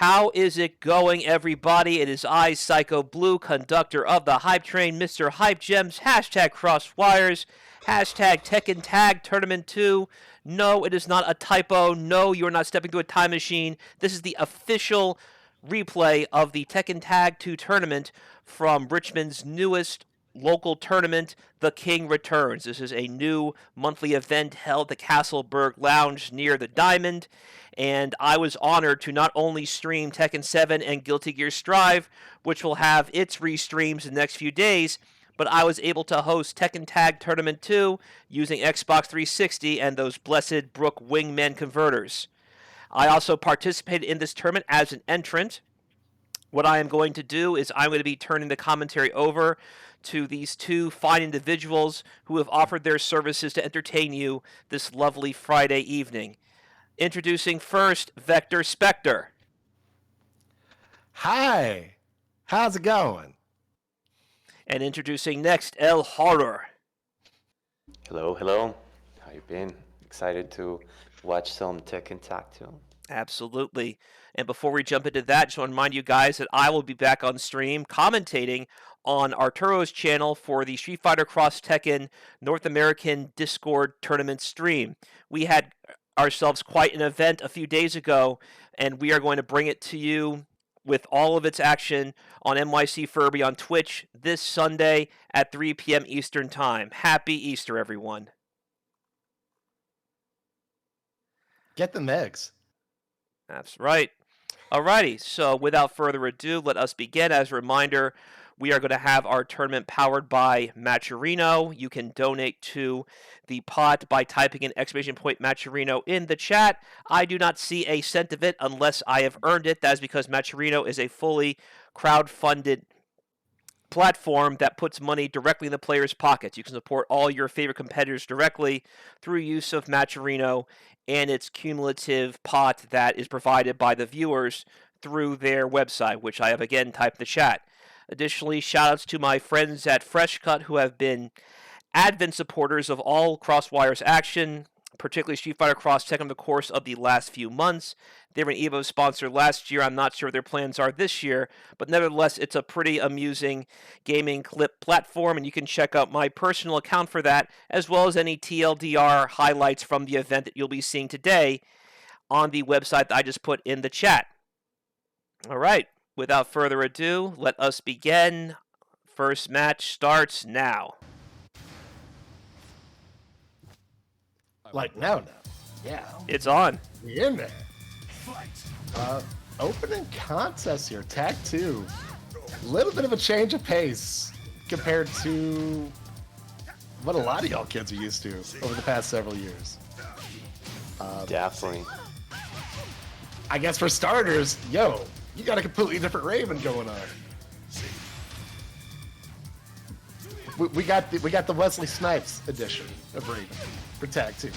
How is it going, everybody? It is I, Psychoblue, conductor of the Hype Train, Mr. Hype Gems, hashtag Crosswires, hashtag Tekken Tag Tournament 2. No, it is not a typo. No, you are not stepping through a time machine. This is the official replay of the Tekken Tag 2 tournament from Richmond's newest local tournament, The King Returns. This is a new monthly event held at the Castleberg Lounge near the Diamond, and I was honored to not only stream Tekken 7 and Guilty Gear Strive, which will have its restreams in the next few days, but I was able to host Tekken Tag Tournament 2 using Xbox 360 and those blessed Brook Wingman converters. I also participated in this tournament as an entrant. What I am going to do is I'm going to be turning the commentary over to these two fine individuals who have offered their services to entertain you this lovely Friday evening. Introducing first, Vector Spectre. Hi, how's it going? And introducing next, El Horror. Hello, hello. How you been? Excited to watch some Tekken Tag 2. Absolutely. And before we jump into that, just want to remind you guys that I will be back on stream commentating on Arturo's channel for the Street Fighter Cross Tekken North American Discord tournament stream. We had ourselves quite an event a few days ago, and we are going to bring it to you with all of its action on NYCFurby on Twitch this Sunday at 3 p.m. Eastern Time. Happy Easter, everyone. Get the eggs. That's right. Alrighty, so without further ado, let us begin. As a reminder, we are going to have our tournament powered by Matcherino. You can donate to the pot by typing in !Matcherino in the chat. I do not see a cent of it unless I have earned it. That is because Matcherino is a fully crowd-funded platform that puts money directly in the players' pockets. You can support all your favorite competitors directly through use of Matcherino and its cumulative pot that is provided by the viewers through their website, which I have again typed in the chat. Additionally, shoutouts to my friends at Freshcut who have been avid supporters of all Crosswires action, particularly Street Fighter Cross Tekken over the course of the last few months. They were an EVO sponsor last year. I'm not sure what their plans are this year, but nevertheless, it's a pretty amusing gaming clip platform, and you can check out my personal account for that, as well as any TLDR highlights from the event that you'll be seeing today on the website that I just put in the chat. All right, without further ado, let us begin. First match starts now. Like now. Yeah. It's on. We're in there. Opening contest here, Tag 2. A little bit of a change of pace compared to what a lot of y'all kids are used to over the past several years. Definitely. I guess for starters, you got a completely different Raven going on. We got the Wesley Snipes edition of Raven for Tag 2.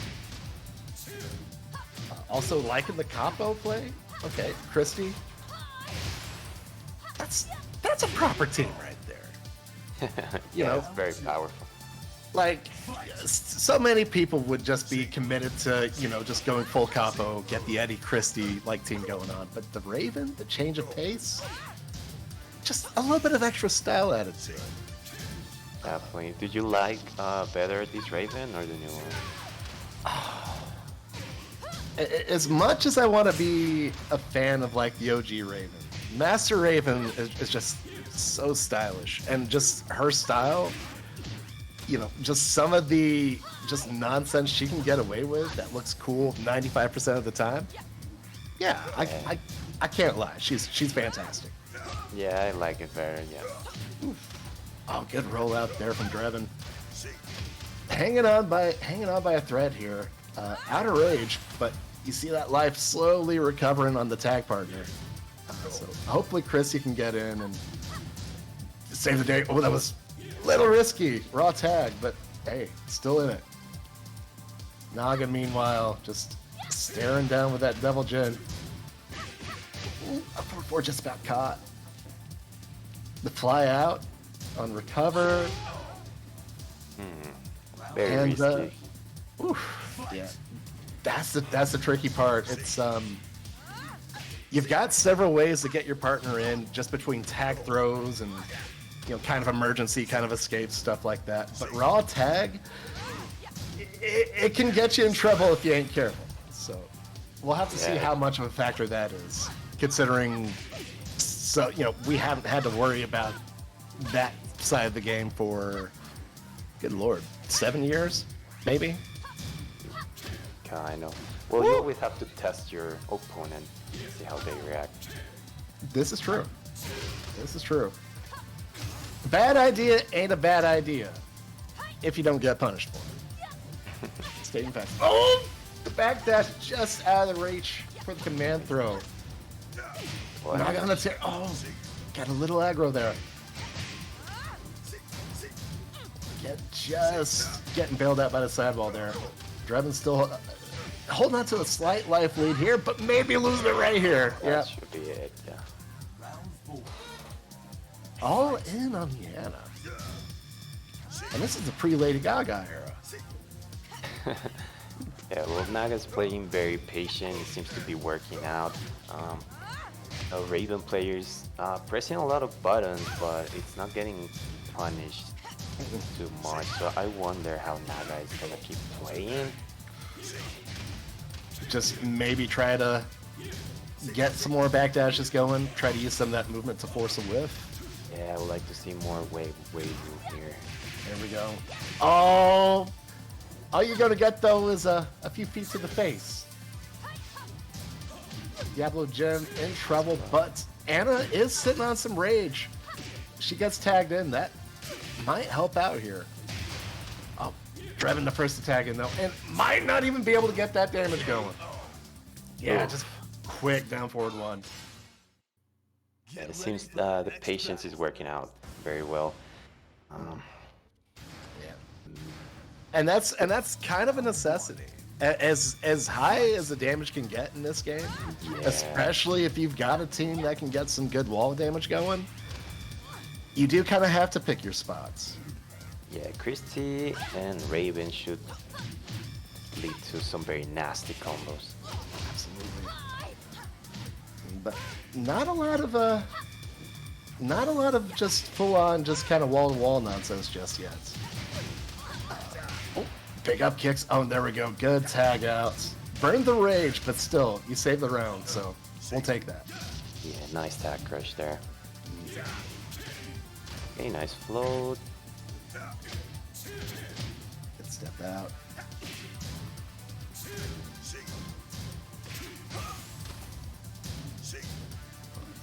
Also liking the combo play. Okay, Christie. That's a proper team right there. Yeah, it's very powerful. Like, so many people would just be committed to, just going full capo, get the Eddie Christie like team going on. But the Raven, the change of pace, just a little bit of extra style added to it. Definitely. Did you like better this Raven or the new one? As much as I want to be a fan of like the OG Raven, Master Raven is just so stylish, and just her style, just some of the just nonsense she can get away with that looks cool 95% of the time. Yeah, I can't lie. She's fantastic. Yeah, I like it better. Yeah. Oof. Oh, good rollout there from Drebin. Hanging on by a thread here. Out of rage, but you see that life slowly recovering on the tag partner. So hopefully Christie can get in and save the day. Oh, that was a little risky. Raw tag, but hey, still in it. Naga, meanwhile, just staring down with that Devil Jin. Up for just about caught. The fly out on recover. Very risky. Yeah, that's the tricky part. It's You've got several ways to get your partner in, just between tag throws and, kind of emergency, kind of escape, stuff like that. But raw tag, it can get you in trouble if you ain't careful. So we'll have to see how much of a factor that is, considering, we haven't had to worry about that side of the game for, good lord, 7 years, maybe? Kind of. Well, you always have to test your opponent, see how they react. This is true. This is true. Bad idea ain't a bad idea if you don't get punished for it. Stating fact. Oh! The backdash just out of the reach for the command throw. Naga on the tear. Oh! Got a little aggro there. Just getting bailed out by the sidewall there. Drebin still holding on to a slight life lead here, but maybe losing it right here. That should be it, yeah. All in on Yana. And this is the pre-Lady Gaga era. Yeah, well, Naga's playing very patient. It seems to be working out. Raven players pressing a lot of buttons, but it's not getting punished too much. So I wonder how Naga is gonna keep playing. Just maybe try to get some more backdashes going. Try to use some of that movement to force a whiff. Yeah, I would like to see more wave move here. There we go. Oh! All you're gonna get though is a few feet to the face. Diablo Gem in trouble, but Anna is sitting on some rage. She gets tagged in. That might help out here. Oh, Drebin the first to tag in though, and might not even be able to get that damage going. Yeah, just quick down forward one. Yeah, it seems the patience is working out very well. And that's kind of a necessity. As high as the damage can get in this game, especially if you've got a team that can get some good wall damage going, you do kind of have to pick your spots. Yeah, Christie and Raven should lead to some very nasty combos. Absolutely. But not a lot of just full on, just kind of wall to wall nonsense just yet. Big up kicks. Oh, there we go. Good tag outs. Burned the rage, but still, you saved the round, so we'll take that. Yeah, nice tag crush there. Okay, nice float. Good step out.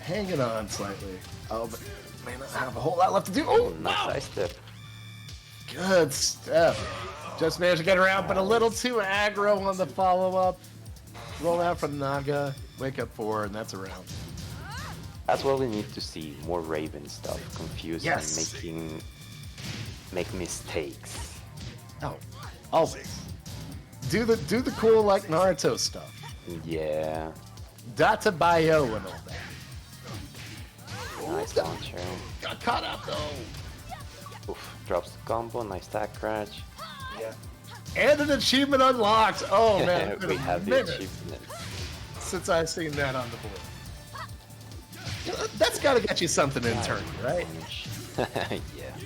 Hanging on slightly. Oh, but may not have a whole lot left to do. Oh, nice side step. Good step. Just managed to get around, but a little too aggro on the follow-up. Roll out from Naga, wake up forward, and that's a round. That's what we need to see, more Raven stuff. Confused and make mistakes. Oh, always. Do the cool like Naruto stuff. Yeah. Data bio and all that. Nice launcher. Got caught out though. Oof, drops the combo, nice tag crash. Yeah. And an achievement unlocked. Oh man, we have the achievement. Since I've seen that on the board. That's got to get you something in turn, right? Yeah.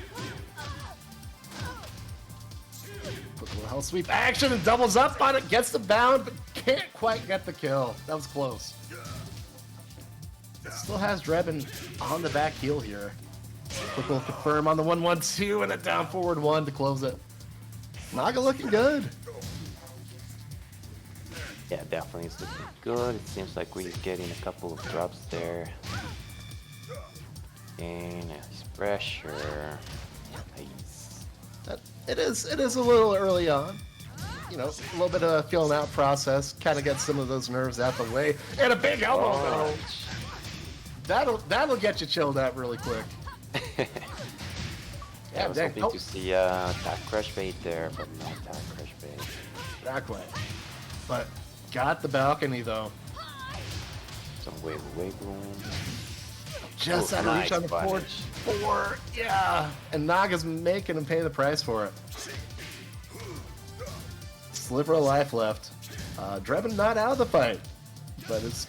Quick little hell sweep action and doubles up on it, gets the bound, but can't quite get the kill. That was close. Still has Drebin on the back heel here. Quick little confirm on the 1-1-2 and a down forward 1 to close it. Naga looking good. Yeah, definitely it's looking good. It seems like we're getting a couple of drops there. And nice pressure. Nice. It is a little early on. You know, a little bit of a feeling out process. Kind of get some of those nerves out the way. And a big elbow though. That'll get you chilled out really quick. Yeah, I was hoping to see tag crush bait there, but no tag crush bait. Not quite. But got the balcony though. Some wiggle. Just out of reach on the board. 4, yeah. And Naga's making him pay the price for it. Sliver of life left. Drebin not out of the fight, but it's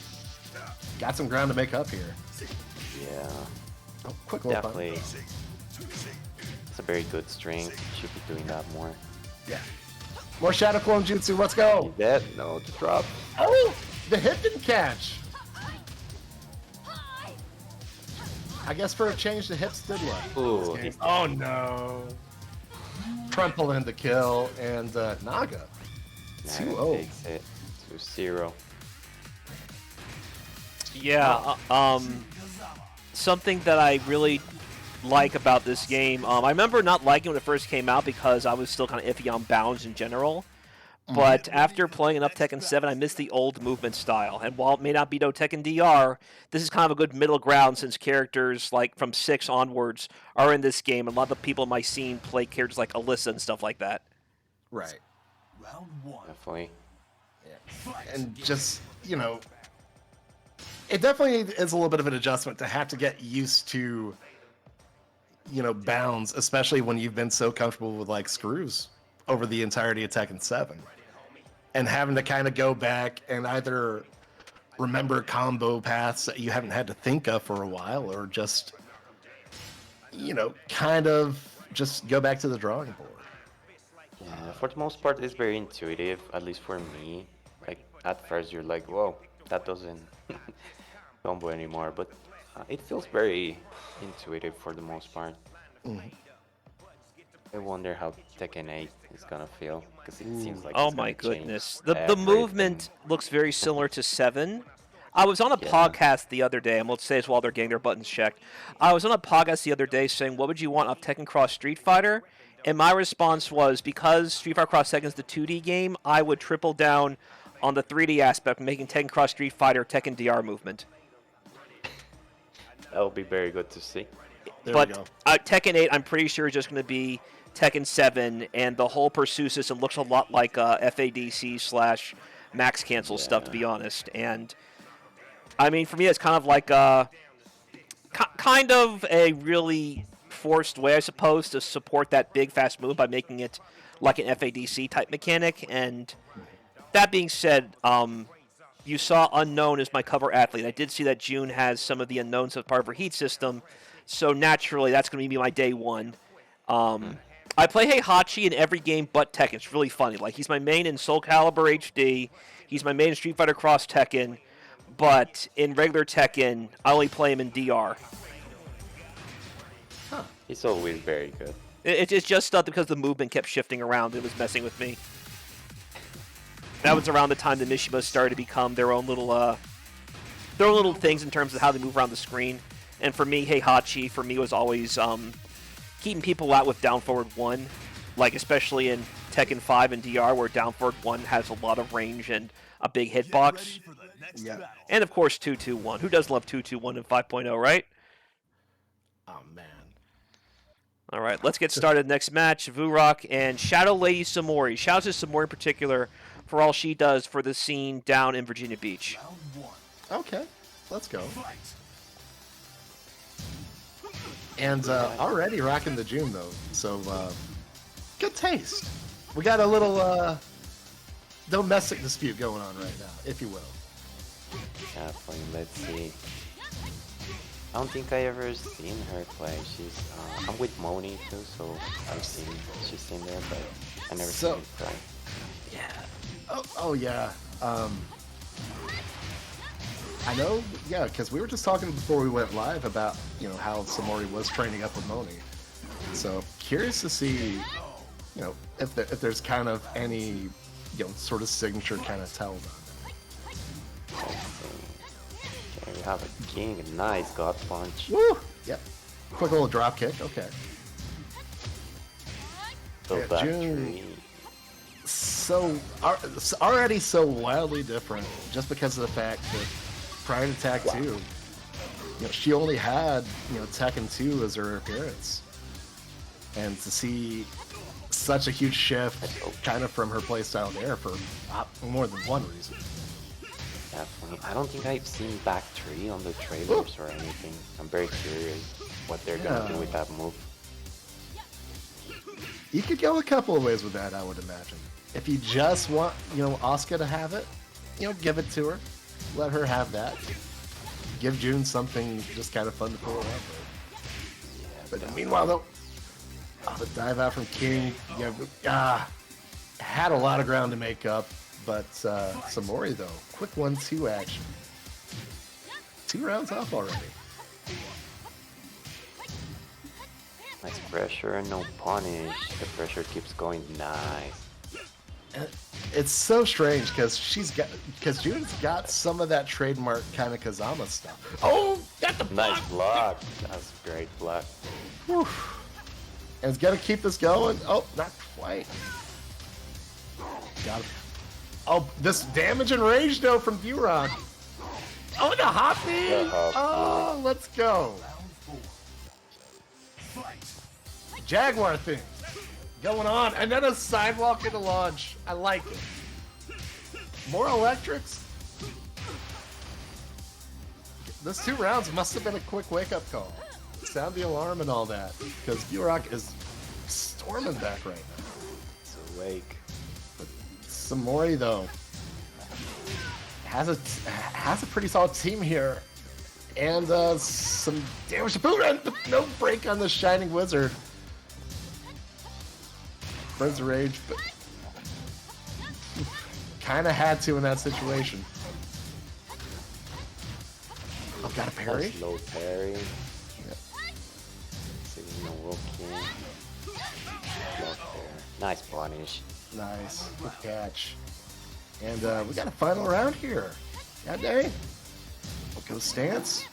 got some ground to make up here. Yeah, Oh, quick little definitely. It's a very good string. Should be doing that more. Yeah. More Shadow Clone Jutsu, let's go! Is that? No, the drop. Oh! The hip didn't catch! I guess for a change, the hips did what? Ooh, he's Oh no! Crumple in the kill, and Naga. Naga 2-0. takes it to 0. Yeah, something that I really like about this game, I remember not liking it when it first came out because I was still kind of iffy on bounds in general. But after playing enough Tekken 7, I miss the old movement style. And while it may not be no Tekken DR, this is kind of a good middle ground since characters like from 6 onwards are in this game. And a lot of the people in my scene play characters like Alisa and stuff like that. Right. Definitely. Yeah. And just, you know, it definitely is a little bit of an adjustment to have to get used to, you know, bounds, especially when you've been so comfortable with like screws over the entirety of Tekken 7. And having to kind of go back and either remember combo paths that you haven't had to think of for a while, or just, you know, kind of just go back to the drawing board. Yeah, for the most part, it's very intuitive, at least for me. Like, at first you're like, whoa, that doesn't combo anymore, but it feels very intuitive for the most part. I wonder how Tekken 8 is gonna feel, because it seems like Oh it's my gonna change goodness. The everything. movement looks very similar to 7. I was on a podcast the other day, and we'll say this while they're getting their buttons checked. I was on a podcast the other day saying, what would you want of Tekken Cross Street Fighter? And my response was, because Street Fighter Cross Tekken is the 2D game, I would triple down on the 3D aspect, making Tekken Cross Street Fighter Tekken DR movement. That would be very good to see. There we But go. Tekken 8, I'm pretty sure, is just going to be Tekken 7, and the whole Pursue system looks a lot like FADC / Max Cancel stuff, to be honest. And, I mean, for me, it's kind of like kind of a really forced way, I suppose, to support that big, fast move by making it like an FADC type mechanic. And that being said, you saw Unknown as my cover athlete. I did see that June has some of the Unknowns as part of her heat system, so naturally that's going to be my day one. I play Heihachi in every game but Tekken. It's really funny. Like, he's my main in Soul Calibur HD. He's my main in Street Fighter Cross Tekken. But in regular Tekken, I only play him in DR. He's always very good. It's just because the movement kept shifting around. It was messing with me. That was around the time the Mishimas started to become their own little things in terms of how they move around the screen. And for me, Heihachi, for me, was always keeping people out with down forward 1, like especially in Tekken 5 and DR, where down forward 1 has a lot of range and a big hitbox. Yeah. And of course 2-2-1. Who doesn't love 2-2-1 in 5.0, right? Oh, man. All right, let's get started. Next match, Vurock and ShadowLadySamori. Shouts to Samori in particular for all she does for the scene down in Virginia Beach. Okay, let's go. And already rocking the June, though, so good taste. We got a little domestic dispute going on right now, if you will. Definitely. Let's see. I don't think I ever seen her play. She's I'm with Moni too, so she's seen there, but I never seen her play. Yeah. Oh yeah. I know. Yeah, because we were just talking before we went live about how Samori was training up with Moni. So curious to see if there's kind of any sort of signature kind of tell on it. Okay, we have a king, a nice god punch. Woo! Yep. Quick little drop kick. Okay. So Yeah, back June- three. So already so wildly different, just because of the fact that prior to Tag 2, she only had Tekken 2 as her appearance, and to see such a huge shift kind of from her playstyle there for more than one reason. Definitely. I don't think I've seen back 3 on the trailers or anything. I'm very curious what they're gonna do with that move. You could go a couple of ways with that, I would imagine. If you just want Asuka to have it, give it to her. let her have that. Give June something just kind of fun to pull around with. But meanwhile, though, the dive out from King, had a lot of ground to make up, but Samori, though, quick 1-2 action. 2 rounds off already. Nice pressure, no punish. The pressure keeps going. Nice. And it's so strange because June's got some of that trademark kind of Kazama stuff. Oh, got the block. Nice block. That's a great block. Whew. And it's gonna keep this going. Oh, not quite. Got it. Oh, this damage and rage though from Vurock. Oh, the hoppy! Oh, let's go. Jaguar thing going on, and then a sidewalk into launch. I like it. More electrics. Those 2 rounds must have been a quick wake-up call. Sound the alarm and all that, because Vurock is storming back right now. It's awake. But Samori though has a pretty solid team here, and some damage to boot, and no break on the Shining Wizard. Burns the rage, but kind of had to in that situation. Oh, got a parry? Nice low parry. Yep. Signal walking. Nice punish. Nice. Good catch. And we got a final round here. God dang. We'll go stance.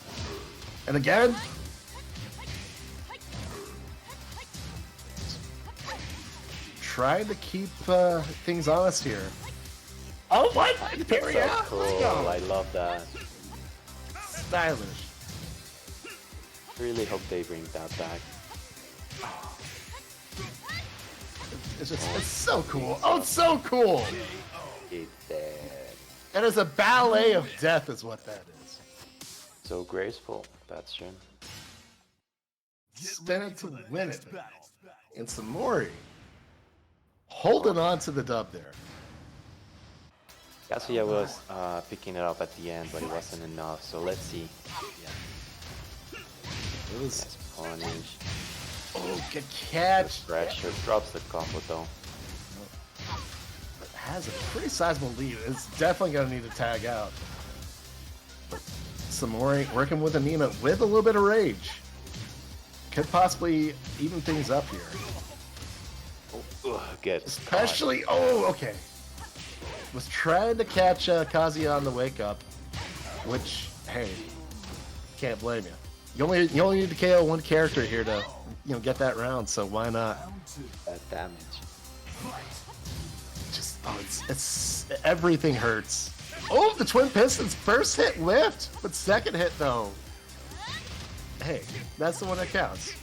And again. Trying to keep things honest here. Oh, what? Parry So out. cool. Let's go. I love that. Stylish. Really hope they bring that back. It's so cool. Oh, it's so cool. It's dead. And it's a ballet of death is what that is. So graceful. That's true. Stand to win it. And Samori holding on to the dub there. Kazuya was picking it up at the end, but it wasn't enough. So let's see. It was Nice punish. oh, good catch. Pressure drops the combo though. It has a pretty sizable lead. It's definitely gonna need to tag out. But Samori working with Anina with a little bit of rage. Could possibly even things up here. Gets Especially, oh, okay. Was trying to catch Kazuya on the wake up, which, hey, can't blame you. You only need to KO 1 character here to, get that round. So why not? that damage. Just, oh, it's everything hurts. Oh, the Twin Pistons first hit whiffed, but second hit though. Hey, that's the one that counts.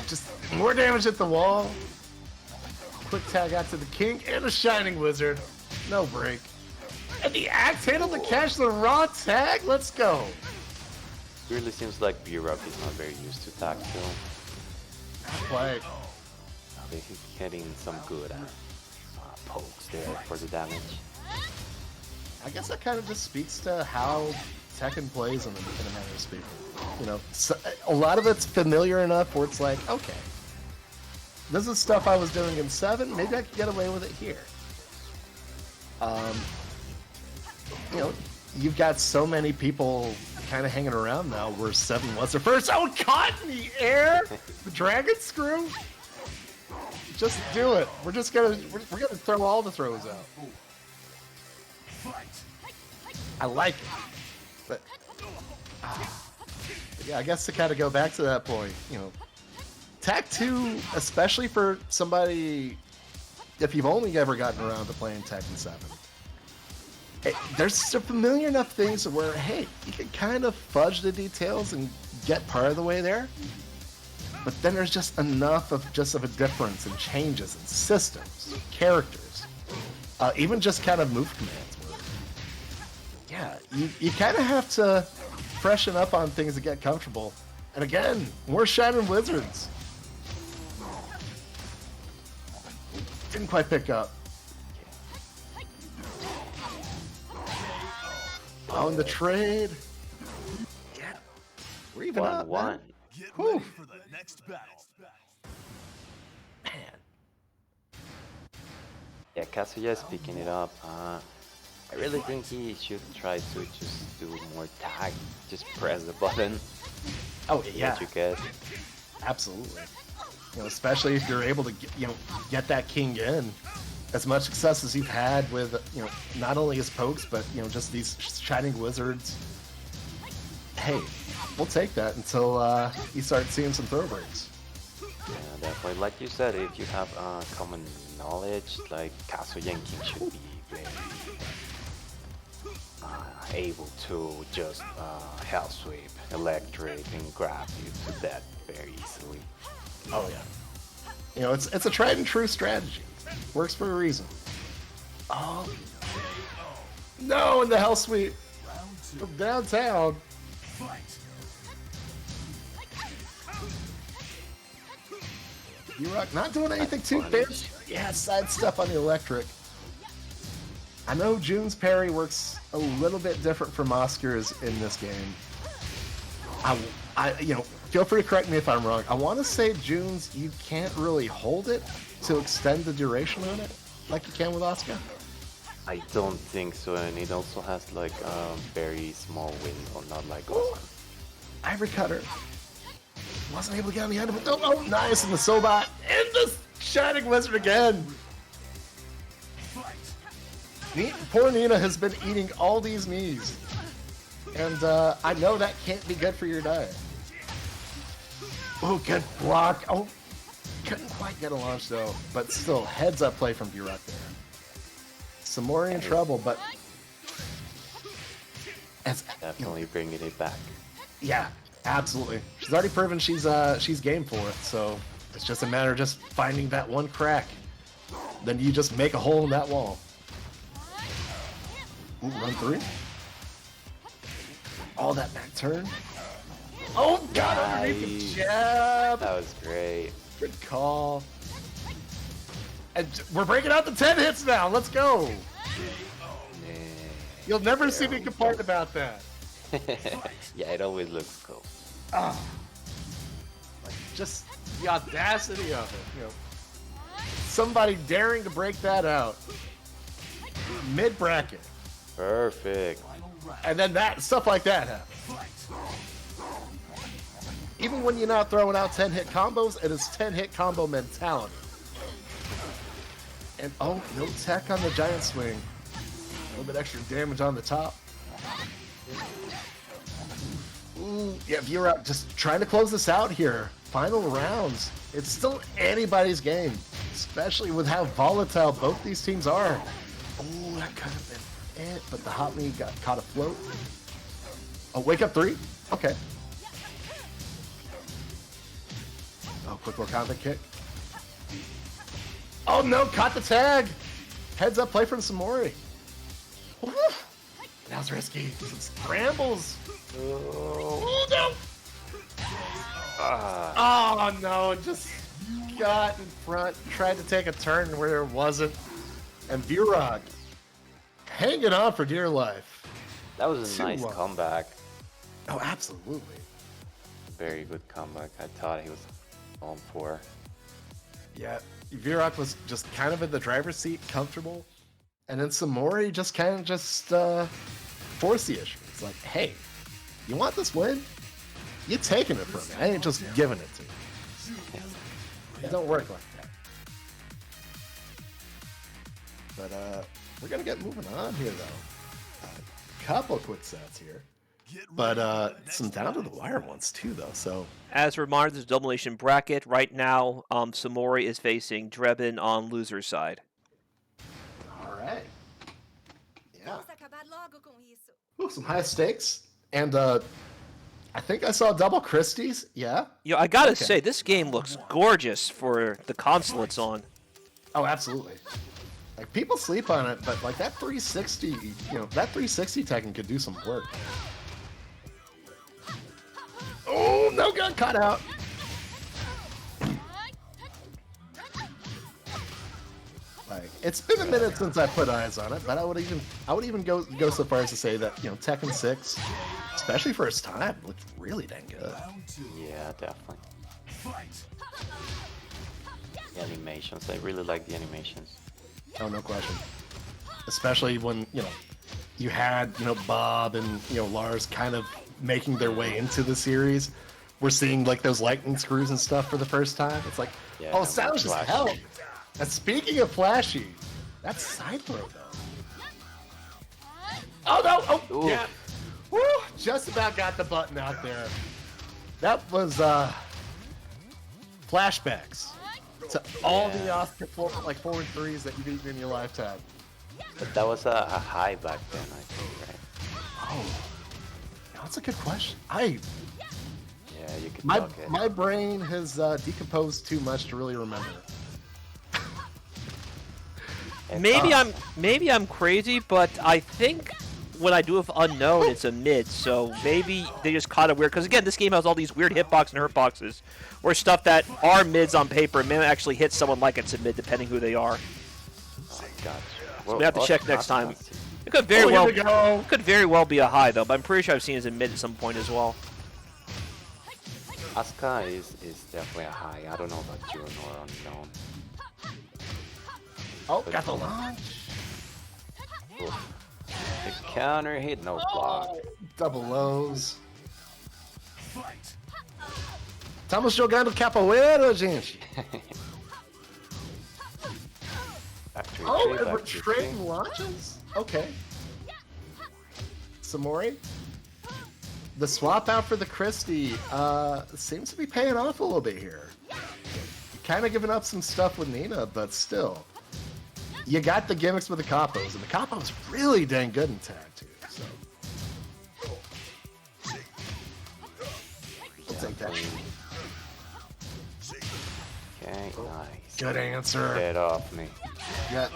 Just more damage at the wall. Quick tag out to the King and a Shining Wizard. No break. And the axe handle to catch the raw tag. Let's go. Really seems like Vurock is not very used to tag kill. Not quite. He's getting some good pokes there for the damage. I guess that kind of just speaks to how Tekken plays in a manner of speaking. So, a lot of it's familiar enough where it's like, okay, this is stuff I was doing in 7. Maybe I could get away with it here. You've got so many people kind of hanging around now where 7 was their first. Oh, caught in the air! The dragon screw? Just do it. We're gonna throw all the throws out. I like it. But yeah, I guess to kind of go back to that point, Tag 2, especially for somebody, if you've only ever gotten around to playing Tekken 7, there's some familiar enough things where, hey, you can kind of fudge the details and get part of the way there. But then there's just enough of a difference in changes in systems, characters, even just kind of move commands. Where, yeah, you kind of have to freshen up on things to get comfortable. And again, more Shining Wizards. Didn't quite pick up. On the trade. Yeah. We're even up, 1-1. man. Get Whew. ready for the next battle. Man. Yeah, Kazuya is picking it up. I really think he should try to just do more tag. Just press the button. Oh, yeah. What you get. Absolutely. Especially if you're able to get that king in. As much success as you've had with not only his pokes but just these shining wizards. Hey, we'll take that until you start seeing some throw breaks. Yeah, definitely. Like you said, if you have common knowledge, like Kazuya and King should be very able to just hell sweep, electric, and grab you to death very easily. Oh yeah. It's a tried and true strategy. Works for a reason. Oh no! In the hell sweep from downtown. Vurock not doing anything too fancy. Yeah, side stuff on the electric. I know June's parry works a little bit different from Oscar's in this game. Feel free to correct me if I'm wrong. I want to say June's, you can't really hold it to extend the duration on it like you can with Oscar. I don't think so, and it also has like a very small window, not like Oscar. Ivory Cutter. Wasn't able to get on the end of it. Oh, nice. And the Sobot. And the Shining Wizard again. Poor Nina has been eating all these knees. And I know that can't be good for your diet. Oh, good block. Oh, couldn't quite get a launch though. But still, heads up play from Vurock there. Samori in trouble, but... Definitely bringing it back. Yeah, absolutely. She's already proven she's game for it, so it's just a matter of just finding that one crack. Then you just make a hole in that wall. Ooh, run through. All that back turn. Oh, God, underneath the jab. That was great. Good call. And we're breaking out the 10 hits now. Let's go. Man. You'll never see me complain about that. Yeah, it always looks cool. Ah, like just the audacity of it. Somebody daring to break that out mid bracket, Perfect. and then that stuff like that happens. Even when you're not throwing out 10-hit combos, it is 10-hit combo mentality. And oh, no tech on the giant swing. A little bit extra damage on the top. Ooh, yeah, Vurock just trying to close this out here. Final rounds. It's still anybody's game, especially with how volatile both these teams are. Oh, that could have been it, but the hot knee got caught afloat. Oh, wake up 3? Okay. Oh, quick little counter kick. Oh no, caught the tag. Heads up play from Samori. Woo. That was risky. Some scrambles. Oh no. Oh no, just got in front, tried to take a turn where there wasn't. And Vurock hanging on for dear life. That was a nice comeback. Oh, absolutely. Very good comeback. I thought he was on 4. Yeah, Vurock was just kind of in the driver's seat, comfortable. And then Samori just kind of forced the issue. It's like, hey, you want this win? You're taking it from me. I ain't just giving it to you. It don't work like that. But we're gonna get moving on here though. Couple quick sets here. But some down to the wire ones too though. So As a reminder, this is a double elimination bracket. Right now, Samori is facing Drebin on loser's side. all right. Yeah. Ooh, some high stakes. And I think I saw double Christie's. Yeah. I gotta say, this game looks gorgeous for the console it's on. Oh, absolutely. Like people sleep on it, but like that 360, that 360 Tekken could do some work. Oh, no, got caught out. Like, it's been a minute since I put eyes on it, but I would even go so far as to say that, you know, Tekken 6, especially first time, looked really dang good. Yeah, definitely. The animations, I really like the animations. Oh, no question. Especially when, you know, you had, you know, Bob and, you know, Lars kind of making their way into the series. We're seeing like those lightning screws and stuff for the first time. It's like, Yeah, oh, sounds just flashy. hell. And speaking of flashy, that's side throw though. Oh no! Oh Ooh. yeah! Woo! Just about got the button out there. That was flashbacks to all the Oscar like 4 and 3s that you've eaten in your lifetime. But that was a high back then, I think, right? Oh, that's a good question. Yeah, you could talk it. My brain has decomposed too much to really remember. Maybe I'm crazy, but I think when I do have unknown, it's a mid. So maybe they just caught it weird. Because again, this game has all these weird hitbox and hurtboxes, or stuff that are mids on paper may actually hit someone like it's a mid, depending who they are. Oh, gotcha. So we have to check next time. Awesome. It could very here we go. it could very well be a high though, but I'm pretty sure I've seen it as a mid at some point as well. Asuka is definitely a high. I don't know about June or unknown. Oh, got the launch. Oof. The counter hit, no block. Double lows. Estamos jogando capoeira, gente. Factory Oh, tree, and we're factory trading tree. launches? Okay. Samori? The swap out for the Christie seems to be paying off a little bit here. Kind of giving up some stuff with Nina, but still. You got the gimmicks with the Capos, and the Capo's really dang good in tag, too. So. We'll take that. Okay, nice. Good answer. Get off me. Yeah.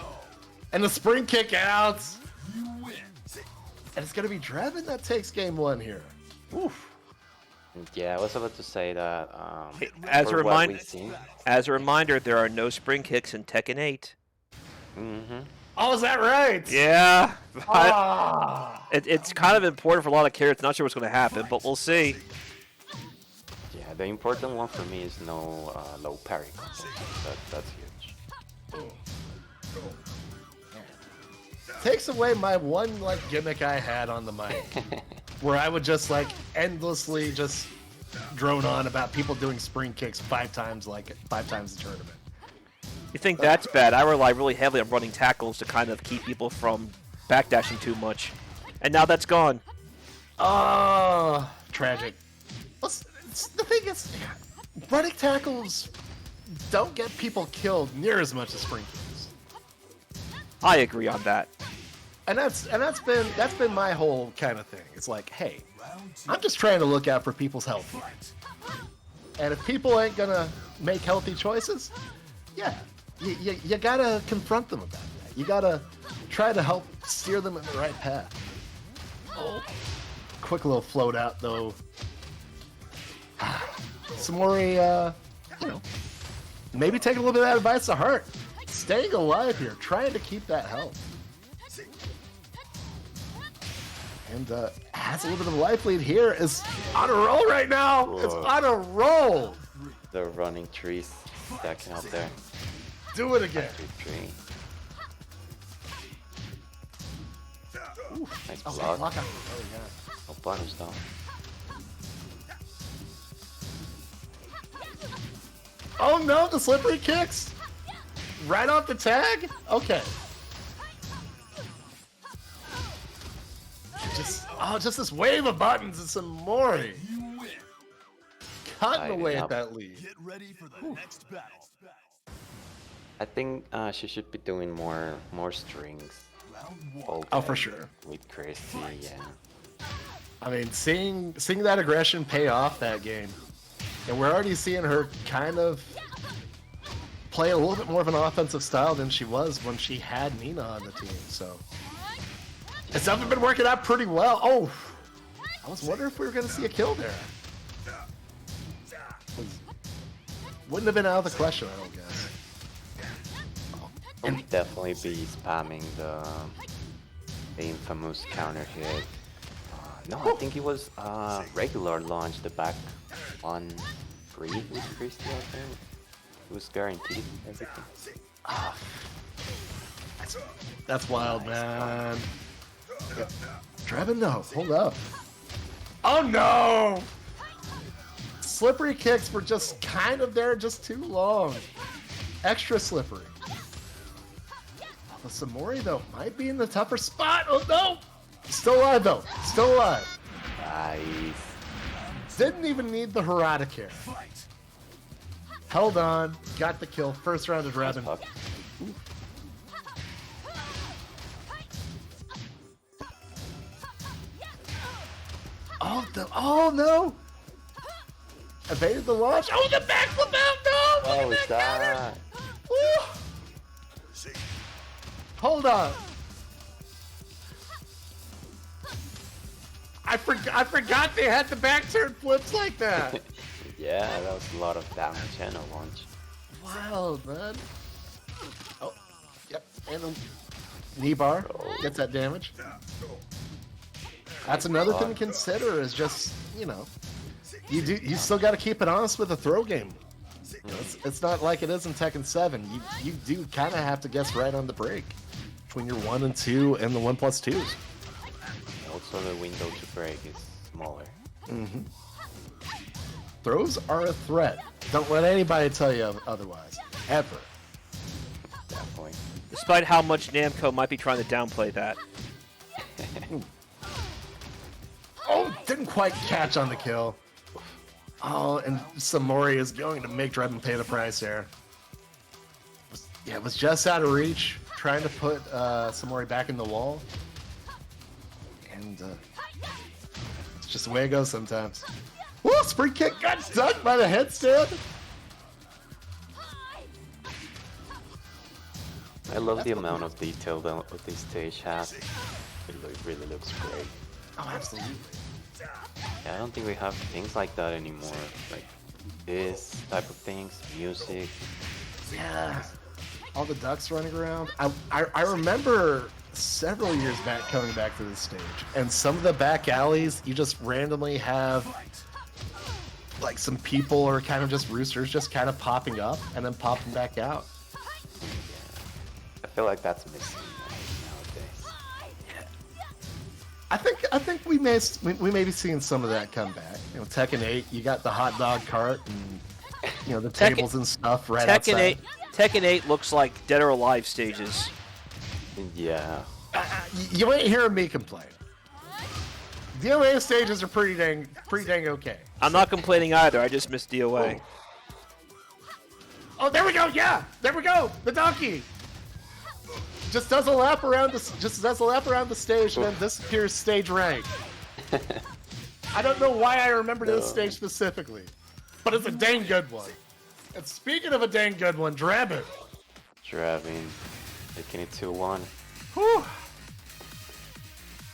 And the spring kick out. And it's going to be Drebin that takes game 1 here. Oof. Yeah, I was about to say that. As for a what we've seen. as a reminder, there are no spring kicks in Tekken 8. Mm-hmm. Oh, is that right? Yeah. Ah. It's kind of important for a lot of characters. Not sure what's going to happen, but we'll see. Yeah, the important one for me is no low parry. That's huge. Takes away my one like gimmick I had on the mic, where I would just like endlessly just drone on about people doing spring kicks 5 times the tournament. You think that's bad? I rely really heavily on running tackles to kind of keep people from backdashing too much. And now that's gone. Oh, tragic. The thing is, running tackles don't get people killed near as much as spring kicks. I agree on that. And that's been my whole kind of thing. It's like, hey, I'm just trying to look out for people's health here. And if people ain't gonna make healthy choices, yeah, you gotta confront them about that. You gotta try to help steer them in the right path. Oh, quick little float out though. Samori, maybe take a little bit of that advice to heart. Staying alive here, trying to keep that health. And has a little bit of a life lead here. Is on a roll right now. Whoa. It's on a roll. The running trees stacking out there. Do it again. Factory tree. Nice Oh, block. block out. Oh, yeah. No punish though. Oh no, the slippery kicks. Right off the tag? Okay. Just this wave of buttons and some more. Cutting Lighting away up. at that lead. Get ready for the next battle. I think she should be doing more strings. Round 1. Oh, for sure. With Christie, yeah. I mean, seeing that aggression pay off that game, and we're already seeing her kind of play a little bit more of an offensive style than she was when she had Nina on the team. So it's definitely been working out pretty well. Oh, I was wondering if we were going to see a kill there. Wouldn't have been out of the question, I don't guess. Oh, I'll definitely be spamming the infamous counter hit. No, I think it was regular launch, the back on free with Christie, I think. It was guaranteed everything. That's wild, man. Yeah. Drebin, no. Hold up. Oh, no! Slippery kicks were just kind of there just too long. Extra slippery. The Samori, though, might be in the tougher spot. Oh, no! Still alive, though. Still alive. Nice. Didn't even need the Harada care. Held on. Got the kill. First round of Drebin. Fuck. Oh, no! Evaded the launch. Oh, the backflip out! No! Oh, Look is at that that? counter. Woo! Hold on. I forgot they had the back turn flips like that. Yeah, that was a lot of damage and a launch. Wild, man. Oh, yep. And the knee bar gets that damage. That's another thing to consider is just, you know, you still got to keep it honest with the throw game. You know, it's not like it is in Tekken 7. You do kind of have to guess right on the break between your 1 and 2 and the 1+2s. Also, the window to break is smaller. Mm-hmm. Throws are a threat. Don't let anybody tell you otherwise. Ever. Definitely. Despite how much Namco might be trying to downplay that. Oh, didn't quite catch on the kill. Oh, and Samori is going to make Drebin pay the price there. Yeah, it was just out of reach, trying to put Samori back in the wall. And it's just the way it goes sometimes. Woo, spring kick got stuck by the headstand. I love the amount of detail that this stage has. It really looks great. Oh, absolutely. Yeah, I don't think we have things like that anymore. Like this type of things, music. Yeah. All the ducks running around. I remember several years back coming back to this stage, and some of the back alleys, you just randomly have like some people or kind of just roosters just kind of popping up and then popping back out. I feel like that's missing nowadays. I think we may be seeing some of that come back. You know, Tekken 8, you got the hot dog cart and you know the tables and stuff right outside. Tekken 8 looks like Dead or Alive stages. Yeah. You ain't hearing me complain. DOA stages are pretty dang okay. I'm not complaining either. I just missed DOA. Oh, there we go. Yeah, there we go. The donkey just does a lap around the stage and then disappears stage rank. I don't know why I remember this stage specifically, but it's a dang good one. And speaking of a dang good one, Drebin. Taking it 2-1. Whew.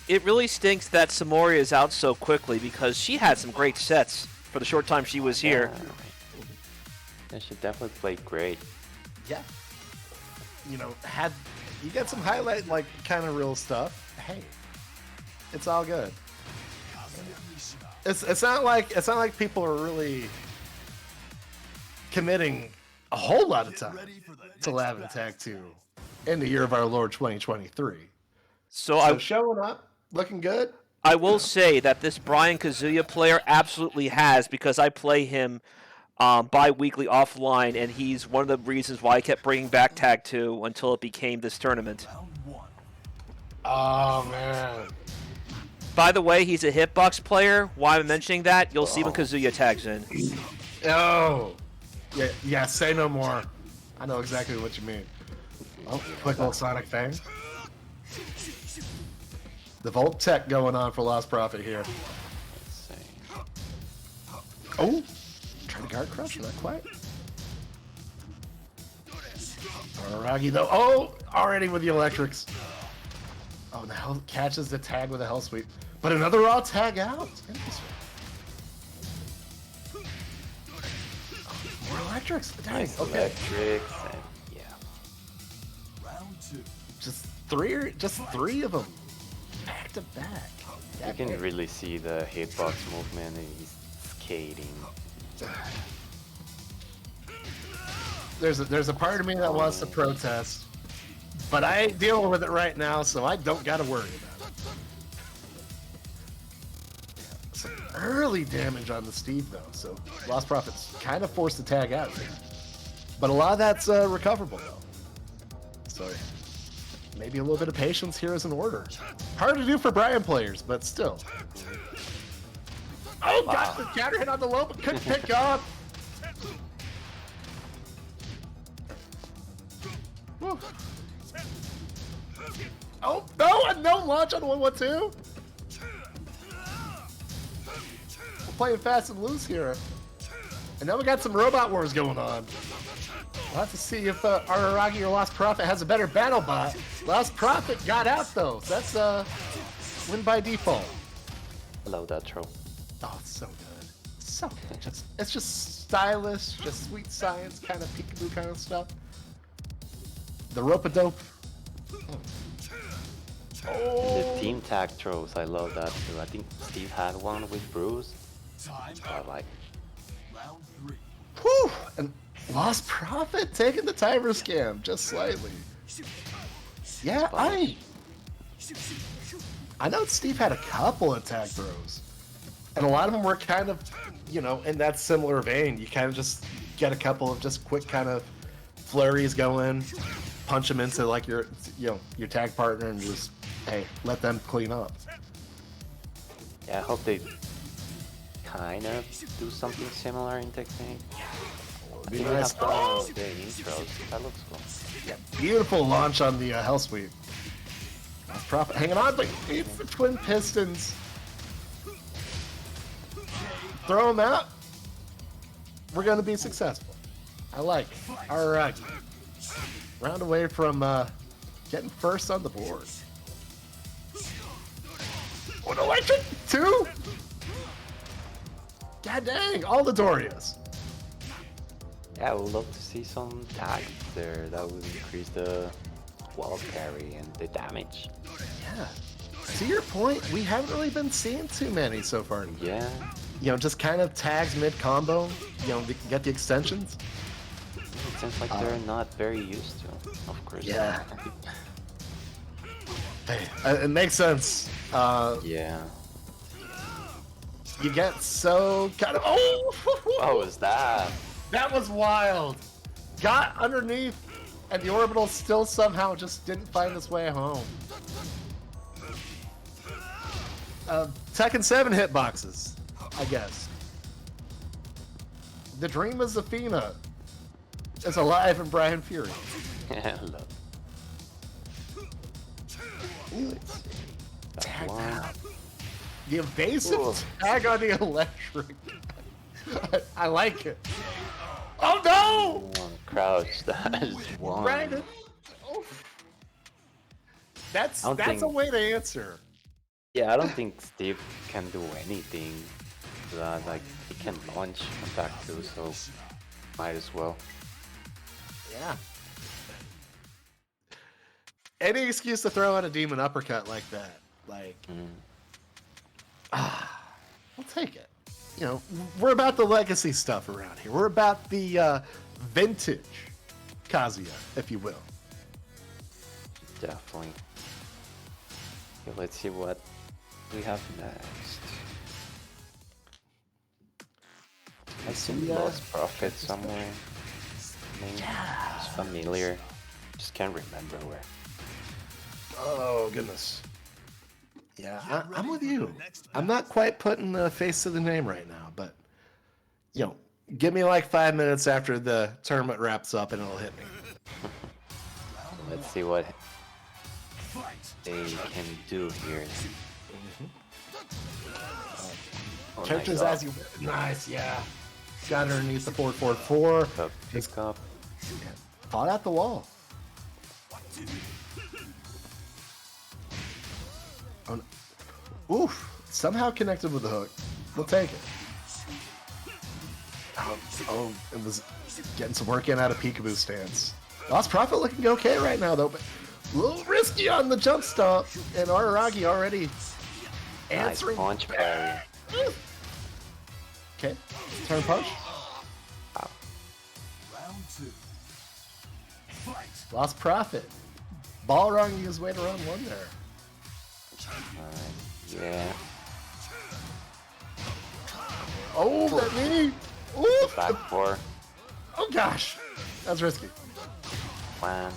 It really stinks that Samori is out so quickly because she had some great sets for the short time she was here. Yeah, she definitely played great. Yeah. You know, you got some highlight like kind of real stuff. Hey, it's all good. It's not like people are really committing a whole lot of time to Lab and Tag 2 in the year of our Lord 2023. So showing up, looking good. I will say that this Bryan Kazuya player absolutely has, because I play him bi-weekly offline, and he's one of the reasons why I kept bringing back Tag 2 until it became this tournament. Oh, man. By the way, he's a hitbox player. Why I'm mentioning that, you'll see when Kazuya tags in. Oh. Yeah, say no more. I know exactly what you mean. Oh, quick little Sonic Feng. The Volt Tech going on for Lost Profit here. Oh, trying to guard crush, not quite. Araragi though. Oh, already with the electrics. Oh, the hell catches the tag with a hell sweep. But another raw tag out. Interesting. More electrics. Dang, Nice okay. electrics, and yeah. just three of them, back to back. You can really see the hitbox movement, and he's skating. There's a part of me that wants to protest, but I ain't dealing with it right now, so I don't gotta worry about it. Some early damage on the Steve though, so Lost Prophet's kind of forced to tag out here. But a lot of that's recoverable though. So maybe a little bit of patience here is in order. Hard to do for Bryan players, but still. Oh, got the counter hit on the low, but couldn't pick up. Woo. Oh, no, a no launch on 112. We're playing fast and loose here. And now we got some robot wars going on. We'll have to see if Araragi or Lost Prophet has a better battle bot. Lost Prophet got out though, so that's win by default. I love that throw. Oh, it's so good. So good. It's just stylish, just sweet science, kind of peekaboo kind of stuff. The rope-a-dope. The team tag throws, I love that too. I think Steve had one with Bruce. I like. Round 3. Whew! And Lost Prophet taking the timer scam just slightly. Yeah, I know Steve had a couple of tag throws. And a lot of them were kind of, you know, in that similar vein. You kind of just get a couple of just quick kind of flurries going, punch them into like your tag partner and just, hey, let them clean up. Yeah, I hope they kind of do something similar in Tekken. Be Even nice. after the intros, that looks cool. Yeah, beautiful launch on the Hell Sweep. Prophet hanging on, but it's the Twin Pistons. Throw them out. We're going to be successful. I like it. Araragi. Round away from getting first on the board. Oh, an electric 2? God dang, all the Dorias. Yeah, I would love to see some tags there. That would increase the wall carry and the damage. Yeah. To your point, we haven't really been seeing too many so far. Yeah. You know, just kind of tags mid-combo, you know, get the extensions. It seems like they're not very used to, of course. Yeah. Hey, it makes sense. Yeah. You get so kind of... Oh! What was that? That was wild. Got underneath, and the orbital still somehow just didn't find its way home. Tekken 7 hitboxes, I guess. The dream of Zafina is alive in Bryan Fury. Yeah, I love. Let's see. That Tag one. out. The evasive Ooh. tag on the electric. I like it. Oh no! One crouch. That is one. Brandon. Oh. That's think- a way to answer. Yeah, I don't think Steve can do anything to that. Like, he can launch attack too, so might as well. Yeah. Any excuse to throw out a demon uppercut like that, like, we'll take it. You know, we're about the legacy stuff around here. We're about the vintage Kazuya, if you will. Definitely. Okay, let's see what we have next. I see Lost Prophet somewhere. It's familiar. Just can't remember where. Oh, goodness. Yeah, I'm with you. I'm not quite putting the face to the name right now, but, you know, give me like 5 minutes after the tournament wraps up and it'll hit me. Let's see what they can do here. Oh, Characters nice. as you... Nice, yeah. Got underneath the 444. Pick up. Fought out the wall. Oh, no. Oof. Somehow connected with the hook. We'll take it. Oh, it was getting some work in out of peekaboo stance. Lost Prophet looking okay right now, though. But A little risky on the jump stomp, and Araragi already Nice answering. punch parry. Okay, turn punch. Round 2. Fight. Lost profit. Balroging his way to round 1 there. Yeah. Oh, that knee! Ooh. Back 4. Oh gosh, that's risky. Plan.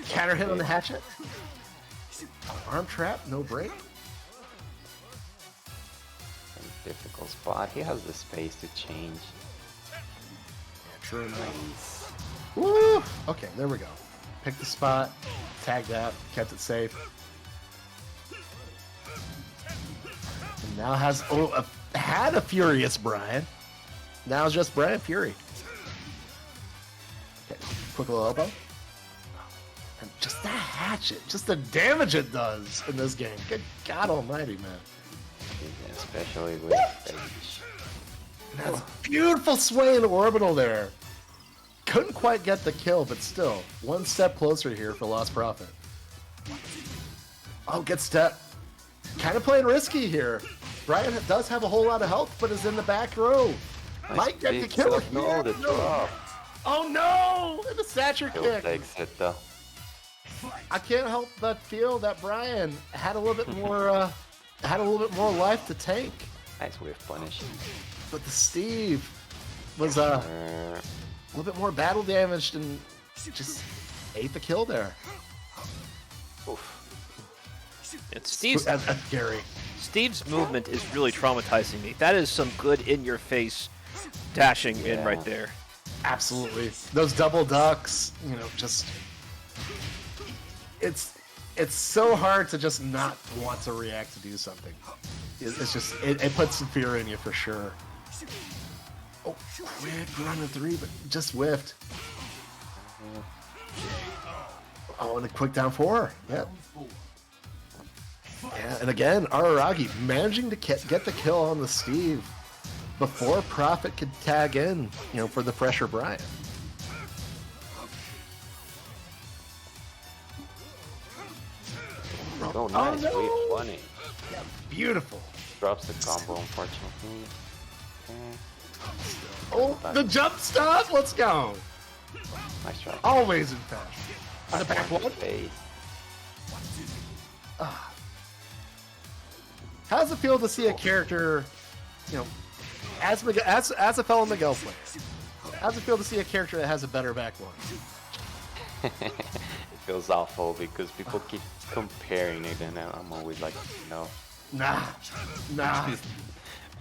Counter hit on the hatchet. Arm trap, no break. Difficult spot. He has the space to change. Yeah, true enough. Nice. Woo! Okay, there we go. Picked the spot, tagged out, kept it safe. And now has had a furious Bryan. Now it's just Bryan Fury. Okay, quick little elbow. And just that hatchet, just the damage it does in this game. Good God Almighty, man. Yeah, especially with Age. That's beautiful sway in orbital there. Couldn't quite get the kill, but still, one step closer here for Lost Profit. Oh, good step. Kind of playing risky here. Bryan does have a whole lot of health, but is in the back row. Might get the kill here. No, the drop. Oh no! And the stature Kill kick. takes it though. I can't help but feel that Bryan had a little bit more, life to tank. Nice whiff punish. But the Steve was a little bit more battle damaged and just ate the kill there. Oof. It's Steve's That's scary. Steve's movement is really traumatizing me. That is some good in-your-face dashing in right there. Absolutely. Those double ducks, just it's so hard to just not want to react to do something. It's just it puts some fear in you for sure. Oh, quick run of 3, but just whiffed. Oh, and a quick down 4. Yep. Yeah, and again, Araragi managing to get the kill on the Steve before Prophet could tag in, for the fresher Bryan. Oh, nice no. whiff punish. Yeah, beautiful. Drops the combo, unfortunately. Oh, the jump stop! Let's go! Nice try. Always in fashion. On the back one. Face. How does it feel to see a character, as a fellow Miguel player, how does it feel to see a character that has a better back one? It feels awful because people keep comparing it, and I'm always like, no, Nah.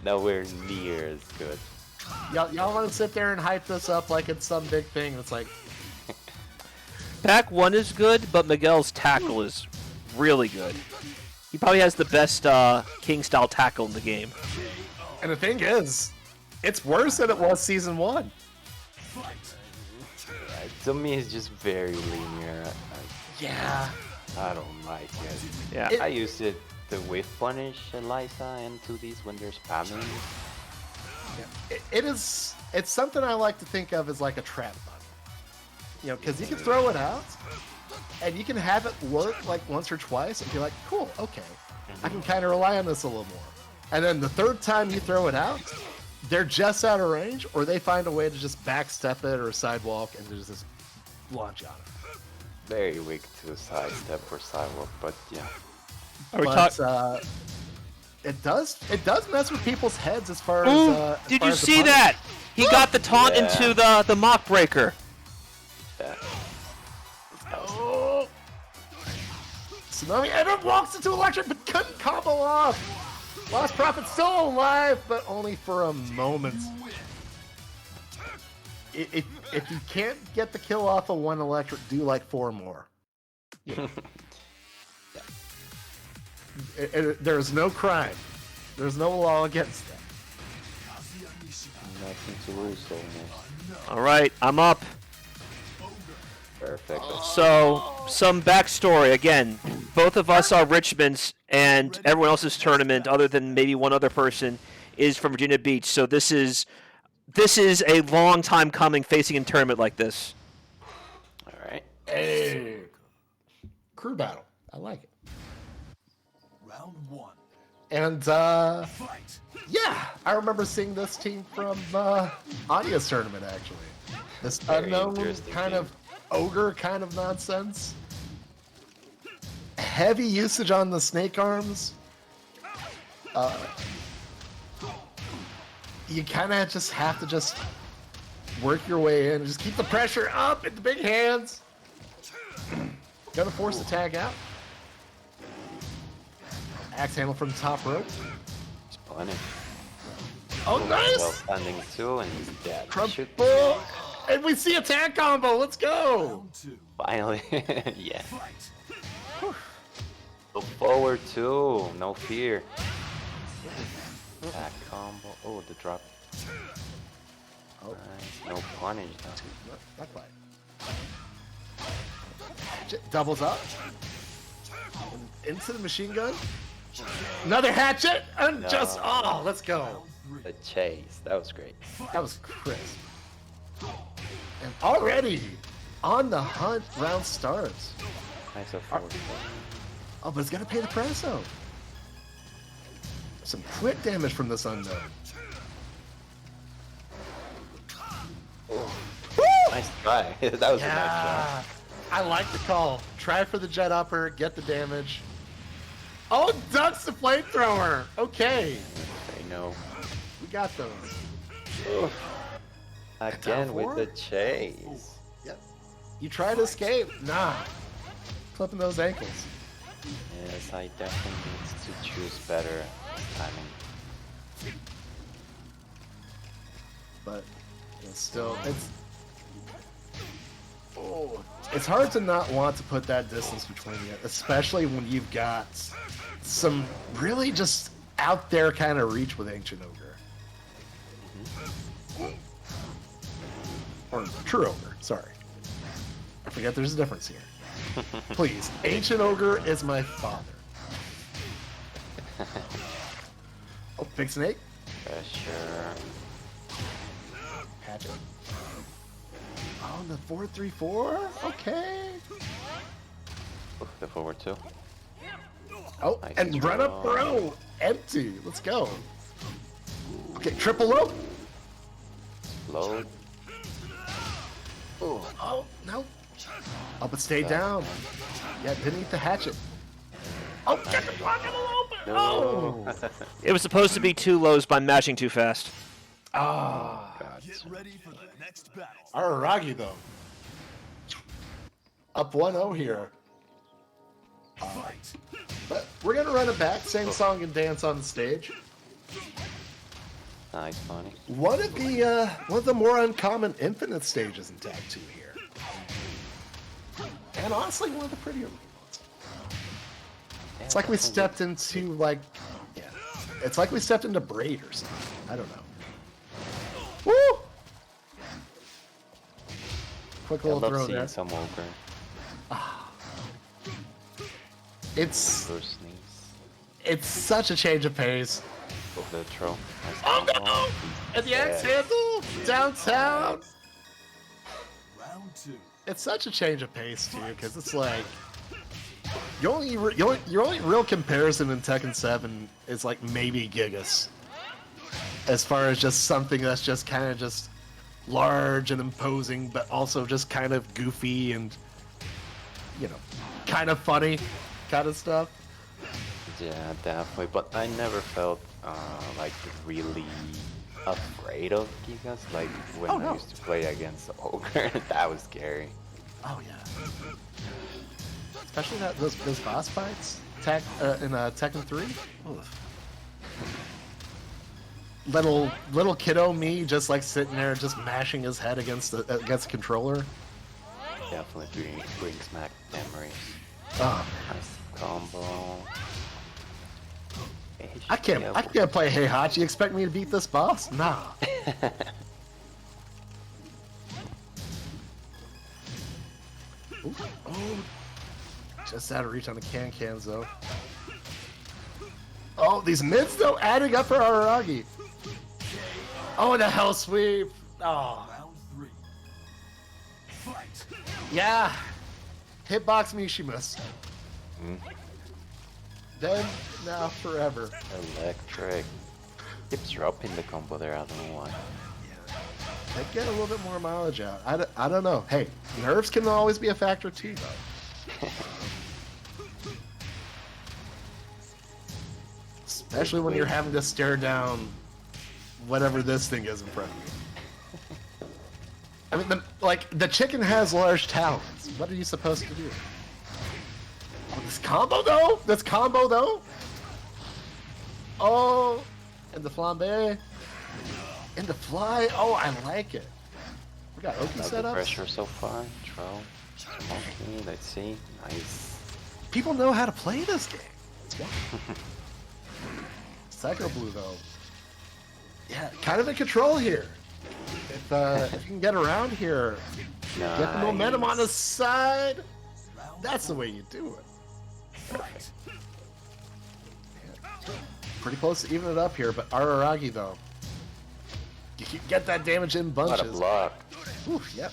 nowhere near as good. Y'all want to sit there and hype this up like it's some big thing. It's like, Pack 1 is good, but Miguel's tackle is really good. He probably has the best King-style tackle in the game. and the thing is, it's worse than it was season 1. To me, it's just very linear. Yeah. I don't like it. Yeah. I used it to whiff punish Alisa and 2Ds when they're spamming. It's something I like to think of as like a trap button. Because you can throw it out, and you can have it work like once or twice, and be like, cool, okay. I can kind of rely on this a little more. And then the third time you throw it out, they're just out of range, or they find a way to just backstep it or sidewalk and just launch on it. Very weak to sidestep or sidewalk, but yeah. Are we But talking? it does mess with people's heads as far Ooh, as. did you see that? He got the taunt Yeah. into the mock breaker. Yeah. Oh. Tsunami and it walks into electric, but couldn't combo off. Lost Prophet still alive, but only for a moment. If you can't get the kill off of one electric, do like 4 more. Yeah. There's no crime. There's no law against that. Nothing to lose almost. All right, I'm up. Perfect. So, some backstory. Again, both of us are Richmonds, and everyone else's tournament, other than maybe one other person, is from Virginia Beach. So this is a long time coming facing a tournament like this. Alright. Hey. Crew battle. I like it. Round 1. And Fight. yeah, I remember seeing this team from Anya's tournament actually. This Very unknown interesting kind team. of ogre kind of nonsense. Heavy usage on the snake arms. You kind of just have to just work your way in. Just keep the pressure up at the big hands. Gonna force the tag out. Axe handle from the top rope. He's punning. Oh, Well nice! standing too, and he's dead. Shoot. Crumple! And we see a tag combo. Let's go! Round 2. Finally. Yeah. Fight. Look forward too. No fear. That combo. Oh, the drop. Oh. Nice. No punish though. Not quite. Doubles up. Into the machine gun. Another hatchet. And No. just, oh, let's go. Round 3. The chase. That was great. That was crisp. And already on the hunt, round starts. Nice up forward. Oh, but it's got to pay the price out. Some quick damage from this unknown. Nice try. That was a nice Yeah, I like the call. Try for the jet upper, get the damage. Oh, ducks the flamethrower. Okay, try. I know. we got those. Again with four? the chase. Yep. You try to escape. Nah. Clipping those ankles. Yes, I definitely need to choose better timing. But it's still, it's hard to not want to put that distance between you, especially when you've got some really just out there kind of reach with Ancient Ogre. Or True Ogre, sorry. I forget there's a difference here. Please, Ancient Ogre is my father. Oh, big snake. Pressure. Hatchet. Oh, the 4-3-4? Okay. Ooh, the forward two. Oh, Nice and run up draw. throw. Empty. Let's go. Okay, triple rope. Load. Ooh. Oh, no. Oh, but stay down. Yeah, didn't eat the hatchet. Oh, get the block of the open. No. Oh. It was supposed to be 2 lows by mashing too fast. Ah. Get ready for the next battle. Araragi, though. Up 1-0 here. Fight. But we're going to run it back. Sing song and dance on the stage. Nice funny. One of the more uncommon infinite stages in Tag 2 here. And honestly, one of the prettier ones. It's like we stepped into, like, yeah. It's like we stepped into Braid or something. I don't know. Woo! Quick I little love throw seeing there. some ogre. It's First sneeze. it's such a change of pace. Over the throw. Nice Oh combo. no! And the axe handle downtown. Round 2. It's such a change of pace too, because it's like your only real comparison in Tekken 7 is like maybe Gigas, as far as just something that's just kind of just large and imposing, but also just kind of goofy and kind of funny, kind of stuff. Yeah, definitely. But I never felt like really afraid of Gigas. Like when Oh, no. I used to play against Ogre, that was scary. Oh yeah. Especially those boss fights in Tekken 3. Oof. Little kiddo me just like sitting there just mashing his head against the controller. Definitely brings back memories. Oh, Nice combo. I can't play Heihachi. You expect me to beat this boss? Nah. Ooh, oh, just out of reach on the cans though. Oh, these mids though adding up for Araragi. Oh, and a hell sweep. Oh, Round 3. Fight. yeah. Hitbox Mishimus. Mm, Then, now, forever. electric. Keeps dropping the combo there, I don't know why. They get a little bit more mileage out. I don't know. Hey, nerves can always be a factor too, though. Especially when you're having to stare down whatever this thing is in front of you. I mean, the chicken has large talons. What are you supposed to do? Oh, this combo though? This combo though? Oh, and the flambe. And the fly. Oh, I like it. We got Oki Love set the up. pressure so far. Throw. Monkey, let's see. Nice. People know how to play this game. Let's go. Psychoblue though. Yeah, kind of in control here. If you can get around here, get the momentum on the side. That's the way you do it. Perfect. Pretty close to even it up here, but Araragi though. You can get that damage in What a bunches. block. Ooh, yep.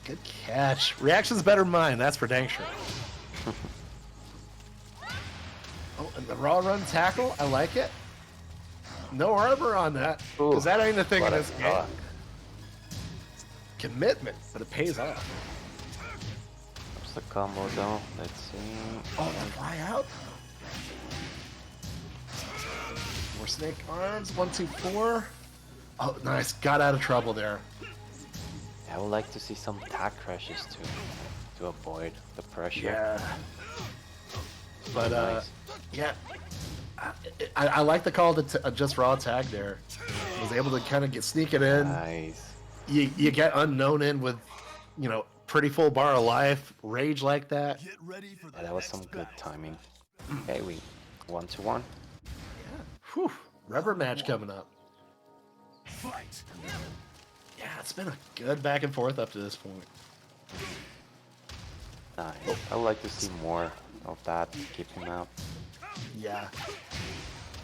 Good catch. Reaction's better than mine, that's for dang sure. Oh, and the raw run tackle, I like it. No armor on that, because that ain't a thing in What a this game. block. Commitment, but it pays off. What's the combo though? Let's see. Oh, the fly out. More snake arms. 1, 2, 4. Oh, nice. Got out of trouble there. I would like to see some tag crashes too, to avoid the pressure. Yeah. But Nice. yeah. I like the call to just raw tag there. Was able to kind of sneak it in. Nice. You get unknown in with, pretty full bar of life, rage like that. Get ready for the Yeah, that was some next good battle. timing. Okay, we 1-1. Whew. Rubber match coming up. Fight. Yeah, it's been a good back and forth up to this point. Nice. I would like to see more of that. Keep him out. Yeah.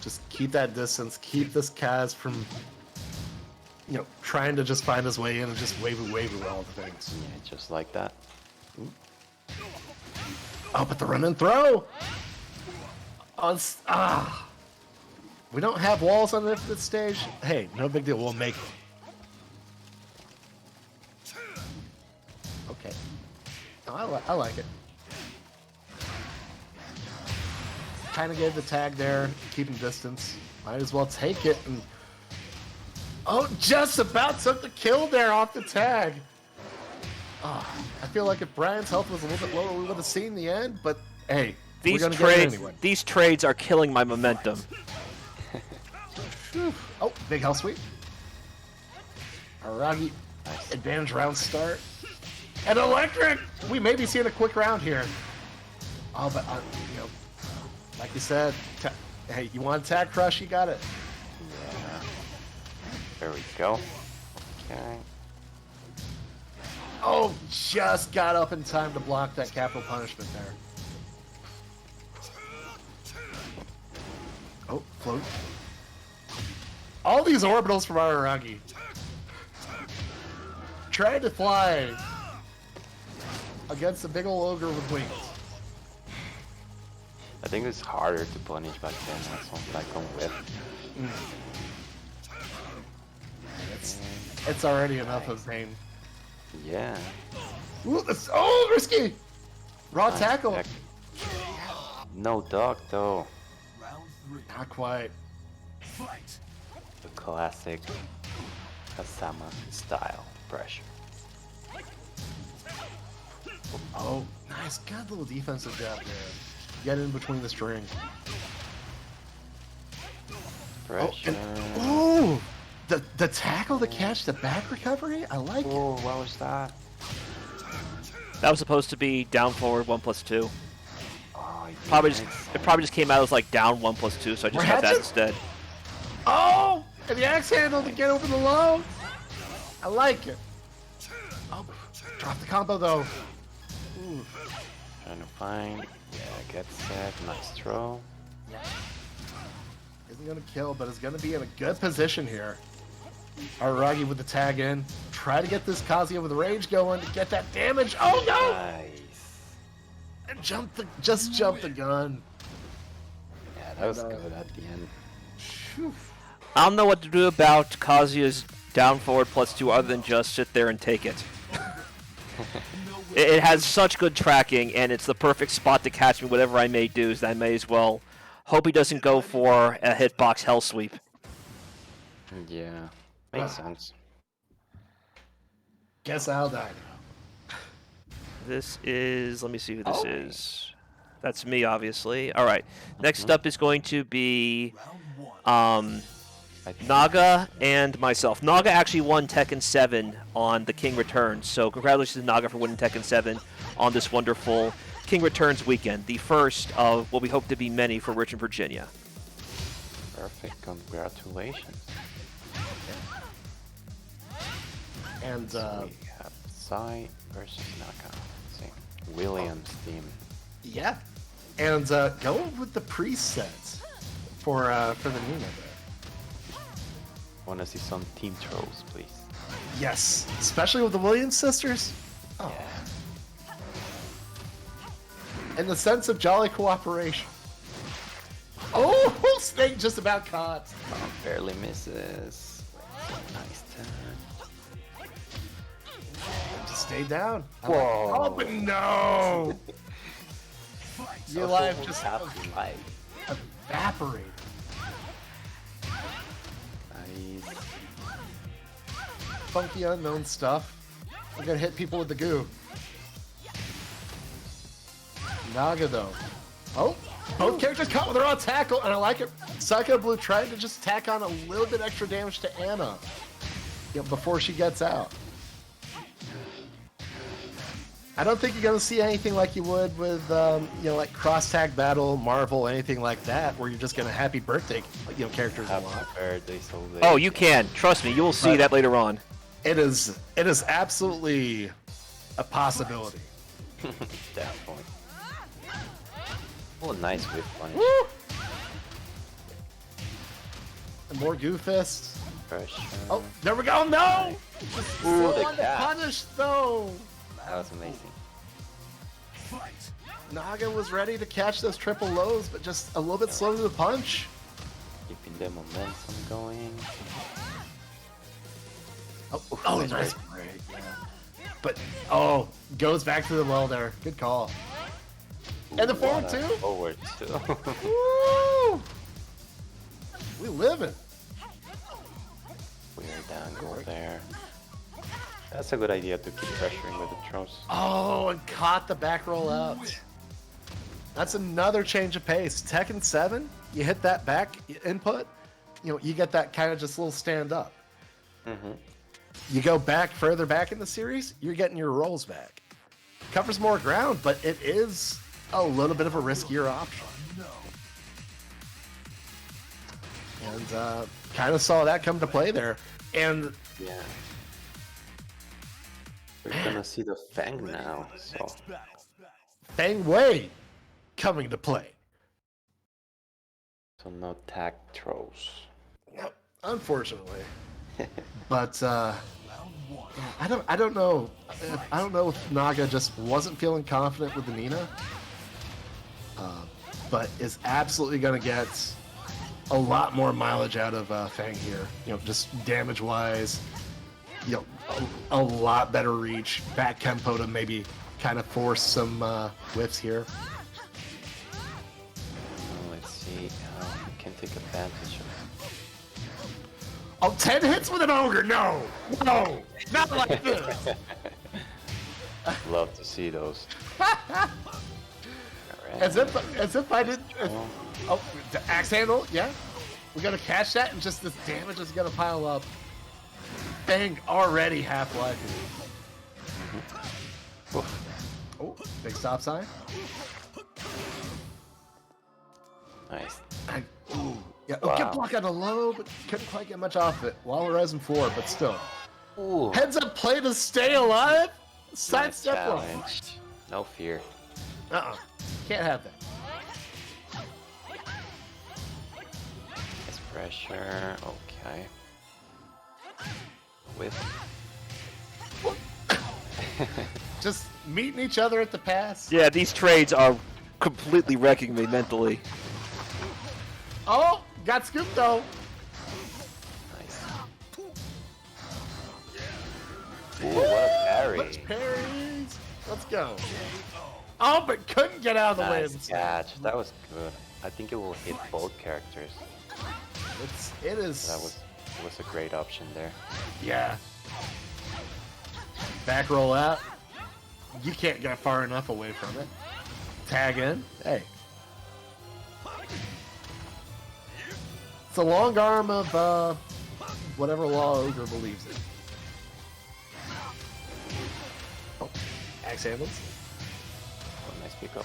Just keep that distance. Keep this Kaz from, trying to just find his way in and just wave with all the things. Yeah, just like that. Oh, but the run and throw! We don't have walls on this stage. Hey, no big deal. We'll make them. Okay. No, I like it. Kind of gave the tag there, keeping distance. Might as well take it and... Oh, just about took the kill there off the tag. Oh, I feel like if Bryan's health was a little bit lower, we would have seen the end, but hey, we're These gonna get it trades, anyway. these trades are killing my momentum. Oh, big health sweep. Araragi, Nice. advantage round start. And electric! We may be seeing a quick round here. Oh, but, like you said, hey, you want tag crush, you got it. Yeah. There we go. Okay. Oh, just got up in time to block that capital punishment there. Oh, float. All these orbitals from Araragi. Trying to fly against a big ol' ogre with wings. I think it's harder to punish back then. That's something I come with. It's already enough of pain. Yeah. Ooh, that's risky! Raw Nice tackle. tech. No dog though. Round 3. Not quite. Fight. The classic Kasama style pressure. Oh, nice. Good little defensive job there. Get in between the string. Pressure. Ooh! The tackle to catch the back recovery? I like it. Oh, what was that? That was supposed to be down forward 1+2. Oh, It probably just came out as like down 1+2, so I just had that Ratchet? instead. Oh! And the axe handle to get over the low. I like it. Oh, drop the combo though. Ooh. Trying to find. Yeah, get set. Nice throw. Isn't gonna kill, but is gonna be in a good position here. Araragi with the tag in. Try to get this Kazuya with rage going to get that damage. Oh no! Nice. Just jump the gun. Yeah, that was good at the end. Phew. I don't know what to do about Kazuya's down forward +2 other than just sit there and take it. It has such good tracking, and it's the perfect spot to catch me whatever I may do, so I may as well hope he doesn't go for a hitbox hell sweep. Yeah, makes sense. Guess I'll die. This is, let me see who this is. That's me, obviously. All right. Next up is going to be Naga and myself. Naga actually won Tekken 7 on the King Returns, so congratulations to Naga for winning Tekken 7 on this wonderful King Returns weekend, the first of what we hope to be many for Richmond, Virginia. Perfect, congratulations. And So we have Sai versus Naga. Let's see. Williams team. yeah, and go with the presets for the Nina there. Wanna see some team trolls, please? Yes, especially with the Williams sisters. Oh. And the sense of jolly cooperation. Oh, Snake just about caught. Oh, barely misses. Nice turn. Just stay down. Whoa. Oh, but no! Your life just life. evaporated. Nice. Funky unknown stuff. We're gonna hit people with the goo. Naga though. Oh, both characters caught with their own tackle, and I like it. Psychoblue tried to just tack on a little bit extra damage to Anna, before she gets out. I don't think you're gonna see anything like you would with, like cross tag battle, Marvel, anything like that, where you're just gonna happy birthday, characters a lot. Happy birthday, Soleil. Oh, you can. Trust me, you will see that later on. It is absolutely a possibility. Definitely. Oh, nice whip punish. Woo! And more goo fists. Pressure. Oh, there we go. No! Ooh, the Someone catch. punished though. That was amazing. Naga was ready to catch those triple lows, but just a little bit slow to the punch. Keeping the momentum going. Oh, nice break. Yeah. But goes back to the well there. Good call. And the forward What a two. Forward two. Woo! We living. Weird angle there. That's a good idea to keep pressuring with the throws. Oh, and caught the back roll out. That's another change of pace. Tekken 7, you hit that back input, you get that kind of just little stand up. Mm-hmm. You go back further back in the series, you're getting your rolls back. Covers more ground, but it is a little bit of a riskier option. And kind of saw that come to play there. And Yeah. We're gonna see the Feng now, so Feng Wei coming to play. no tag throws. Yep, unfortunately. But I don't know. I don't know if Naga just wasn't feeling confident with the Nina, but is absolutely going to get a lot more mileage out of Feng here. Just damage wise, a lot better reach, back tempo to maybe kind of force some whiffs here. Let's see how we can take advantage of 10 hits with an ogre? No, not like this. it. Love to see those. As if I did. The axe handle, yeah. We're gonna catch that, and just this damage is gonna pile up. Feng already half-life. Oh, big stop sign. Nice. Yeah, Wow. good block on the low, but couldn't quite get much off it. While rising forward, but still. Ooh. Heads up play to stay alive. Side Nice step one. challenge. No fear. Can't have that. Nice pressure. Okay. With just meeting each other at the pass. Yeah, these trades are completely wrecking me mentally. Oh, got scooped though. Nice. Ooh, what a parry. Let's parries. Let's go. Oh, but couldn't get out of the way. Nice catch. That was good. I think it will hit both characters. It is. That was a great option there. Yeah. Back roll out. You can't get far enough away from it. Tag in. Hey. It's a long arm of whatever law Ogre believes in. Oh, axe handles. Oh, nice pickup.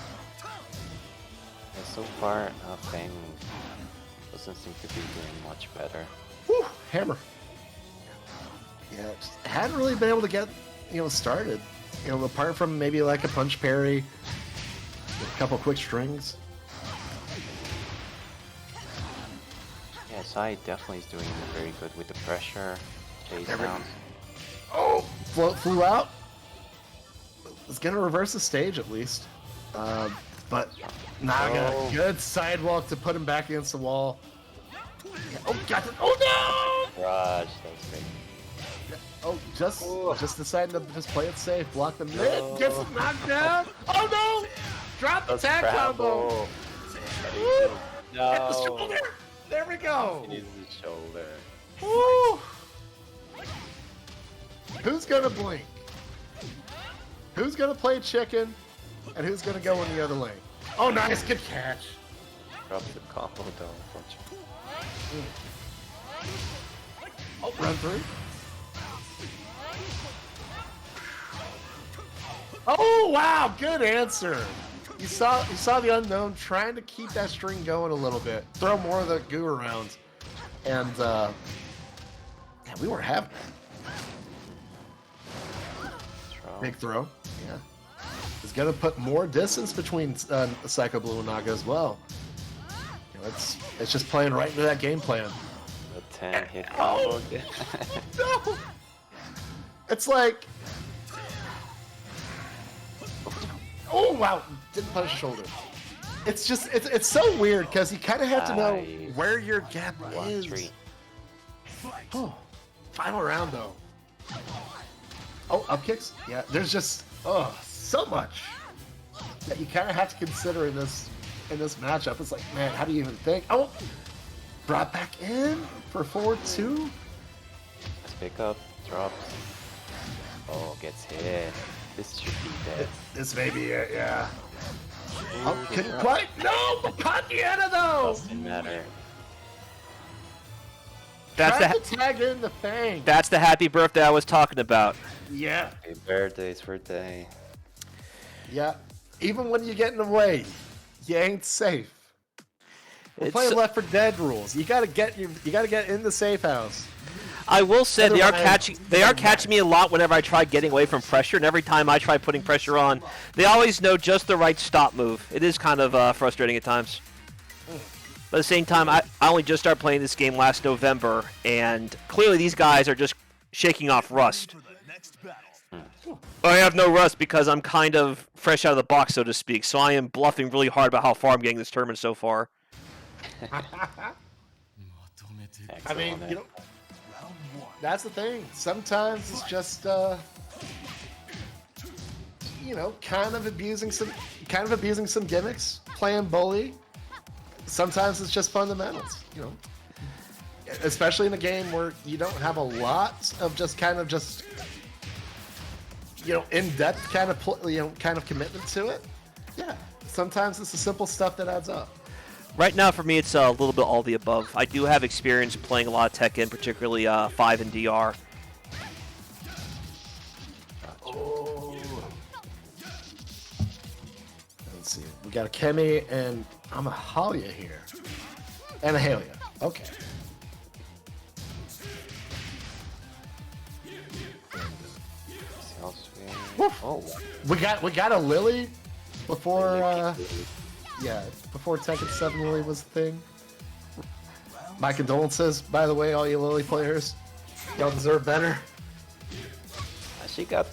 And so far, Feng doesn't seem to be doing much better. Whew, hammer. Yeah, just hadn't really been able to get, started. Apart from maybe like a punch parry, a couple quick strings. Yeah, Sai definitely is doing very good with the pressure, chase down. Oh, flew out. It's gonna reverse the stage at least. But Naga, good sidewalk to put him back against the wall. Yeah, oh, got it. Oh no! Rush, that was great. Oh, just deciding to just play it safe. Block the mid, gets him knocked down. Oh no! Drop the tag combo. Woo! No. Hit the shoulder. There we go. It is the shoulder. Woo! Who's gonna blink? Who's gonna play chicken? And who's gonna go in the other lane? Oh, nice, good catch. Drop the combo though, unfortunately. Oh, run through. Oh wow, good answer. You saw the unknown trying to keep that string going a little bit, throw more of the goo around, and yeah, we were having it. Big throw, yeah. It's gonna put more distance between Psychoblue and Naga as well. It's just playing right into that game plan. The 10 hit combo. No! It's like, oh wow, didn't punch the shoulder. It's just, it's so weird because you kind of have to know where your gap is. 1-3. Oh, final round though. Oh, up kicks? Yeah, there's just, so much that you kind of have to consider in this matchup. It's like, man, how do you even think? Oh, brought back in for 4-2. Let's pick up, drops. Oh, gets hit. This should be dead. This may be it, yeah. Oh, couldn't quite. No, but caught the end of those. Doesn't matter. Tried to tag in the Feng. That's the happy birthday I was talking about. Yeah. Happy birthday, it's birthday. Yeah. Even when you get in the way, you ain't safe. We're playing Left 4 Dead rules. You gotta get in the safe house. I will say they are catching Otherwise- me a lot whenever I try getting away from pressure, and every time I try putting pressure on, they always know just the right stop move. It is kind of frustrating at times. But at the same time, I only just started playing this game last November, and clearly these guys are just shaking off rust. I have no rust because I'm kind of fresh out of the box, so to speak, so I am bluffing really hard about how far I'm getting this tournament so far. I mean, that's the thing. Sometimes it's just, kind of abusing some gimmicks, playing bully. Sometimes it's just fundamentals, especially in a game where you don't have a lot of in-depth kind of commitment to it. Yeah, sometimes it's the simple stuff that adds up. Right now, for me, it's a little bit all the above. I do have experience playing a lot of Tekken, particularly 5 and DR. Oh. Let's see. We got Akemi and Anehalia here. Anehalia. Okay. Oh, We got a Lili before before Tekken 7 Lili was a thing. My condolences, by the way, all you Lili players. Y'all deserve better. she got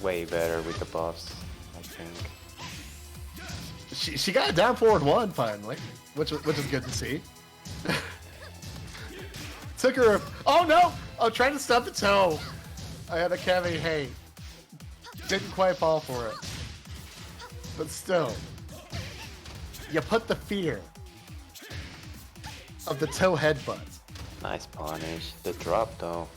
way better with the buffs, I think. She got a down forward one finally, which is good to see. Took her. Oh no! I'm trying to stop the toe. I had Akemi. Hey, didn't quite fall for it, but still, you put the fear of the toe headbutt. Nice punish. The drop though.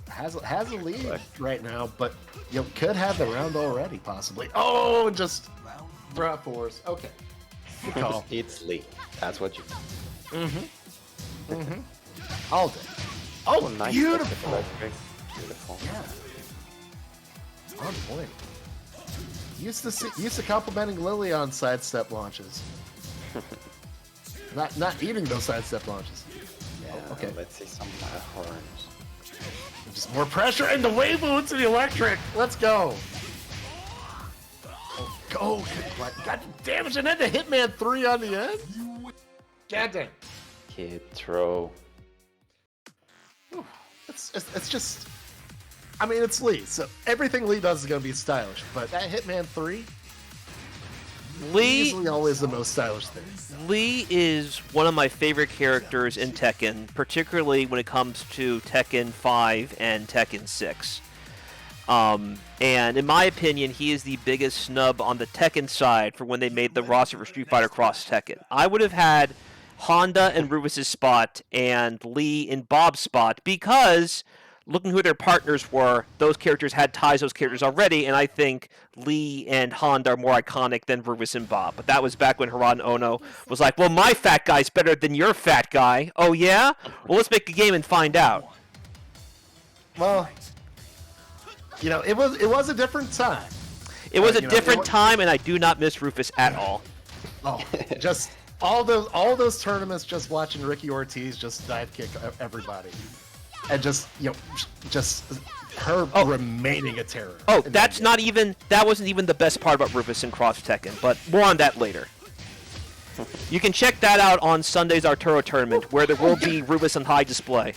Has a lead right now, but you could have the round already possibly. Oh, just brought force. Okay, good call. It's Lee. That's what you. All day. Oh, Nice. beautiful. Beautiful. Yeah. On point. Used to complimenting Lili on sidestep launches. not eating those sidestep launches. Yeah. Okay. Let's see some horns. Just more pressure and the wave move to the electric. Let's go. Go. Got the damage and then the Hitman 3 on the end. God damn. Kid throw. It's just. I mean, it's Lee, so everything Lee does is gonna be stylish. But that Hitman 3, Lee usually always the most stylish thing. Lee is one of my favorite characters in Tekken, particularly when it comes to Tekken 5 and Tekken 6. And in my opinion, he is the biggest snub on the Tekken side for when they made the roster for Street Fighter Cross Tekken. I would have had Honda in Rufus' spot and Lee in Bob's spot because looking who their partners were, those characters had ties to those characters already, and I think Lee and Honda are more iconic than Rufus and Bob. But that was back when Harada Ono was like, well, my fat guy's better than your fat guy. Oh, yeah? Well, let's make a game and find out. Well, you know, it was a different time. It was a different time, and I do not miss Rufus at all. Oh, just all those tournaments, just watching Ricky Ortiz just dive kick everybody. And just, you know, just her remaining a terror. Oh, that wasn't even the best part about Rufus and Cross Tekken, but more on that later. You can check that out on Sunday's Arturo tournament, where there will be Rufus on high display.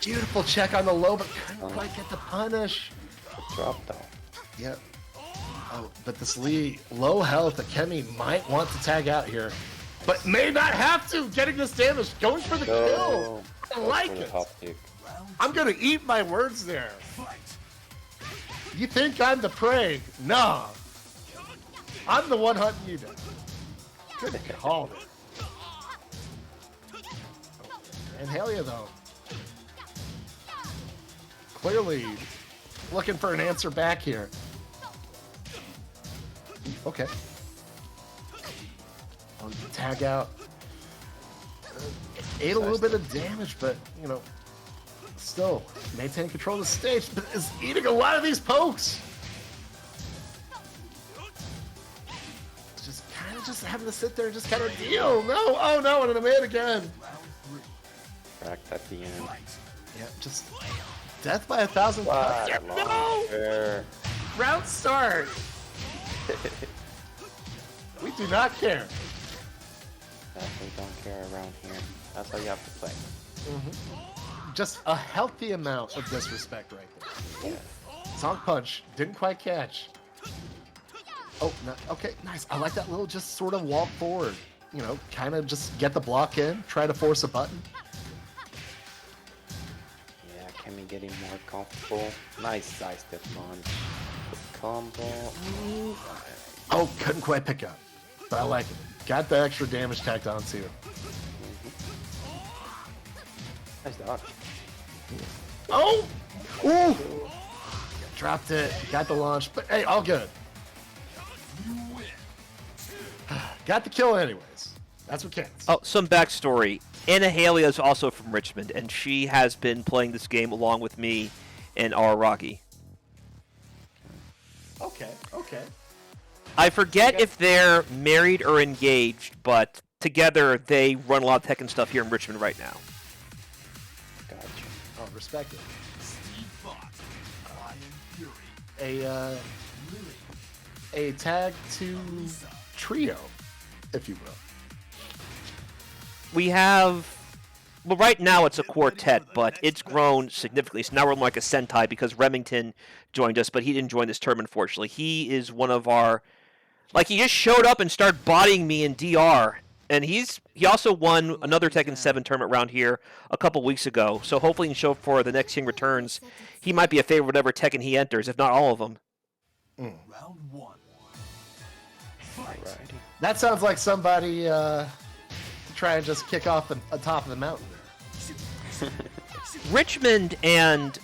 Beautiful check on the low, but couldn't quite get the punish. Drop though. Yep. Oh, but this Lee, low health, Akemi might want to tag out here, but may not have to. Getting this damage, going for the kill. I like it. I'm gonna eat my words there. You think I'm the prey? Nah. I'm the one hunting you down. Good call. Anehalia, though. Clearly looking for an answer back here. Okay. Tag out. Ate a little bit of damage, but, you know, still maintaining control of the stage, but is eating a lot of these pokes. Just having to sit there and just kind of deal. No, oh no, and I'm in again. Cracked at the end. Yeah, just death by 1,000 cuts. No! Round start. We do not care. Definitely don't care around here. That's how you have to play. Just a healthy amount of disrespect right there. Yeah. Song punch didn't quite catch. Oh, no, okay, nice. I like that little just sort of walk forward. You know, kind of just get the block in, try to force a button. Yeah, Akemi getting more comfortable. Nice sidestep punch. Combo. Oh, couldn't quite pick up. But I like it. Got the extra damage tacked on too. Nice dodge. Oh! Ooh! Dropped it. Got the launch. But hey, all good. Got the kill anyways. That's what counts. Oh, some backstory. Anehalia is also from Richmond, and she has been playing this game along with me and Araragi. Okay. I forget if they're married or engaged, but together they run a lot of Tekken stuff here in Richmond right now. Gotcha. Oh, respect it. Steve Fox, Bryan Fury, A tag to trio, if you will. We have Well, right now it's a quartet, but it's grown significantly. So now we're like a Sentai because Remington joined us, but he didn't join this tournament, unfortunately. He is one of our... Like, he just showed up and started bodying me in DR. And he also won another Tekken 7 tournament round here a couple weeks ago. So hopefully he can show up for the next King Returns. He might be a favorite whatever Tekken he enters, if not all of them. Round 1. Fight. Alrighty. That sounds like somebody to try and just kick off the top of the mountain there. Richmond and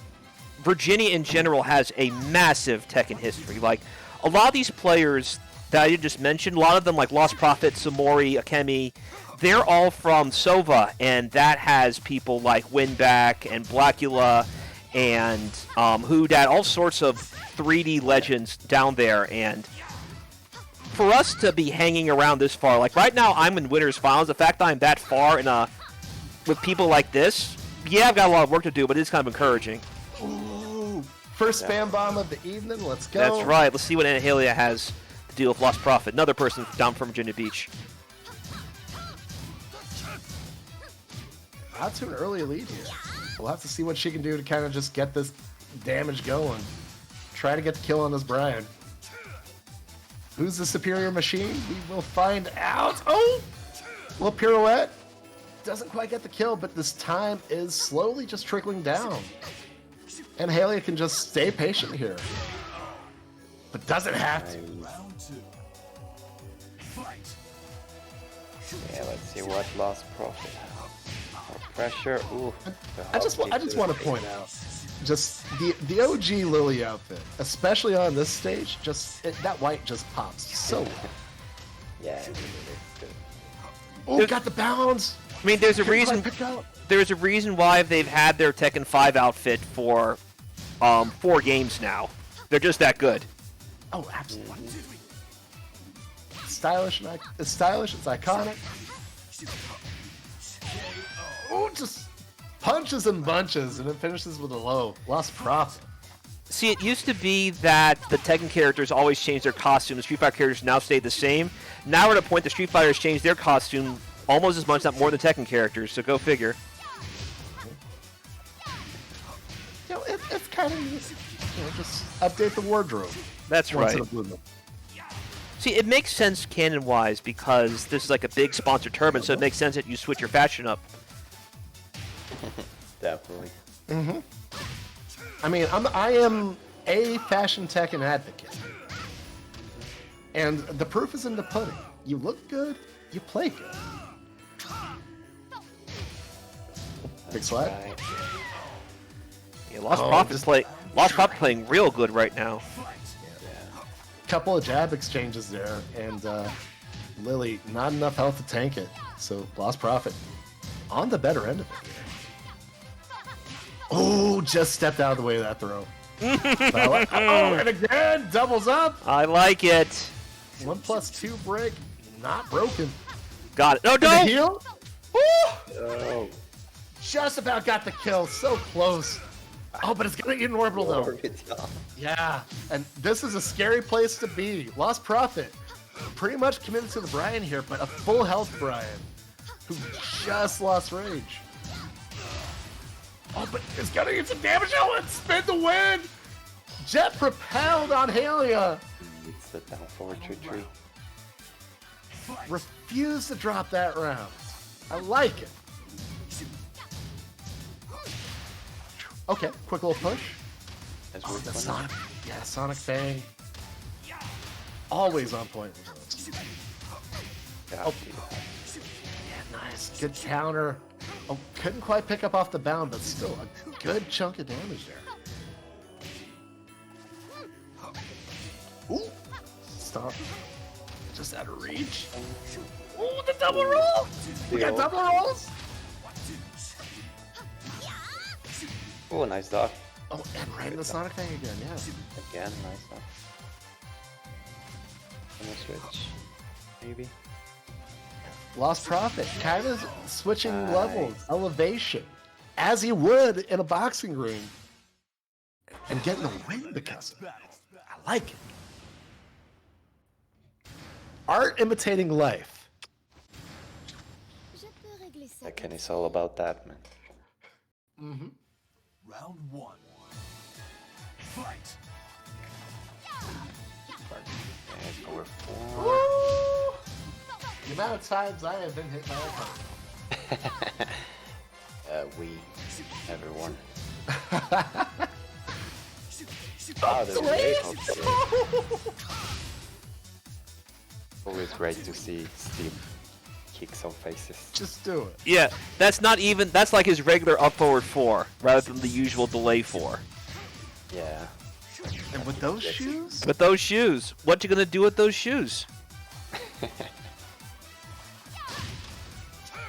Virginia in general has a massive Tekken history. Like, a lot of these players that I just mentioned, a lot of them like Lost Prophet, Samori, Akemi, they're all from Sova, and that has people like Winback and Blackula and Houdat, all sorts of 3D legends down there. And for us to be hanging around this far, like right now I'm in winners finals, the fact that I'm that far in with people like this, yeah, I've got a lot of work to do, but it's kind of encouraging. Ooh, first spam bomb of the evening. Let's go. That's right. Let's see what Anehalia has to deal with Lost Prophet. Another person down from Virginia Beach. Not too an early lead here. We'll have to see what she can do to kind of just get this damage going. Try to get the kill on this Bryan. Who's the superior machine? We will find out. Oh! Little pirouette. Doesn't quite get the kill, but this time is slowly just trickling down. And Anehalia can just stay patient here. But doesn't have to. Round 2. Fight. Yeah, let's see what Lost Prophet has. More pressure. Ooh. I just want to point out, just the OG Lili outfit, especially on this stage, that white just pops so well. Yeah, it's good. Oh, got the bounds. I mean, there's a reason. Pick out. There's a reason why they've had their Tekken 5 outfit for 4 games now. They're just that good. Oh, absolutely. Stylish, it's stylish. It's iconic. Oh, just punches and bunches, and it finishes with a low. Lost Prophet. See, it used to be that the Tekken characters always changed their costumes. Street Fighter characters now stayed the same. Now we're at a point the Street Fighters changed their costume almost as much, not more than Tekken characters, so go figure. You know, it's kind of, just update the wardrobe. That's once right. in a blue moon. See, it makes sense canon-wise because this is like a big sponsored tournament, so it makes sense that you switch your fashion up. Definitely. I mean, I am a fashion Tekken advocate. And the proof is in the pudding. You look good, you play good. Big slap. Right. Yeah, Lost Prophet playing real good right now. Couple of jab exchanges there, and Lili, not enough health to tank it. So Lost Prophet on the better end of it. Oh, just stepped out of the way of that throw. Oh, and again, doubles up. I like it. 1+2 break, not broken. Got it. No, And the don't! heal? Woo! Oh, Just about got the kill, so close. Oh, but it's gonna get an orbital though. orbital. Yeah, and this is a scary place to be. Lost Prophet, pretty much committed to the Bryan here, but a full health Bryan, who just lost rage. Oh, but it's gonna get some damage. Oh, and spin the win. Jet propelled on Anehalia. It's the down forward tree. Refused to drop that round. I like it. Okay, quick little push. That's Oh, worth the one. Sonic. Yeah, Sonic Feng. Always on point with those. Oh. Yeah, nice. Good counter. Oh, couldn't quite pick up off the bound, but still a good chunk of damage there. Ooh. Stop. Just out of reach. Ooh, the double roll! We got double rolls! Oh, nice dog. Oh, and right in the Sonic Fang again, yeah. Again, nice dog. I'm gonna switch. Maybe. Lost Prophet, kind of switching Nice. levels, elevation, as he would in a boxing ring, and getting the win because of it. I like it. Art imitating life. Tekken is all about that, man. Mm-hmm. Round 1. Fight. And power 4. Woo! The amount of times I have been hit by a punch. We, everyone. Oh, the way always great to see Steve kick some faces. Just do it. Yeah, that's not even. That's like his regular up forward 4 rather than the usual delay 4. Yeah. And with those shoes? With those shoes, what you gonna do with those shoes?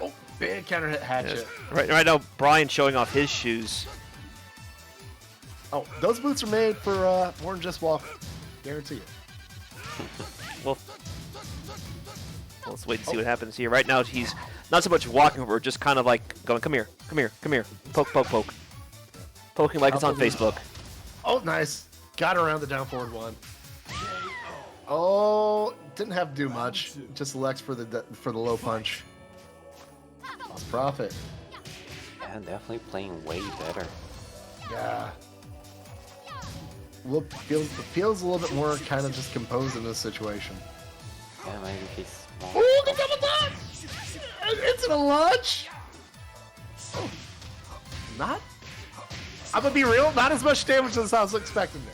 Oh, big counter hit hatchet. Yes. Right now, Bryan showing off his shoes. Oh, those boots are made for more than just walking. Guarantee it. Well, let's wait and see what happens here. Right now, he's not so much walking over, just kind of like going, come here, come here, come here. Poke, poke, poke. Poking like it's on Facebook. Oh, nice. Got around the down forward 1. Oh, didn't have to do much. Just selects for the low punch. Lost profit. Yeah, definitely playing way better. Yeah. Feels a little bit more kind of just composed in this situation. Yeah, maybe he's more. Oh, the double dodge! It's a launch! Oh. Not? I'm gonna be real, not as much damage as I was expecting there.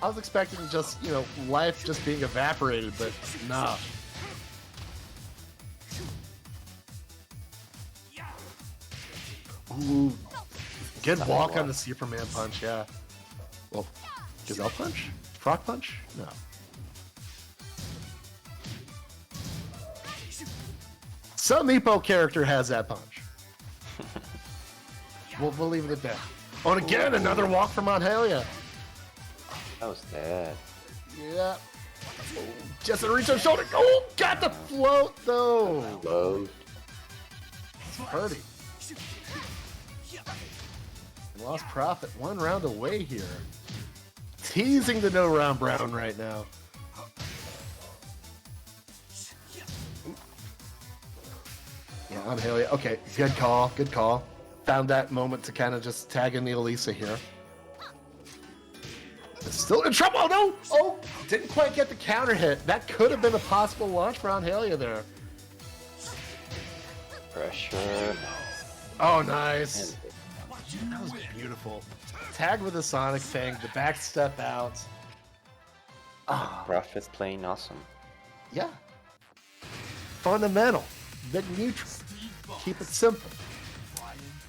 I was expecting just, life just being evaporated, but nah. Ooh, good walk on the Superman punch, yeah. Well, Gazelle punch? Frog punch? No. Some Meepo character has that punch. We'll leave it at that. Oh, and again, another walk from Anehalia. That was dead. Yeah. Oh, just a reach on shoulder. Oh, got the float though. Load. Purdy. Lost profit. 1 round away here. Teasing the no round Brown right now. Yeah, Anehalia. Okay, good call. Good call. Found that moment to kind of just tag in the Alisa here. It's still in trouble. Oh, no. Oh, didn't quite get the counter hit. That could have been a possible launch for Anehalia there. Pressure. Oh, nice. That was beautiful. Tag with the Sonic Feng, the back step out. Ah, Prophet's playing awesome. yeah. Fundamental. Big neutral. Keep it simple.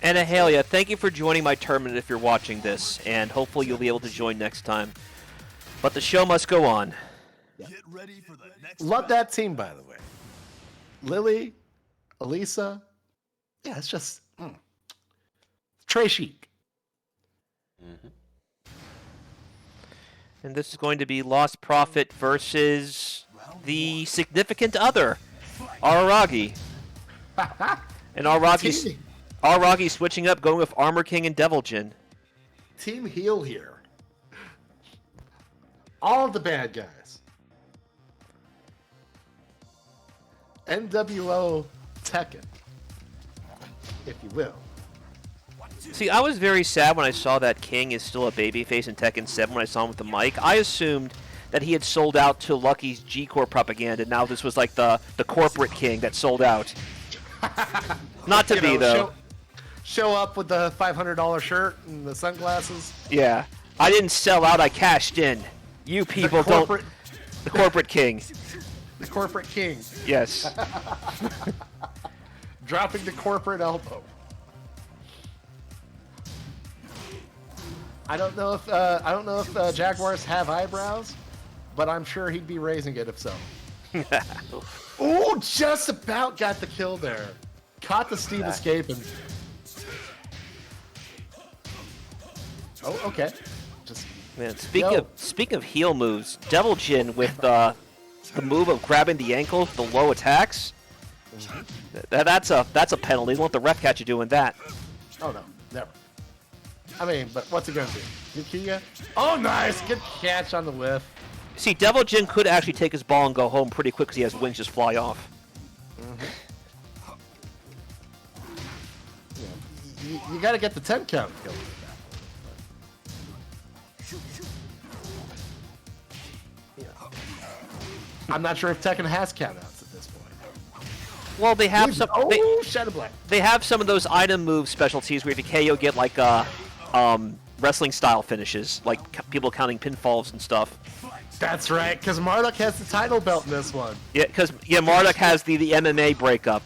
Anehalia, thank you for joining my tournament if you're watching this, and hopefully you'll be able to join next time. But the show must go on. Get ready for the next Love that team, by the way. Lili, Alisa. Yeah, it's just Trey Chic. Mm-hmm. And this is going to be Lost Prophet versus the significant other, Araragi. And Araragi switching up, going with Armor King and Devil Jin. Team heel here. All the bad guys. NWO Tekken, if you will. See, I was very sad when I saw that King is still a babyface in Tekken 7 when I saw him with the mic. I assumed that he had sold out to Lucky's G-Corp propaganda, and now this was like the corporate King that sold out. Not to be, though. Show up with the $500 shirt and the sunglasses. Yeah. I didn't sell out, I cashed in. You people don't... The corporate King. The corporate king. Yes. Dropping the corporate elbow. I don't know if Jaguars have eyebrows, but I'm sure he'd be raising it if so. Oh, just about got the kill there. Caught the Steve escaping. Oh, okay. Just Man, speaking of heel moves, Devil Jin with the move of grabbing the ankle, the low attacks. That's a penalty. Don't let the ref catch you doing that. Oh no, never. I mean, but what's it gonna do? Yukiya? Oh, nice, good catch on the whiff. See, Devil Jin could actually take his ball and go home pretty quick because he has wings just fly off. you got to get the 10 count going. I'm not sure if Tekken has countouts at this point. Well, they have some. Shadow Black. They have some of those item move specialties where if you KO, get like wrestling style finishes, like people counting pinfalls and stuff. That's right, because Marduk has the title belt in this one. Yeah, because Marduk has the MMA breakup.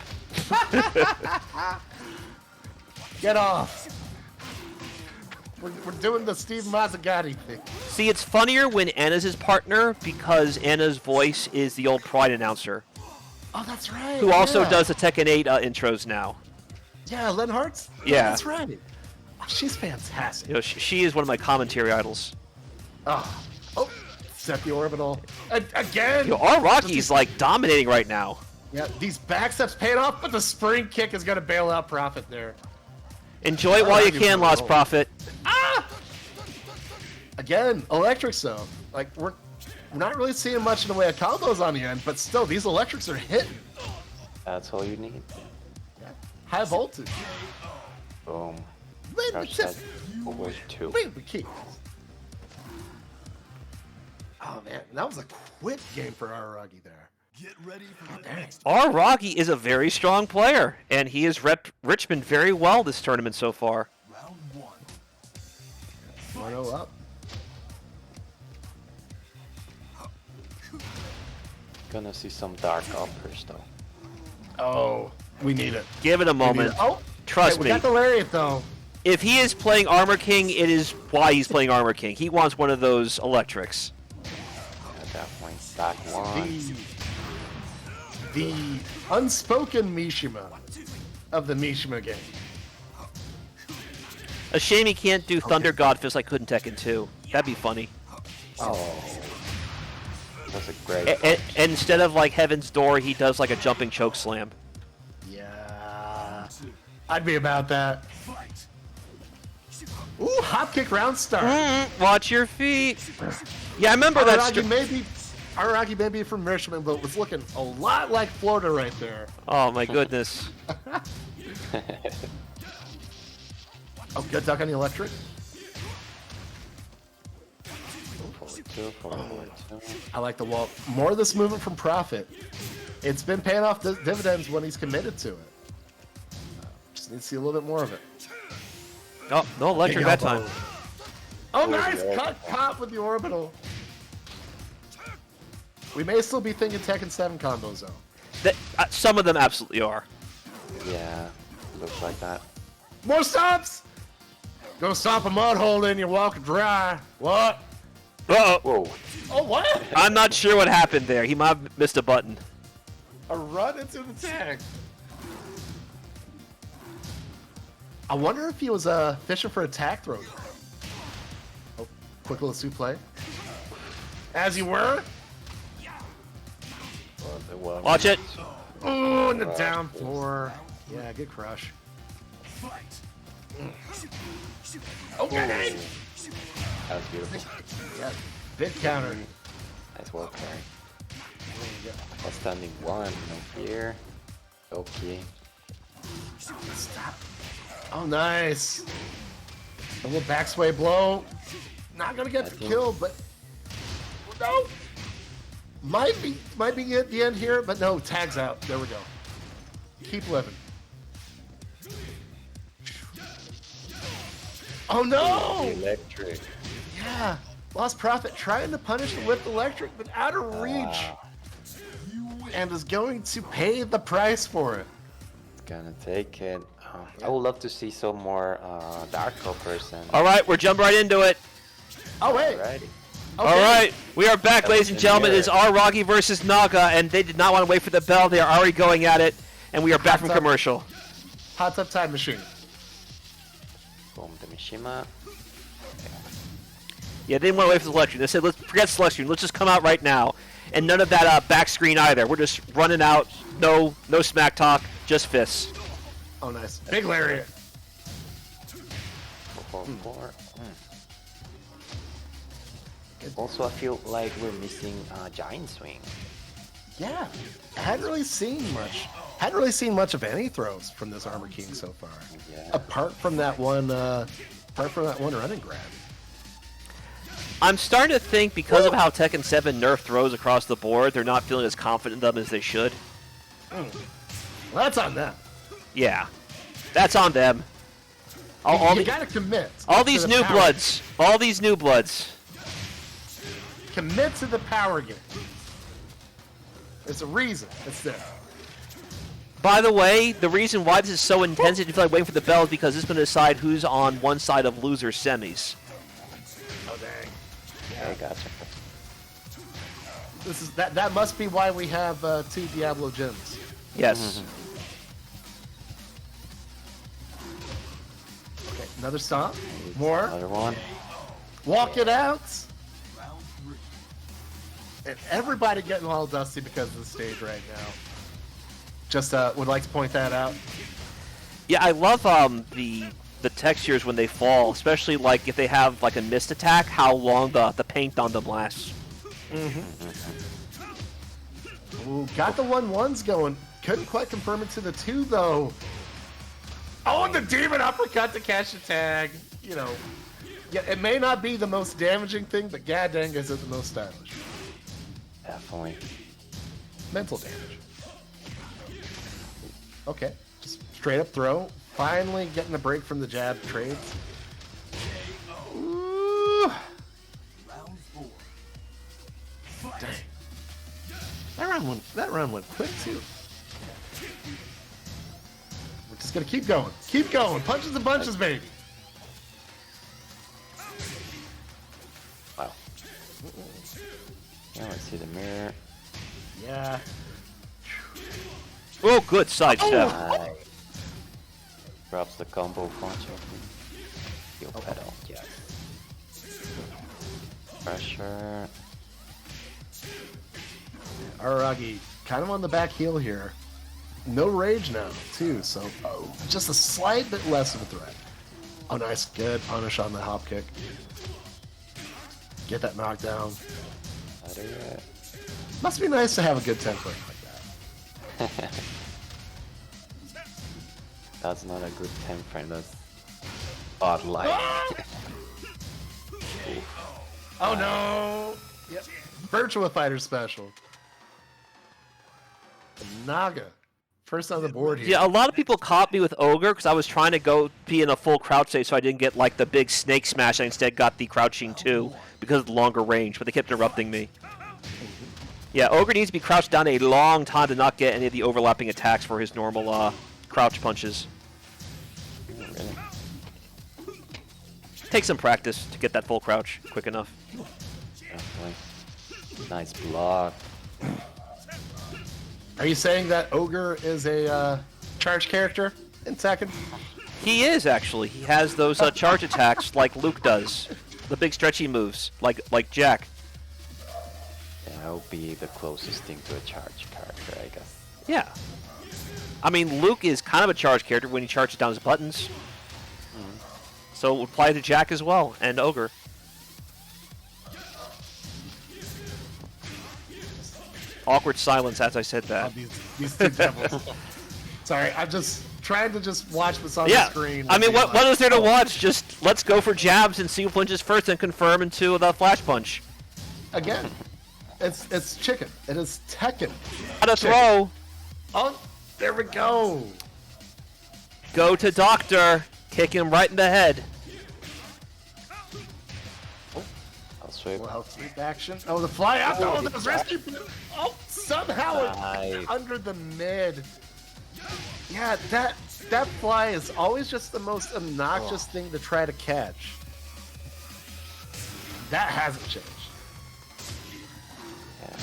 Get off. We're doing the Steve Mazzagatti thing. See, it's funnier when Anna's his partner because Anna's voice is the old Pride announcer, Oh, that's right. who also yeah. does the Tekken 8 intros now. Yeah, Len Hart's? Yeah. That's right. Oh, she's fantastic. You know, she is one of my commentary idols. Oh, set the orbital. Again! You know, Aragi's like dominating right now. Yeah, these backsteps paid off, but the spring kick is going to bail out Prophet there. Enjoy it while you Aragi's can, gonna Lost roll. Prophet. Again, electrics though. Like, we're not really seeing much in the way of combos on the end, but still, these electrics are hitting. That's all you need. Yeah. High voltage. Boom. Wait, Crouch wait, that over 2. wait, we keep. Oh man, that was a quick game for Araragi there. Get ready for the Dang. next Araragi is a very strong player, and he has repped Richmond very well this tournament so far. round 1. 1-0 up. Gonna see some dark uppers though. Oh, we need it. Give it a We need moment. it. Oh, Trust hey, we me. got the lariat though. If he is playing Armor King, it is why he's playing Armor King. He wants one of those electrics. At that point, back 1. The unspoken Mishima of the Mishima game. A shame he can't do Thunder God Fist like couldn't Tekken 2. That'd be funny. Oh. That's a great. And instead of like Heaven's Door, he does like a jumping choke slam. Yeah, I'd be about that. Ooh, hop kick round start. Watch your feet. Yeah, I remember that. Araragi may be from Richmond, but was looking a lot like Florida right there. Oh my goodness. Oh, good duck on the electric. I like the wall. More of this movement from Prophet. It's been paying off dividends when he's committed to it. Just need to see a little bit more of it. Oh, no electric Big that elbow. time. Oh, nice caught with the orbital. We may still be thinking Tekken 7 combo zone. Some of them absolutely are. Yeah, looks like that. More stops! Go stop a mud hole in you walk dry. What? Uh-oh. Whoa. Oh, what? I'm not sure what happened there. He might have missed a button. A run into the tag. I wonder if he was fishing for a tag throw. Oh, quick little suplex. As you were. Well, Watch it. Oh, in the down four. Yeah, good crush. Okay. That was beautiful. Yeah, big counter. Nice work, Barry. Outstanding 1, no fear. Okay. Stop. Oh, nice. A little backsway blow. Not gonna get the kill, but no. Might be at the end here, but no. Tags out. There we go. Keep living. Oh no! Electric. Yeah. Lost Prophet trying to punish the whip electric, but out of reach. And is going to pay the price for it. It's gonna take it. I would love to see some more Dark person. All right, we're jumping right into it. Oh, wait. Alrighty. Okay. All right, we are back, ladies and gentlemen. It is Araragi versus Naga, and they did not want to wait for the bell. They are already going at it, and we are back from commercial. Hot tub time machine. Boom, the Mishima. Yeah, they didn't want to wait for the selection. They said, let's forget selection. Let's just come out right now. And none of that back screen either. We're just running out. No smack talk, just fists. Oh, nice. Big lariat. 4-4-4. Also, I feel like we're missing Giant Swing. Yeah. I hadn't really seen much Hadn't really seen much of any throws from this Armor King so far, Yeah. apart from that one running grab. I'm starting to think because of how Tekken 7 nerf throws across the board, they're not feeling as confident in them as they should. Well, that's on them. Yeah, that's on them. You gotta commit. All to these the new power. bloods. All these new bloods. Commit to the power game. There's a reason it's there. By the way, the reason why this is so intense and you feel like waiting for the bell is because it's going to decide who's on one side of loser semis. Oh dang! Yeah, I gotcha. This is that must be why we have 2 Diablo gems. Yes. Okay, another stomp. More. Another one. Walk it out. Round 3. And everybody getting all dusty because of the stage right now. Just would like to point that out. Yeah, I love the textures when they fall, especially like if they have like a missed attack, how long the paint on them lasts. Ooh, got the 1-1s going. Couldn't quite confirm it to the 2 though. Oh, and the demon uppercut to catch the tag. You know, yeah, it may not be the most damaging thing, but god dang is it the most stylish. Definitely. Mental damage. Okay, just straight up throw. Finally getting a break from the jab trades. Ooh. Round 4. Dang. That round went quick too. We're just gonna keep going. Keep going. Punches and bunches, baby. Wow. Yeah, let's see the mirror. Yeah. Oh, good sidestep. Nice. Drops the combo punch. Heel pedal. Yeah. Pressure. Araragi kind of on the back heel here. No rage now, too, so just a slight bit less of a threat. Oh, nice. Good punish on the hop kick. Get that knockdown. Better yet. Must be nice to have a good template like that. That's not a good time frame. That's odd light. Oh no! Yep. Virtua Fighter special. Naga. First on the board here. Yeah, a lot of people caught me with Ogre because I was trying to go be in a full crouch state so I didn't get like the big snake smash. I instead got the crouching 2 because of the longer range, but they kept interrupting me. Yeah, Ogre needs to be crouched down a long time to not get any of the overlapping attacks for his normal crouch punches. Really? Take some practice to get that full crouch quick enough. Definitely. Nice block. Are you saying that Ogre is a charge character in Tekken? He is actually. He has those charge attacks like Luke does, the big stretchy moves like Jack. Yeah, that would be the closest thing to a charge character, I guess. Yeah. I mean, Luke is kind of a charge character when he charges down his buttons. So it would apply to Jack as well, and Ogre. Awkward silence as I said that. These two devils. Sorry, I'm just trying to just watch what's on the Yeah, screen. I mean, and be what like, is there to oh, watch? Just let's go for jabs and see who punches first and confirm into the flash punch. Again, it's chicken. It is Tekken. How to throw. Oh, there we go. Go to Doctor. Kick him right in the head. I'll sweep. Well, sweep action. Oh, the fly out. Oh, the rescue. Oh, somehow Nice. it's under the mid. Yeah, that fly is always just the most obnoxious thing to try to catch. That hasn't changed. Yeah.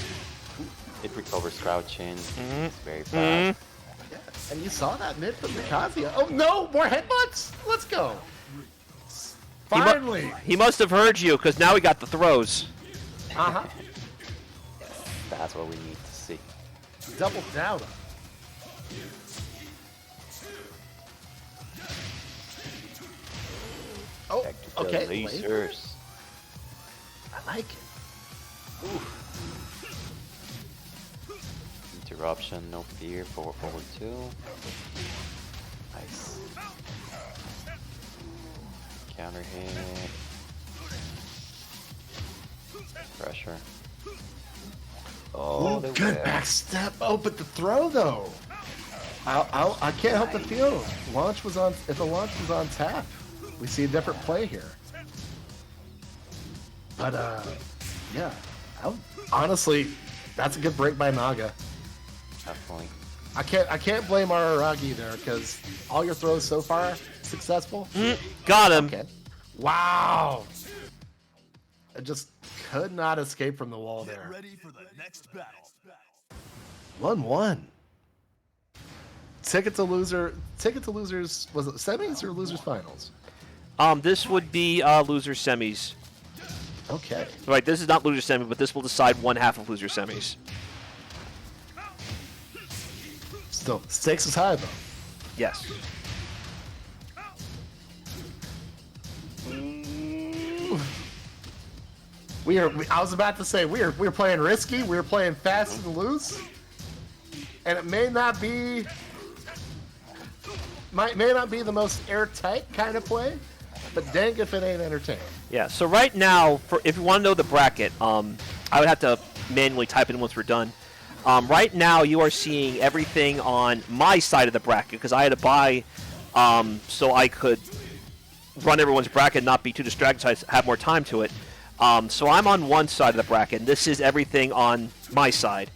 It recovers crouching. Mm-hmm. It's very fast. Yeah, and you saw that mid from Kazuya. Oh no, more headbutts. Let's go. Finally. He must have heard you because now we got the throws. Uh-huh. That's what we need to see. Double down. Oh, Back to the okay. lasers. I like it. interruption, no fear, forward 2. Nice. Counter hit. Pressure. Oh, Ooh, good back step. Oh, but the throw though. I can't help but feel launch was on. If the launch was on tap, we see a different play here. But yeah, honestly, that's a good break by Naga. Definitely. I can't blame Araragi there because all your throws so far successful. Got him. Okay. Wow. I just could not escape from the wall Get there. ready for the next battle. 1-1. Ticket to losers. Was it semis or losers finals? This would be loser semis. Okay. Right, this is not loser semi, but this will decide one half of loser semis. Still, stakes is high though. Yes. I was about to say we're playing risky. We're playing fast and loose, and it may not be the most airtight kind of play, but dang if it ain't entertaining. Yeah, so right now, if you want to know the bracket, I would have to manually type in once we're done. Right now, you are seeing everything on my side of the bracket because I had to buy so I could run everyone's bracket and not be too distracted so I have more time to it. So I'm on one side of the bracket, and this is everything on my side.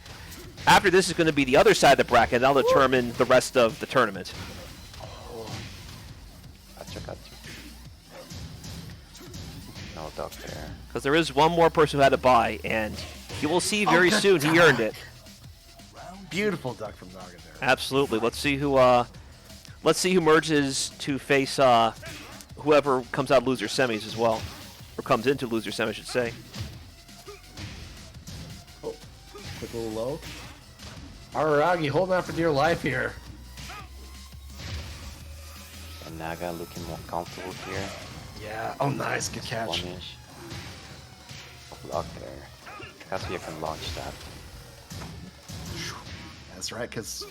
After this is going to be the other side of the bracket, and that'll determine the rest of the tournament. Gotcha. No duck there. Because there is one more person who had to buy, and you will see very soon he earned it. Beautiful duck from Naga there. Absolutely. Let's see who merges to face whoever comes out loser semis as well, or comes into loser semis, I should say. Oh, quick little low. Araragi holding out for dear life here. And Naga looking more comfortable here. Yeah. Oh, nice. Good catch. Punish. Block there. Kazuya can launch that. That's right, because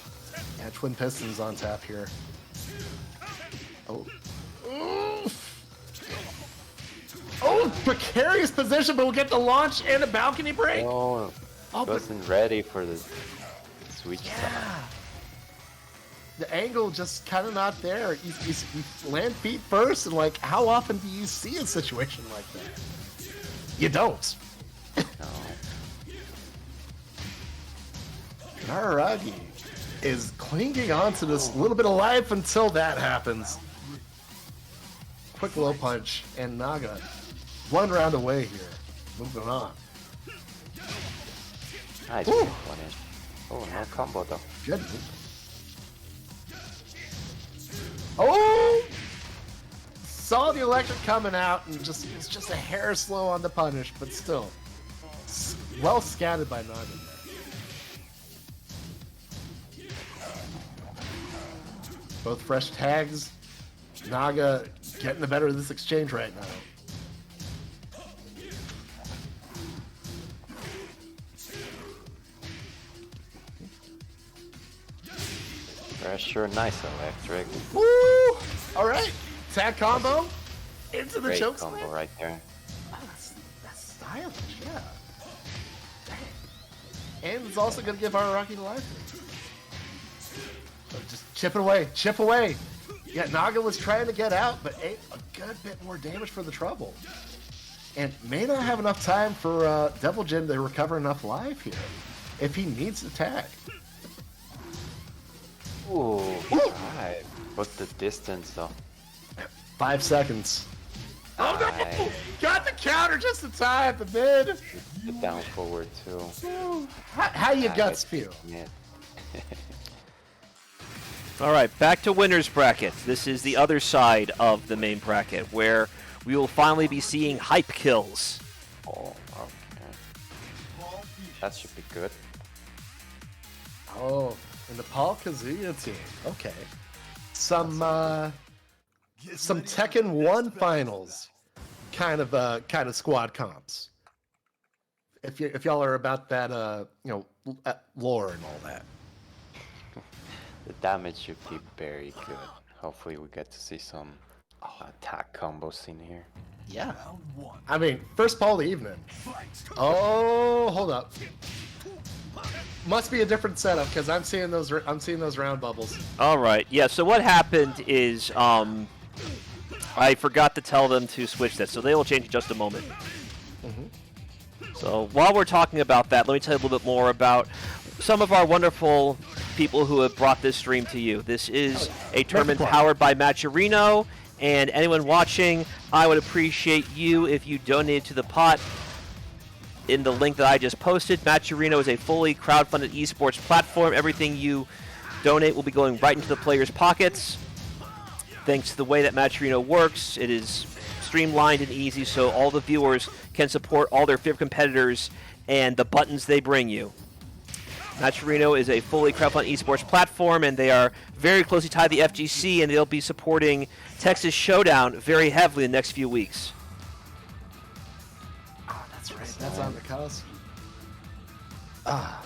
Twin Pistons on tap here. Oh. Oh, precarious position, but we'll get the launch and a balcony break. Oh, wasn't ready for the switch. Yeah. The angle just kind of not there. You land feet first, and like, how often do you see a situation like that? You don't. No. Araragi is clinging onto this little bit of life until that happens. Quick low punch, and Naga one round away here. Moving on. Nice Ooh. punish. Oh, no combo though. Good. Oh! Saw the electric coming out, and it's just a hair slow on the punish, but still. Well scattered by Naga. Both fresh tags. Naga getting the better of this exchange right now. Pressure, nice electric. Woo! Alright. Tag combo. Into the Great choke combo slam. right there. Oh, that's stylish, yeah. Dang. And it's also going to give Araragi the life. So just chip it away, chip away. Yeah, Naga was trying to get out, but ate a good bit more damage for the trouble. And may not have enough time for Devil Jin to recover enough life here if he needs to tag. Ooh, Woo! right. What's the distance though? 5 seconds. Oh no! Nice. Got the counter just in time, but then... The down forward too. How your guts feel? Yeah. All right, back to winner's bracket. This is the other side of the main bracket, where we will finally be seeing hype kills. Oh, okay. That should be good. Oh, and the Paul Kazuya team. Okay. Some Tekken 1 finals kind of squad comps. If y'all are about that lore and all that. damage should be very good. Hopefully we get to see some attack combos in here. Yeah. Round 1. I mean, first ball of the evening. Fight. Oh, hold up. Must be a different setup because I'm seeing those round bubbles. All right. Yeah. So what happened is I forgot to tell them to switch that, so they will change in just a moment. So while we're talking about that, let me tell you a little bit more about some of our wonderful people who have brought this stream to you. This is a tournament powered by Matcherino, and anyone watching, I would appreciate you if you donated to the pot in the link that I just posted. Matcherino is a fully crowdfunded esports platform. Everything you donate will be going right into the players' pockets. Thanks to the way that Matcherino works, it is streamlined and easy so all the viewers can support all their favorite competitors and the buttons they bring you. Matcherino is a fully crowdfunded esports platform, and they are very closely tied to the FGC, and they'll be supporting Texas Showdown very heavily in the next few weeks. Oh, that's right. That's on the cusp. Ah.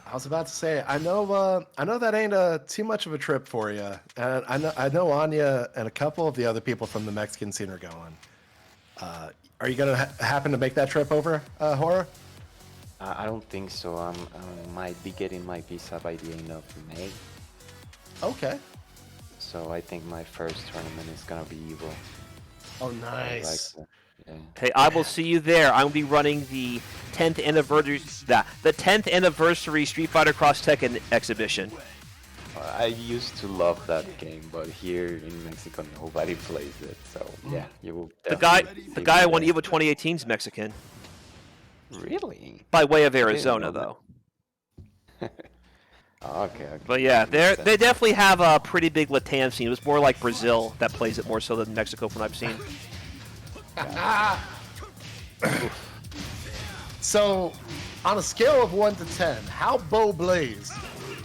I was about to say, I know that ain't too much of a trip for you, and I know Anya and a couple of the other people from the Mexican scene are going. Are you gonna happen to make that trip over, Horror? I don't think so. I might be getting my visa by the end of May. Okay. So I think my first tournament is gonna be Evo. Oh, nice. Yeah. Hey, I will see you there. I will be running the 10th anniversary Street Fighter Cross Tekken exhibition. I used to love that game, but here in Mexico nobody plays it. So yeah, you will. The guy definitely who won see me Evo 2018 is Mexican, there. Really? by way of I didn't Arizona, know though. Oh, okay. But yeah, Makes they sense. definitely have a pretty big Latam scene. It was more like Brazil that plays it more so than Mexico from what I've seen. So, on a scale of 1 to 10, how bow blaze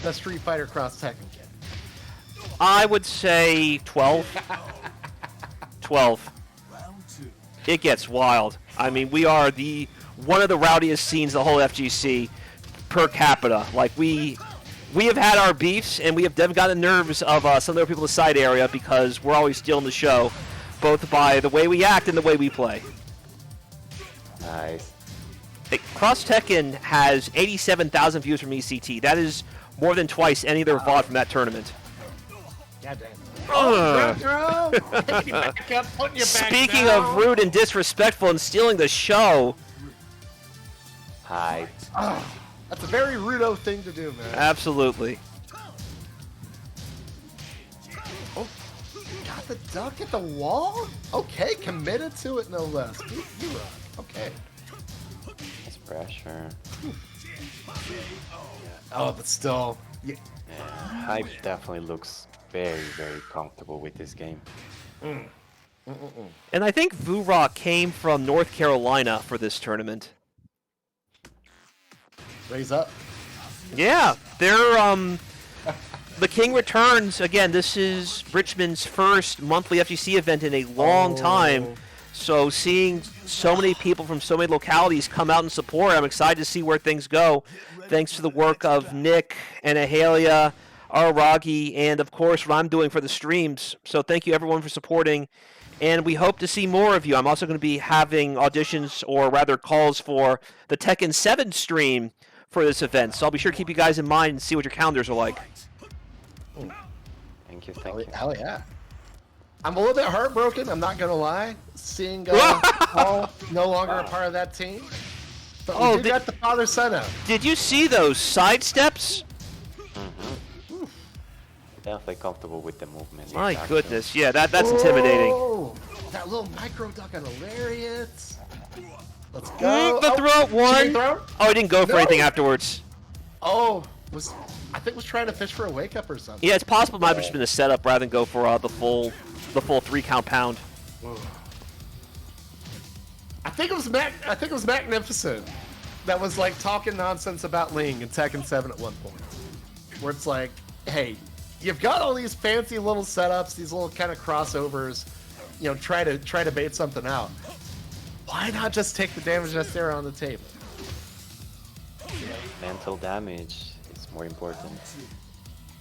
does Street Fighter Cross Tekken get? I would say 12. 12. Round 2. It gets wild. I mean, we are one of the rowdiest scenes in the whole FGC per capita. Like, we have had our beefs, and we have definitely got the nerves of some of the people in the side area because we're always stealing the show, both by the way we act and the way we play. Nice. Cross Tekken has 87,000 views from ECT. That is more than twice any other VOD from that tournament. God damn. Speaking of rude and disrespectful and stealing the show, Hi. That's a very rudo thing to do, man. absolutely. Oh, got the duck at the wall? Okay, committed to it no less. Vurock. Okay. It's pressure. Oh, but still. Yeah. Yeah, Hype definitely looks very, very comfortable with this game. And I think Vurock came from North Carolina for this tournament. Raise up. Yeah, they're the King returns again. This is Richmond's first monthly FGC event in a long time. So seeing so many people from so many localities come out and support, I'm excited to see where things go. Thanks to the work of Nick, Anehalia, Araragi, and of course what I'm doing for the streams. So thank you everyone for supporting, and we hope to see more of you. I'm also going to be having auditions, or rather calls, for the Tekken 7 stream for this event. So I'll be sure to keep you guys in mind and see what your calendars are like. Thank you, thank you. Hell yeah. I'm a little bit heartbroken, I'm not gonna lie, seeing Paul no longer a part of that team. But we got the father-son out. Did you see those side steps? Definitely comfortable with the movement. My exactly. goodness, yeah, that's intimidating. Oh, that little micro duck on a lariat. Let's go. The throat one. Throw? Oh, I didn't go for No. anything afterwards. Oh, I think was trying to fish for a wake up or something. Yeah, it's possible it might have just been a setup rather than go for the full 3-count pound. I think it was Magnificent that was like talking nonsense about Ling in Tekken 7 at one point, where it's like, hey, you've got all these fancy little setups, these little kind of crossovers, you know, try to bait something out. Why not just take the damage that's there on the table? Mental damage is more important.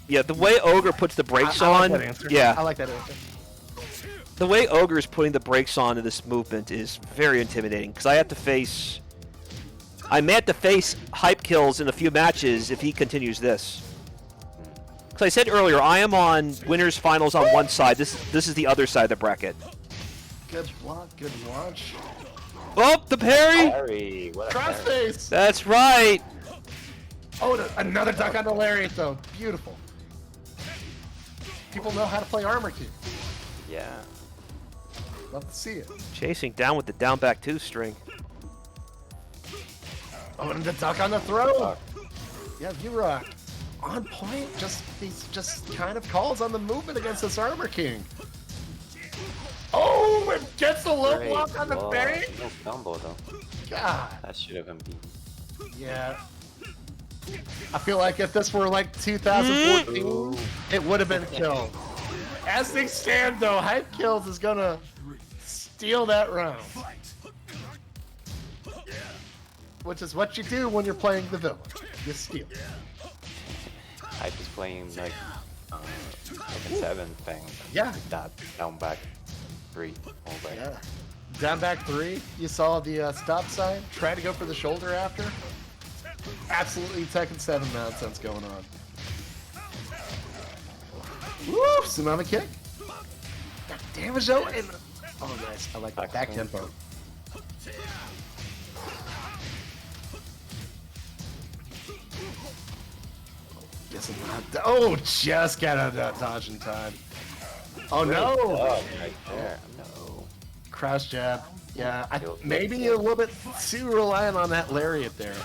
Yeah, the way Ogre puts the brakes I like on. that answer. Yeah, I like that answer. the way Ogre is putting the brakes on in this movement is very intimidating. Because I may have to face hype kills in a few matches if he continues this. Because I said earlier, I am on winners finals on one side. This is the other side of the bracket. Good block, good launch. Oh, the parry! Harry, what a parry. Crossface! That's right. Oh, another duck on the lariat though. Beautiful. People know how to play armor key. Yeah. Love to see it. Chasing down with the down back 2 string. Oh, and the duck on the throw. Yeah, Vurock. On point. He's just kind of calls on the movement against this armor king. Oh, and gets the low Great block on the block. parry. No combo though. God. That should have been beat. Yeah. I feel like if this were like 2014, it would have been killed. As things stand though, Hype Kills is gonna steal that round. Which is what you do when you're playing the villain. You steal. Hype is playing like a 7 thing. Yeah. That down back 3 already. Yeah. Down back 3, you saw the stop sign, try to go for the shoulder after. Absolutely Tekken 7 nonsense going on. Woo! Tsunami kick. Got damage though, and oh nice. I like that back tempo. Guessing not. Oh, just got out of that dodge in time. Oh no! Oh, right there. No. Crouch jab. Yeah, maybe a little bit too reliant on that lariat there.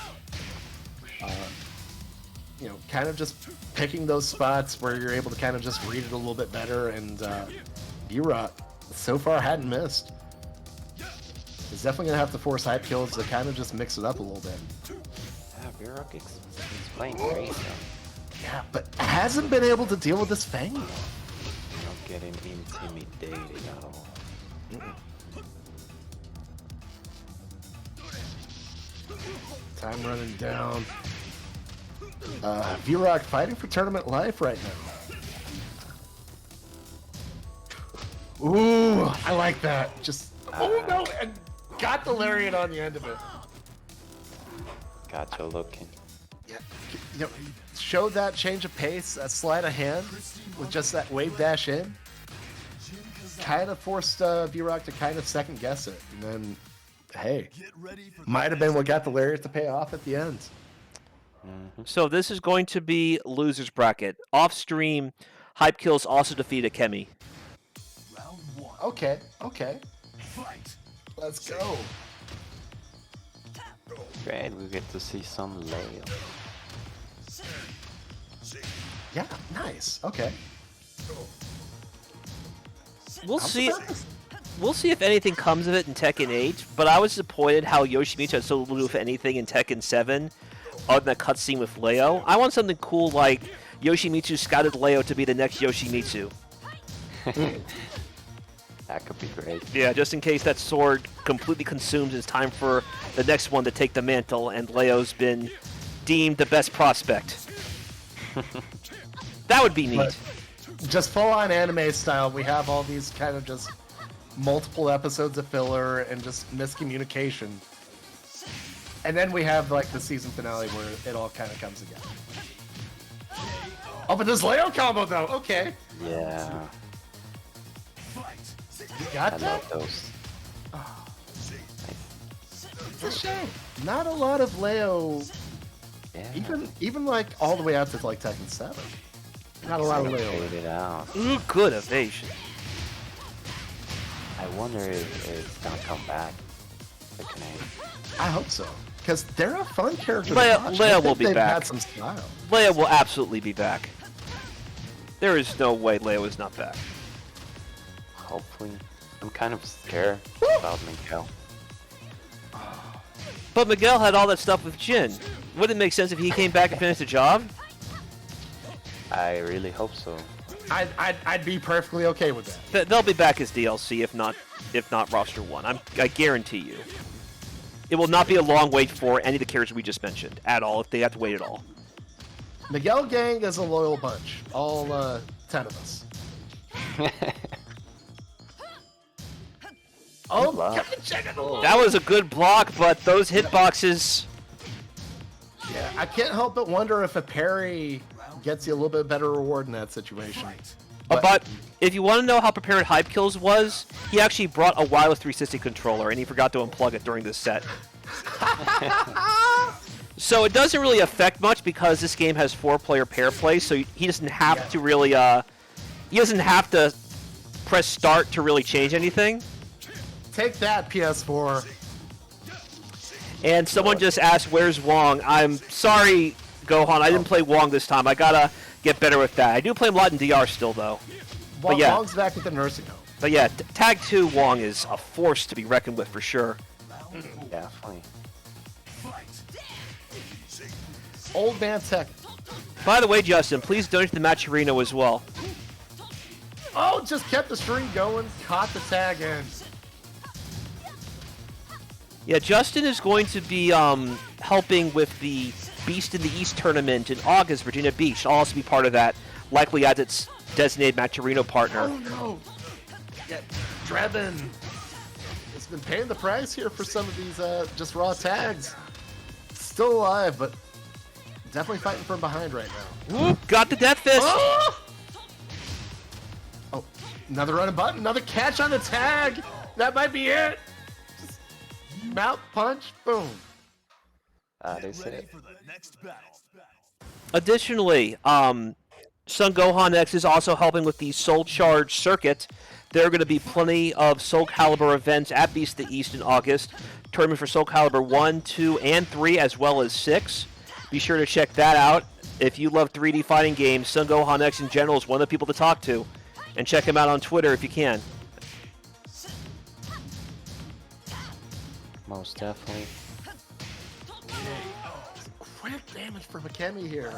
You know, kind of just picking those spots where you're able to kind of just read it a little bit better, and Vurock so far hadn't missed. He's definitely gonna have to force Hype Kills to kind of just mix it up a little bit. Yeah, Vurock is playing great though. Yeah, but hasn't been able to deal with this Feng. Not getting intimidated at all. Time running down. Vurock fighting for tournament life right now. Ooh, I like that. Just oh no, and got the lariat on the end of it. Gotcha looking. Yeah, you know, showed that change of pace, that sleight of hand with just that wave dash in. Kind of forced Vurock to kind of second guess it, and then hey, might have been what got the lariat to pay off at the end. So this is going to be loser's bracket. Off stream, Hype Kills also defeat Akemi. Okay, let's go. Great, we get to see some Leo. Yeah, nice. Okay. We'll see. We'll see if anything comes of it in Tekken 8. But I was disappointed how Yoshimitsu had so little, if anything, in Tekken 7, other than that cutscene with Leo. I want something cool like Yoshimitsu scouted Leo to be the next Yoshimitsu. That could be great. Yeah, just in case that sword completely consumes, it's time for the next one to take the mantle, and Leo's been deemed the best prospect. That would be neat. But just full-on anime style, we have all these kind of just multiple episodes of filler and just miscommunication. And then we have like the season finale where it all kind of comes together. Oh, but this Leo combo though, okay. Yeah, You got I that? love those. It's a shame. Not a lot of Leo, Yeah. even like all the way out to like Tekken 7. Not a lot of Leo. Fade it out. Ooh, good evasion. I wonder if it's gonna come back. Tekken 8. I hope so. Because they're a fun character to Leo- watch. Leo I will think be they've back. had some style. Leo will absolutely be back. There is no way Leo is not back. Hopefully. I'm kind of scared about Miguel. But Miguel had all that stuff with Jin. Wouldn't it make sense if he came back and finished the job? I really hope so. I'd be perfectly okay with that. They'll be back as DLC, if not roster 1. I guarantee you. It will not be a long wait for any of the characters we just mentioned at all, if they have to wait at all. Miguel Gang is a loyal bunch. All 10 of us. Oh, block. God, check it out. That was a good block, but those hitboxes. Yeah, I can't help but wonder if a parry gets you a little bit better reward in that situation. But if you want to know how prepared Hype Kills was, he actually brought a wireless 360 controller, and he forgot to unplug it during this set. So it doesn't really affect much because this game has 4-player pair play, so he doesn't have to really, he doesn't have to press start to really change anything. Take that, PS4. And someone just asked, where's Wong? I'm sorry, Gohan, I didn't play Wong this time. I gotta get better with that. I do play him a lot in DR still, though. But yeah. Wong's back at the nursing home. But yeah, Tag 2 Wong is a force to be reckoned with for sure. Yeah, funny. Old man Tech. By the way, Justin, please donate to the Matcherino as well. Oh, just kept the string going, caught the tag in. Yeah, Justin is going to be helping with the Beast in the East tournament in August, Virginia Beach. I'll also be part of that, likely as its designated Matcherino partner. Oh no! Yeah, Drebin has been paying the price here for some of these just raw tags. Still alive, but definitely fighting from behind right now. Whoop, got the Death Fist! Oh, another run of button, another catch on the tag! That might be it! Just mouth punch, boom. They said it. For the next battle. Additionally, Son Gohan X is also helping with the Soul Charge circuit. There are going to be plenty of Soul Calibur events at Beast of the East in August. Tournament for Soul Calibur 1, 2, and 3, as well as 6. Be sure to check that out. If you love 3D fighting games, Son Gohan X in general is one of the people to talk to. And check him out on Twitter if you can. Most definitely. Quick damage from Akemi here.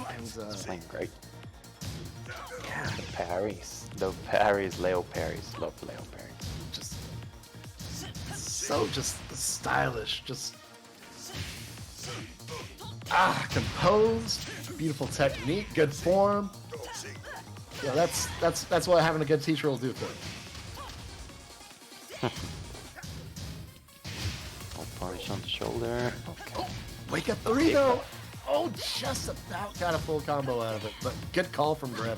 And, Playing great. Yeah, the parries. The parries, Leo parries. Love Leo parries. just so stylish, just composed, beautiful technique, good form. Yeah, that's what having a good teacher will do for you. Punch on the shoulder. Okay. Wake up 3 though. Oh, just about got a full combo out of it, but good call from Drebin.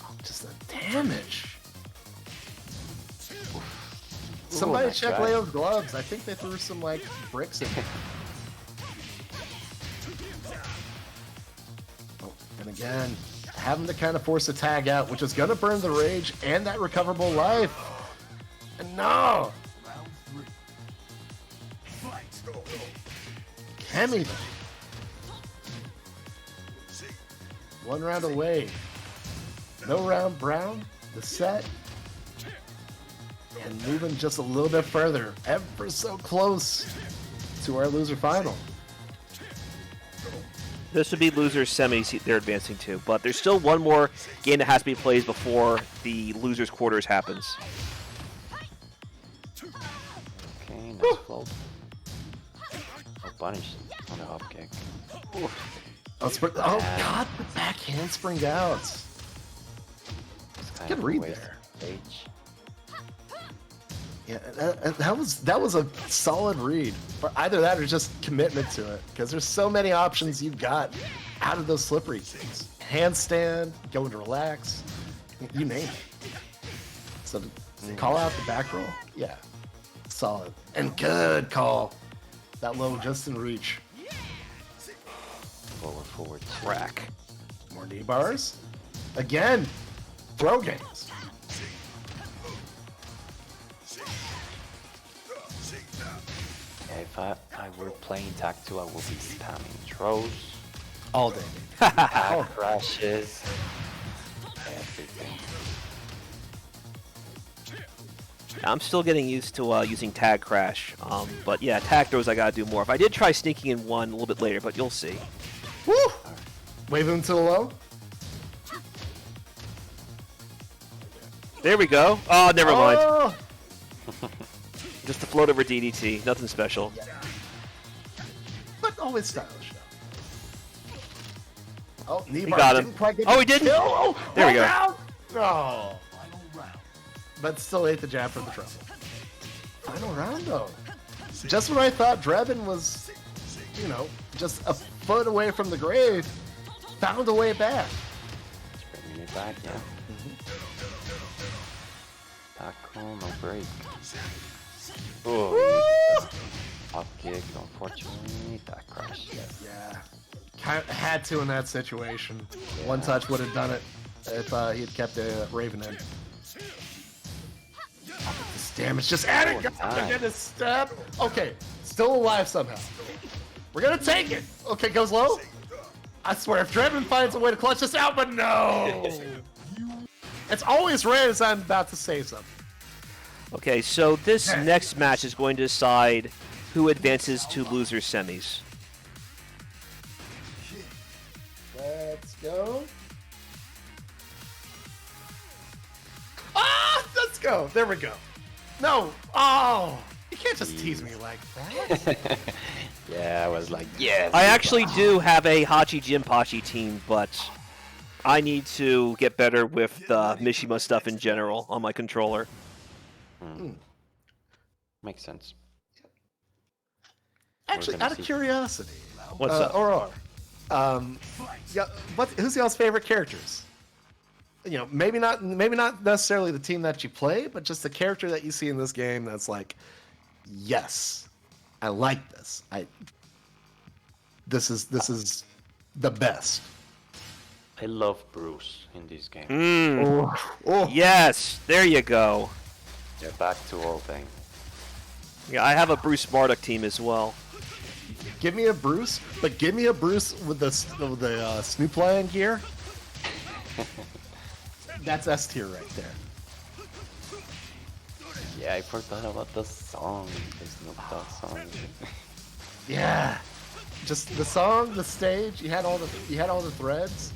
Oh, just the damage. Somebody nice check try. Leo's gloves. I think they threw some like bricks in it. Oh, and again, having to kind of force a tag out, which is gonna burn the rage and that recoverable life. And no! Round 3. Fight. Kemi though. 1 round away. No round Brown, the set. And moving just a little bit further, ever so close to our loser final. This would be losers semis they're advancing to, but there's still one more game that has to be played before the losers quarters happens. Okay, nice float. Oh, punish on the hop kick. Oof. Oh, God, the back handspring out. It's kind Good of a read waste there. of stage. Yeah, that was a solid read. Or either that or just commitment to it, because there's so many options you've got out of those slippery things. Handstand, going to relax, you name it. So to call out the back roll, yeah, solid and good call. That low just in reach. Forward. Rack. More knee bars. Again, throw games. Yeah, if I were playing Tag 2, I would be spamming throws, All day. tag crashes, everything. I'm still getting used to using Tag Crash, but yeah, Tag Throws I gotta do more. If I did try sneaking in one a little bit later, but you'll see. Woo! Wave him to the low. There we go. Oh, never mind. Oh! Just a float over DDT, nothing special. always stylish. Oh, He got him. didn't quite get Oh, the he didn't. kill. Oh, There we go. out. Oh, Final round. but still ate the jab for the trouble. Final round though. Just when I thought Drebin was, you know, just a foot away from the grave, found a way back. Bringing it back, yeah. Tackle, no break. Oh, up kick, unfortunately, that crash. Yeah, had to in that situation. One touch would have done it if he had kept the Raven in. This damage just added. Get a step. Okay, still alive somehow. We're gonna take it. Okay, goes low. I swear, if Drebin finds a way to clutch this out, but no. It's always rare as I'm about to say something. Okay, so this next match is going to decide who advances to loser semis. Let's go. Ah, let's go. There we go. No. Oh, you can't just tease me like that. Yeah, I was like, yes. I actually do have a Hachi Jinpachi team, but I need to get better with the Mishima stuff in general on my controller. Makes sense. Actually, gonna out of see. curiosity, What's up? Aurora, yeah, who's y'all's favorite characters? You know, maybe not necessarily the team that you play, but just the character that you see in this game that's like, yes, I like this. This is the best. I love Bruce in this game. Yes, there you go. Yeah, back to old thing. Yeah, I have a Bruce Marduk team as well. Give me a Bruce, but give me a Bruce with the Snoop Lion gear. That's S tier right there. Yeah, I forgot about the song. The Snoop Dogg song. Yeah, just the song, the stage. You had all the threads.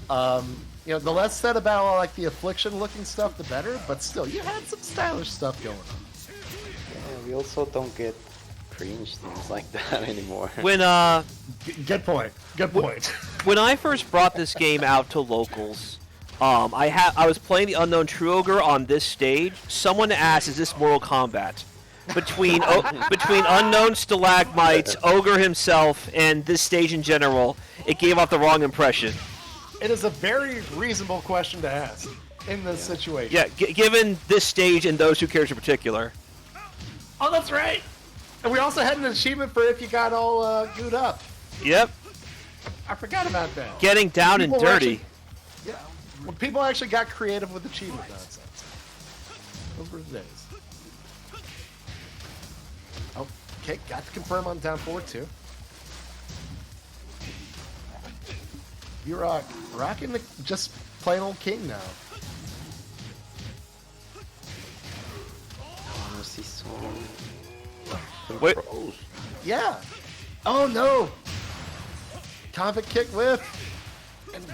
You know, the less said about all like the affliction-looking stuff, the better. But still, you had some stylish stuff going on. Yeah, we also don't get cringe things like that anymore. When Good point. Good point. when I first brought this game out to locals, I was playing the Unknown True Ogre on this stage. Someone asked, "Is this Mortal Kombat?" Between unknown stalagmites, Ogre himself, and this stage in general, it gave off the wrong impression. It is a very reasonable question to ask in this situation. Yeah, given this stage and those two characters in particular. Oh, that's right. And we also had an achievement for if you got all gooed up. Yep, I forgot about that. getting down and People were dirty. Yeah, when people actually got creative with achievement nonsense. Those were the days. Oh, okay, got to confirm on down forward too. Vurock rocking the just plain old king now. I want to see some Wait. pros. Yeah. Oh no. Convict kick whiff. And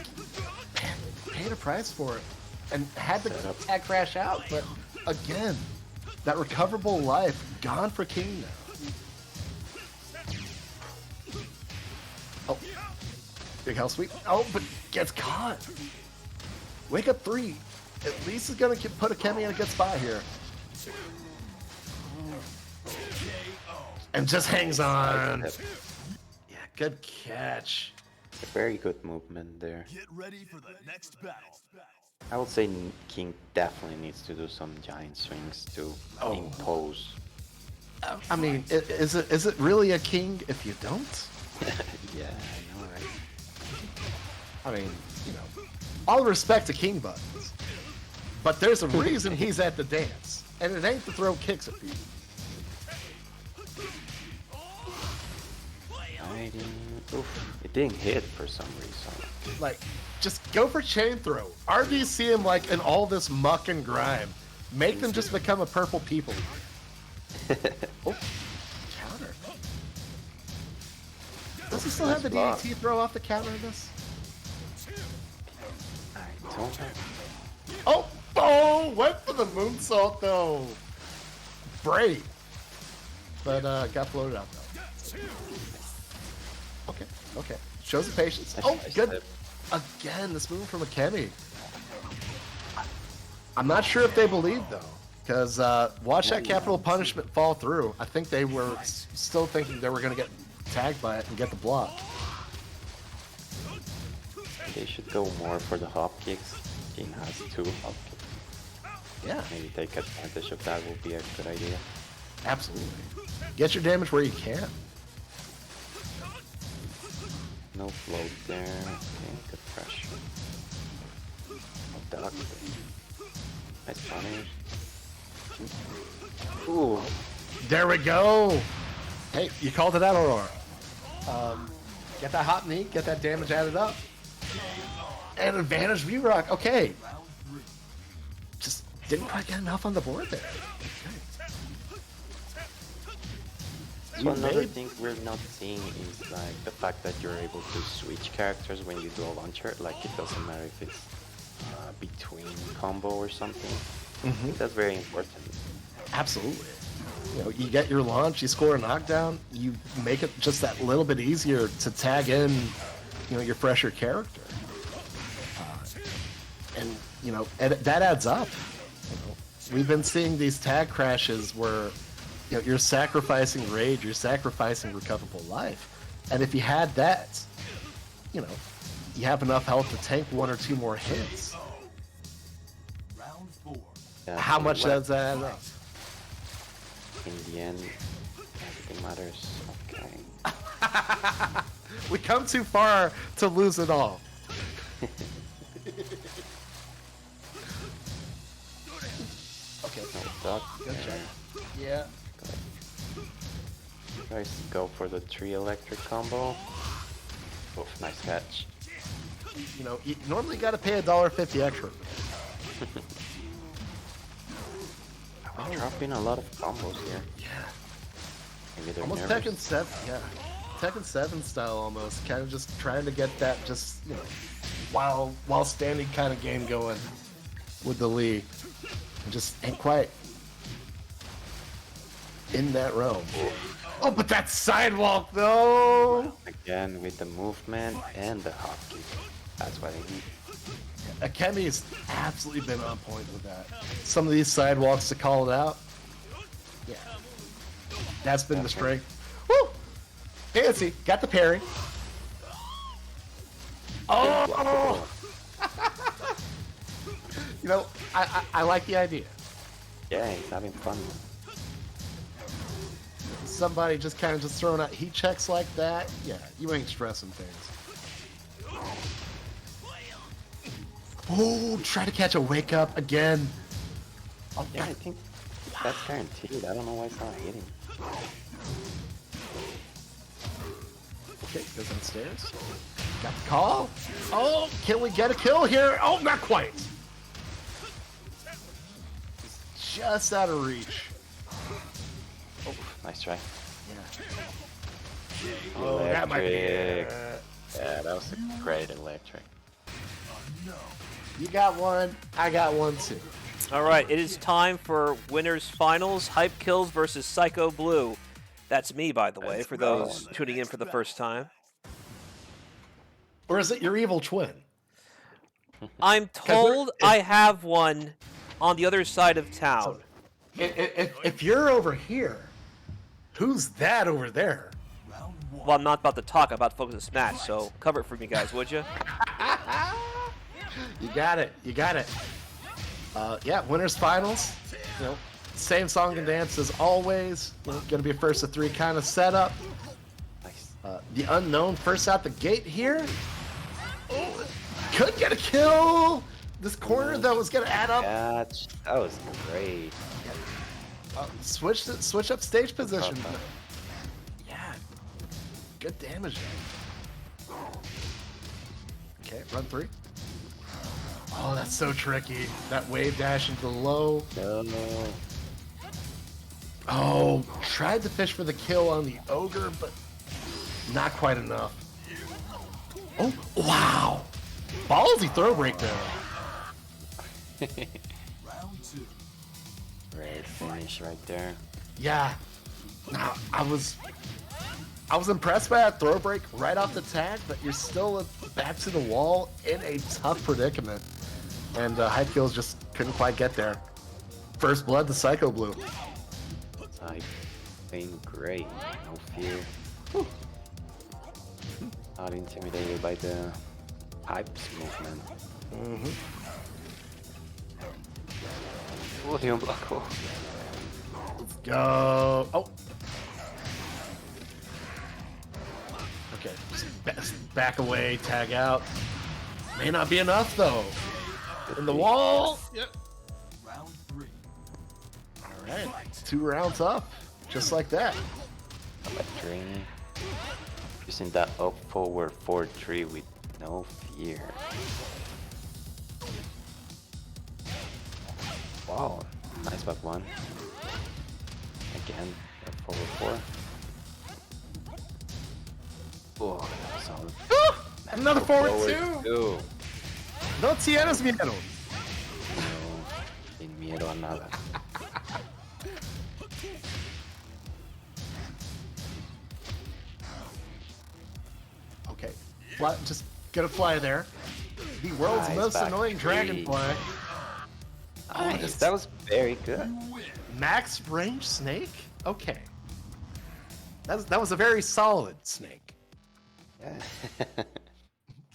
paid a price for it. And had the attack crash out, but again, that recoverable life gone for King now. Oh. Big hell sweep. Oh, but gets caught. Wake up 3. At least is gonna put Akemi in a good spot here. And just hangs on. Yeah, good catch. A very good movement there. Get ready for the next battle. I would say King definitely needs to do some giant swings to impose. I mean, is it really a king if you don't? Yeah, I know, right? I mean, you know, all respect to king buttons, but there's a reason he's at the dance, and it ain't to throw kicks at people. Oof, it didn't hit for some reason. Like, just go for chain throw. RDC him like in all this muck and grime. Make them just become a purple people. Oh, counter. Does he still have the block. DDT throw off the counter in this? I don't have... Oh, went for the moonsault though. Brave. But got floated out though. Okay, okay. Shows the patience. Nice Oh, nice good. step. Again, this move from Akemi. I'm not sure if they believe, though, because watch that capital punishment fall through. I think they were still thinking they were going to get tagged by it and get the block. They should go more for the hop kicks. He has 2 hop kicks. Yeah, Maybe take advantage of that would be a good idea. absolutely. Get your damage where you can. No float there. Okay, good pressure. No duck. Nice punish. Ooh. There we go. Hey, you called it out, Aurora. Get that hot knee, get that damage added up. And advantage Vurock. Okay. Just didn't quite get enough on the board there. So another thing we're not seeing is like the fact that you're able to switch characters when you do a launcher. Like it doesn't matter if it's between combo or something. That's very important. Absolutely. You know, you get your launch, you score a knockdown, you make it just that little bit easier to tag in, you know, your fresher character. And, you know, that adds up. You know, we've been seeing these tag crashes where, you know, you're sacrificing rage, you're sacrificing recoverable life. And if you had that, you know, you have enough health to tank 1 or 2 more hits. Round 4. Yeah, How so much does that add up? in the end, everything matters. Okay. We come too far to lose it all. Okay. No duck. Good there. check. Yeah. Tries to go for the 3 electric combo. Oof, nice catch. You know, you normally got to pay $1.50 extra. We're dropping a lot of combos here. Yeah. Maybe they're Almost nervous. Tekken 7, yeah. Tekken 7 style almost. Kind of just trying to get that just, you know, while standing kind of game going with the Lee. And just ain't quite in that realm. Oh, but that sidewalk though! Again with the movement and the hop kick. That's what I need. Akemi's absolutely been on point with that. Some of these sidewalks to call it out. Yeah. That's been the strength. Woo! Fancy. Got the parry. Oh! You know, I like the idea. Yeah, he's having fun. Somebody just kind of just throwing out heat checks like that. Yeah, you ain't stressing things. Oh, try to catch a wake up again. Oh, Yeah, I think that's guaranteed. I don't know why it's not hitting. okay, goes downstairs. Got the call. Oh, can we get a kill here? Oh, not quite. Just out of reach. Oh, nice try. Yeah. Oh, that might be Electric. it. Yeah, that was a great electric. You got one. I got one too. All right, it is time for winners finals. Hype Kills versus Psychoblue. That's me, by the way, Let's for go. those tuning in for the first time. Or is it your evil twin? I'm told I have one on the other side of town. If you're over here, who's that over there? Round 1. Well, I'm not about to talk. I'm about to focus on Smash, so cover it for me, guys, would you? You got it. You got it. Yeah, winners finals. You know, same song and dance as always. You know, gonna be a first of 3 kind of setup. Nice. The unknown first out the gate here. Oh, could get a kill. This corner that was gonna add up. Catch. That was great. Switch up stage position. Papa. Yeah, good damage. Okay, run 3. Oh, that's so tricky. That wave dash into the low. No. Oh, tried to fish for the kill on the Ogre, but not quite enough. Oh, wow. Ballsy throw breakdown. Round 2. Great finish right there. Yeah. Now, I was I was impressed by that throw break right off the tag, but you're still back to the wall in a tough predicament. And Hype Kills just couldn't quite get there. First blood to Psychoblue. Psych playing great, no fear. Whew. Not intimidated by the Hype's movement. Oh, the unblockable. Let's go. Oh. Okay, just back away, tag out. May not be enough though. In the wall. Yep. Round 3. All right, 2 rounds up, just like that. Electric. Using that up forward 4-3 with no fear. Wow, nice back one. Again, up forward 4. Oh, solid. Another forward 2. 2. No tienes miedo. No, sin miedo a nada. Okay, fly, just gonna fly there. The world's Nice most back annoying three. dragonfly. Nice, that was very good. Max range snake? Okay. That was a very solid snake. Yeah.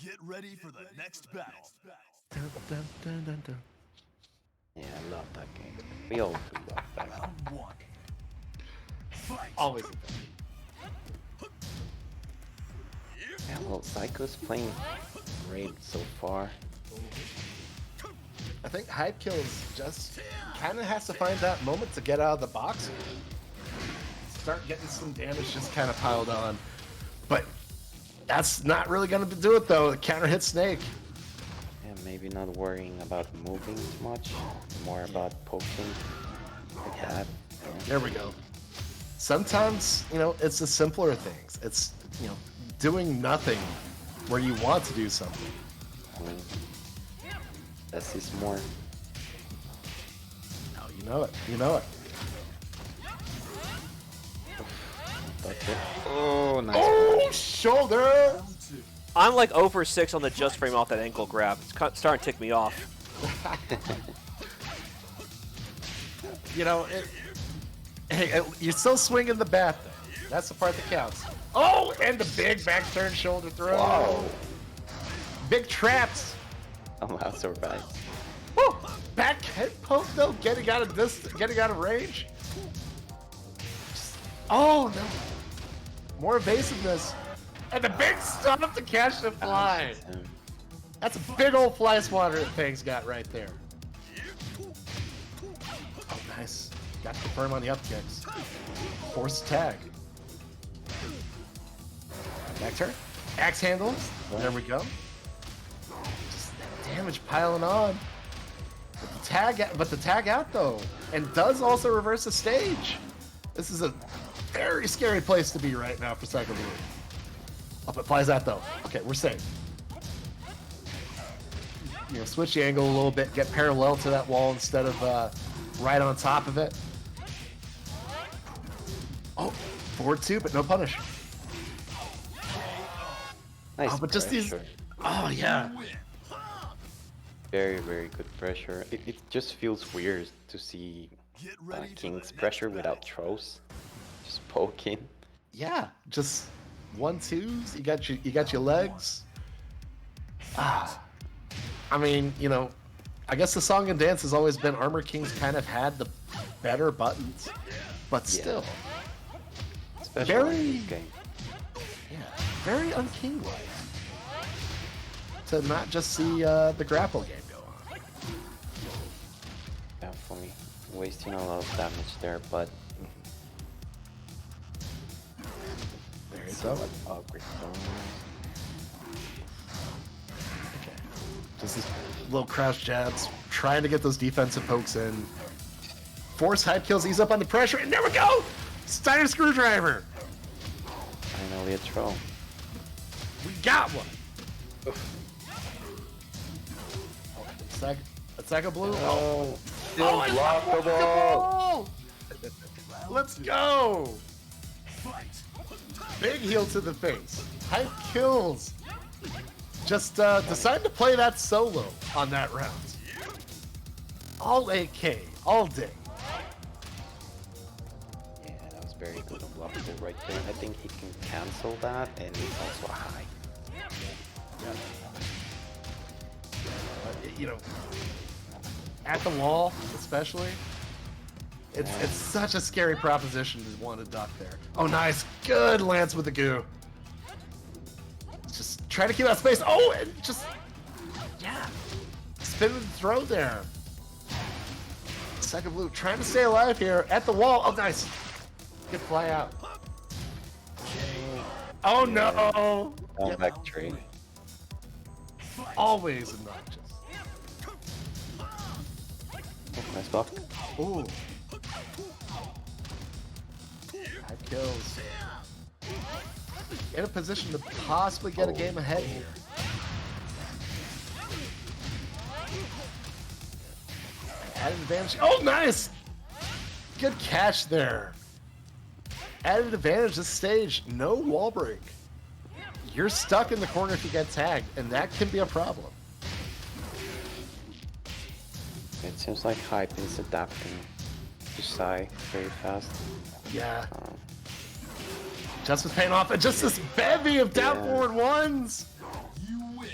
Get ready for the next battle. Dun, dun, dun, dun, dun. Yeah, I love that game. We all do love that game. Round 1. Fight. Always. Yeah, well, Psycho's playing great so far. I think Hype Kills just kind of has to find that moment to get out of the box. Start getting some damage just kind of piled on. But that's not really going to do it though. Counter hit Snake. Yeah, maybe not worrying about moving too much, more about poking like that. There we go. Sometimes, you know, it's the simpler things. It's, you know, doing nothing where you want to do something. Less is more. Oh, you know it. You know it. That's it. Oh, nice. Oh, shoulder! Round 2. I'm like 0 for 6 on the just frame off that ankle grab. It's starting to tick me off. You know, hey, you're still swinging the bat, though. That's the part that counts. Oh, and the big back turn shoulder throw. Wow. Big traps. I'm out surprised. Woo! Back head poke though, getting out of distance, getting out of range. Oh no! More evasiveness, and the big stomp to catch the fly. That's a big old fly swatter that Feng's got right there. Oh, nice. Got to confirm on the up kicks. Force tag. Back turn. Axe handles. There we go. Just that damage piling on. But the tag out though, and does also reverse the stage. This is a very scary place to be right now for Psychoblue. Up it flies out though. Okay, we're safe. You know, switch the angle a little bit, get parallel to that wall instead of right on top of it. Oh, forward 2, but no punish. Nice Oh, but just these. pressure. Oh yeah. Very, very good pressure. It just feels weird to see Get ready for King's the pressure next without throws. Just poking. Yeah, just 1-2s. You got your legs. Ah, I mean, you know, I guess the song and dance has always been Armor King's kind of had the better buttons, but Yeah. still, Especially Very- in this game. yeah, very unking-like to not just see the grapple game go on. Definitely wasting a lot of damage there, but There you go. Ogre. Okay. Just these little crouch jabs, trying to get those defensive pokes in. Force Hype Kills, ease up on the pressure, and there we go! Steiner Screwdriver! Finally a throw. We got one! Psychoblue? Oh, Still it's blockable. blockable! Let's go! Fight. Big heel to the face. Hype kills. Just decide to play that solo on that round. All AK, all day. Yeah, that was very good unblockable right there. I think he can cancel that, and it's also a high. You know, at the wall especially, it's such a scary proposition to want to duck there. Oh, nice, good lance with the goo. Just try to keep that space. Oh, and just spin and throw there. Psychoblue trying to stay alive here at the wall. Oh, nice, good fly out. Oh no! Back trade. Always obnoxious. Nice block. Ooh. That kills. In a position to possibly get a game ahead here. Added advantage. Oh, nice! Good catch there. Added advantage this stage. No wall break. You're stuck in the corner if you get tagged, and that can be a problem. It seems like Hype is adapting to Psy very fast. Yeah. Just was paying off, and just this bevy of down forward ones. You win.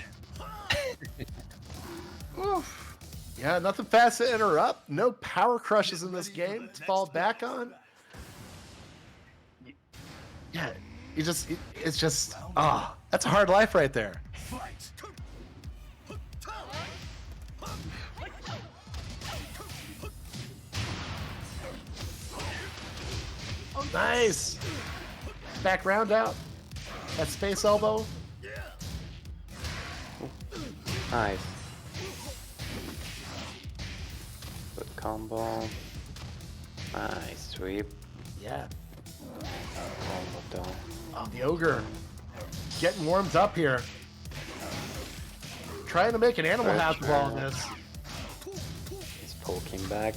Oof. Yeah, nothing fast to interrupt. No power crushes in this game to fall back on. Yeah, it's just, that's a hard life right there. Fight. Oh, nice. Back round out. That space elbow. Nice. Good combo. Nice sweep. Yeah. Combo down. Oh, the Ogre. Getting warmed up here. Trying to make an animal house of all this. He's poking back.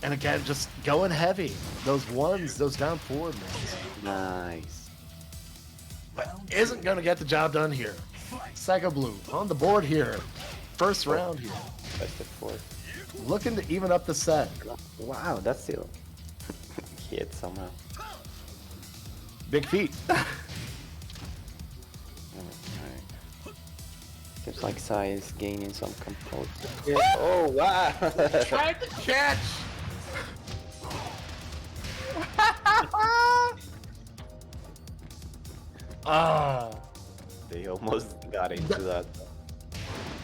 And again, just going heavy. Those ones, those down forward ones. Nice. But isn't going to get the job done here. Psychoblue on the board here. First round here. Best of 4. Looking to even up the set. Wow, that's still hit somehow. Big feet. Alright. Seems like Psy is gaining some composure. Yeah. Oh wow! Tried to catch. They almost got into that.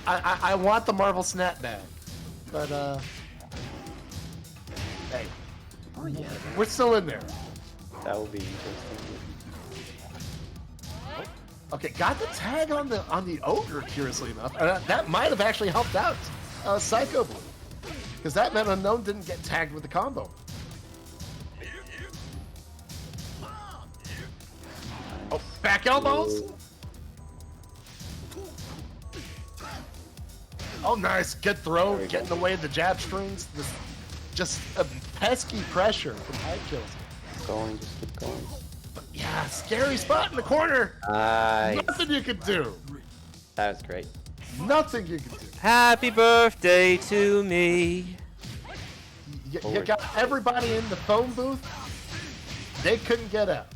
I want the Marvel snapback, but hey, we're still in there. That would be interesting. Okay, got the tag on the Ogre, curiously enough. That might have actually helped out Psychoblue, because that meant Unknown didn't get tagged with the combo. Oh, back elbows. Oh, nice. Good throw. Getting away the jab strings. This, just a pesky pressure from high kills. Keep going, just keep going. But yeah, scary spot in the corner. Nice. Nothing you could do. That was great. Nothing you could do. Happy birthday to me. You got everybody in the phone booth. They couldn't get out.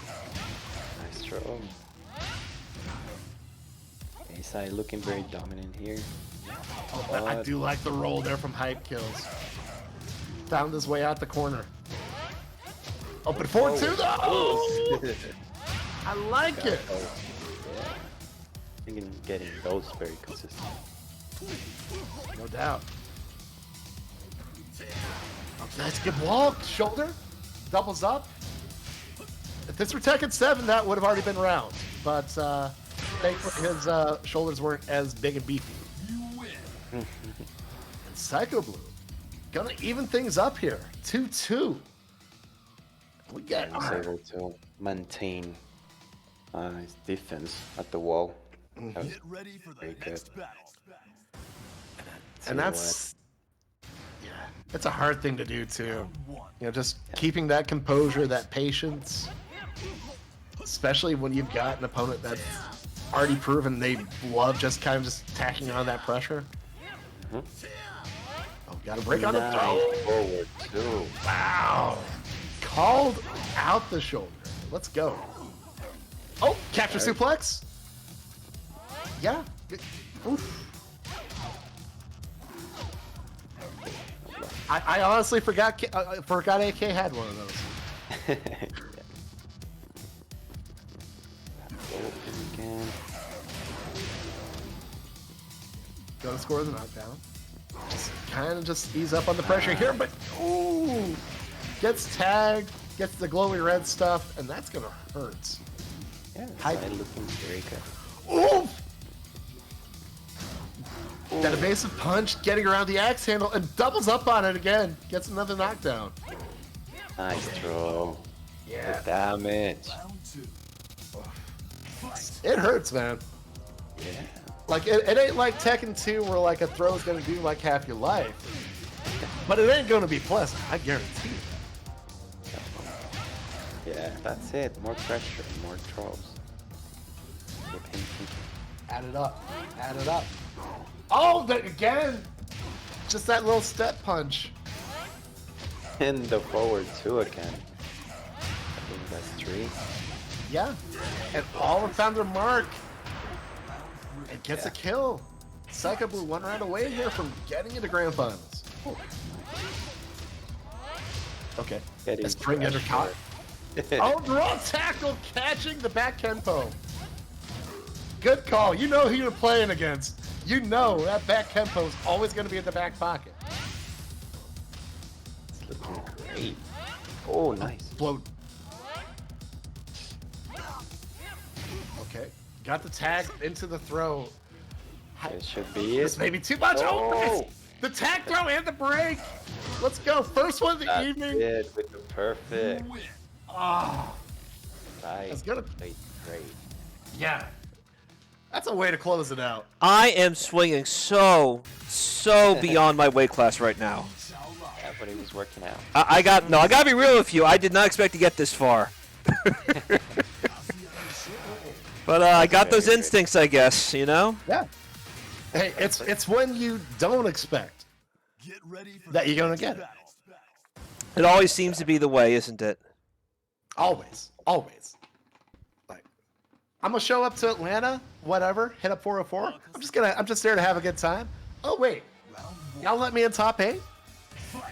Nice throw. Psy looking very dominant here. Oh, but I do like the roll there from Hype Kills. Found his way out the corner. Open forward too. Oh! I like it. Yeah. I think getting those very consistent. No doubt. Oh, nice good wall. Shoulder. Doubles up. If this were Tekken 7, that would have already been round. But thankfully his shoulders weren't as big and beefy. And Psychoblue gonna even things up here. 2-2. We got He's able to maintain his defense at the wall. That was Get ready for the very good. next battle. and that's it's a hard thing to do too. You know, just keeping that composure, that patience. Especially when you've got an opponent that's already proven they love just kind of just tacking on that pressure. Oh, gotta break on the throw. Forward too. Wow. Called out the shoulder. Let's go. Oh, capture suplex. Yeah. Oof. I honestly forgot AK had one of those. Again. Gonna score the knockdown. Just kind of just ease up on the pressure here, but ooh, gets tagged, gets the glowy red stuff, and that's gonna hurt. Yeah, it's looking very good. Ooh! That evasive punch, getting around the axe handle, and doubles up on it again. Gets another knockdown. Nice throw. Yeah. The damage. It hurts, man. Yeah. Like, it ain't like Tekken 2 where, like, a throw's gonna do, like, half your life. But it ain't gonna be pleasant, I guarantee you. Yeah, that's it. More pressure, more throws. With him thinking. Add it up. Add it up. Oh, again! Just that little step punch. And the forward too again. I think that's 3. Yeah. And all found their mark. It gets a kill. Psychoblue 1 round away here from getting into grand finals. Oh. Okay. Let's bring under caught. Oh, draw tackle catching the back Kenpo. Good call. You know who you're playing against. You know that back Kenpo is always going to be in the back pocket. It's looking great. Oh, nice. Float. Okay. Got the tag into the throw. It should be it. This may be too much. Oh, nice. The tag throw and the break. Let's go. First one of the That's evening. it with the perfect. Oh, Nice. that's gonna. Great. Yeah. That's a way to close it out. I am swinging so beyond my weight class right now. Yeah, but he was working out. I gotta be real with you. I did not expect to get this far. But I got those instincts, I guess, you know? Yeah. Hey, it's when you don't expect that you're gonna get it. It always seems to be the way, isn't it? Always. Like, I'm gonna show up to Atlanta, whatever, hit up 404. I'm just there to have a good time. Oh wait, y'all let me in top 8?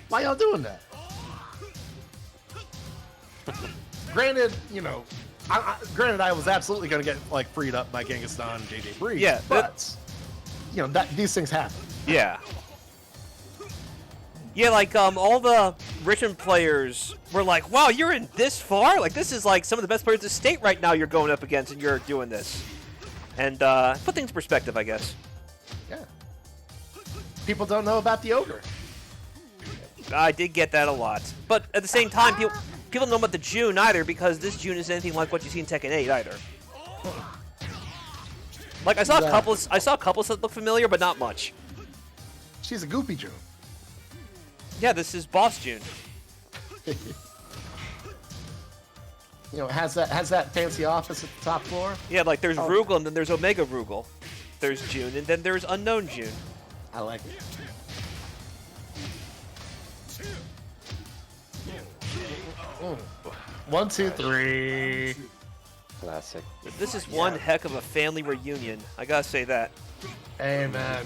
Why y'all doing that? Granted, you know, I was absolutely gonna get like freed up by Genghis-Khan and JJ Breeze. Yeah, but you know these things happen. Yeah. Yeah, like all the Richmond players were like, "Wow, you're in this far? Like this is like some of the best players in the state right now. You're going up against, and you're doing this." And put things in perspective, I guess. Yeah. People don't know about the Ogre. I did get that a lot, but at the same time, people don't know about the June either because this June isn't anything like what you see in Tekken 8 either. Like I saw a couple that look familiar, but not much. She's a goopy June. Yeah, this is Boss June. You know, has that fancy office at the top floor. Yeah, like there's Rugal and then there's Omega Rugal. There's June and then there's Unknown June. I like it. Mm. 1, 2, 3. Classic. This is one heck of a family reunion. I gotta say that. Hey, man.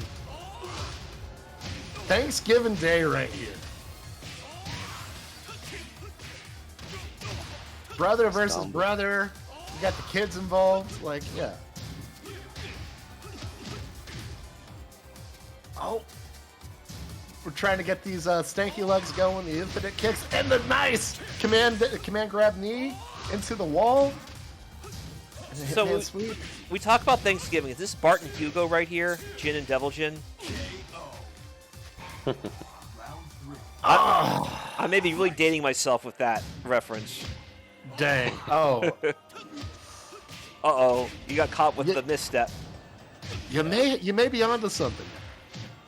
Thanksgiving Day right here. Brother versus brother. You got the kids involved. Like, yeah. Oh. We're trying to get these stanky legs going, the infinite kicks, and the nice command grab knee into the wall. And So Hitman sweep. we talk about Thanksgiving. Is this Bart and Hugo right here? Jin and Devil Jin? I may be really dating myself with that reference. Dang. Oh. Uh-oh. You got caught with the misstep. You may be onto something.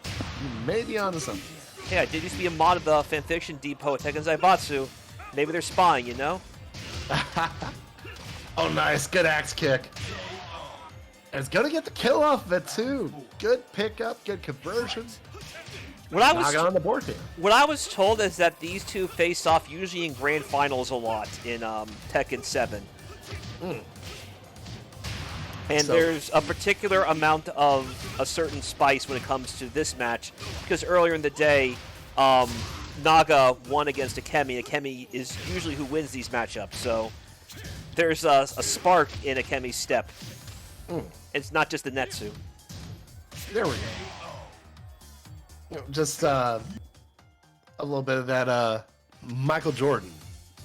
You may be onto something. Yeah, I did used to be a mod of the fanfiction depot at Tekken Zaibatsu. Maybe they're spying, you know? Oh, nice. Good axe kick. And it's going to get the kill off of it, too. Good pickup, good conversion. Naga on the board here. What I was told is that these two face off usually in grand finals a lot in Tekken 7. And there's a particular amount of a certain spice when it comes to this match, because earlier in the day, Naga won against Akemi. Akemi is usually who wins these matchups, so there's a spark in Akemi's step. It's not just the Netsu. There we go. Just a little bit of that Michael Jordan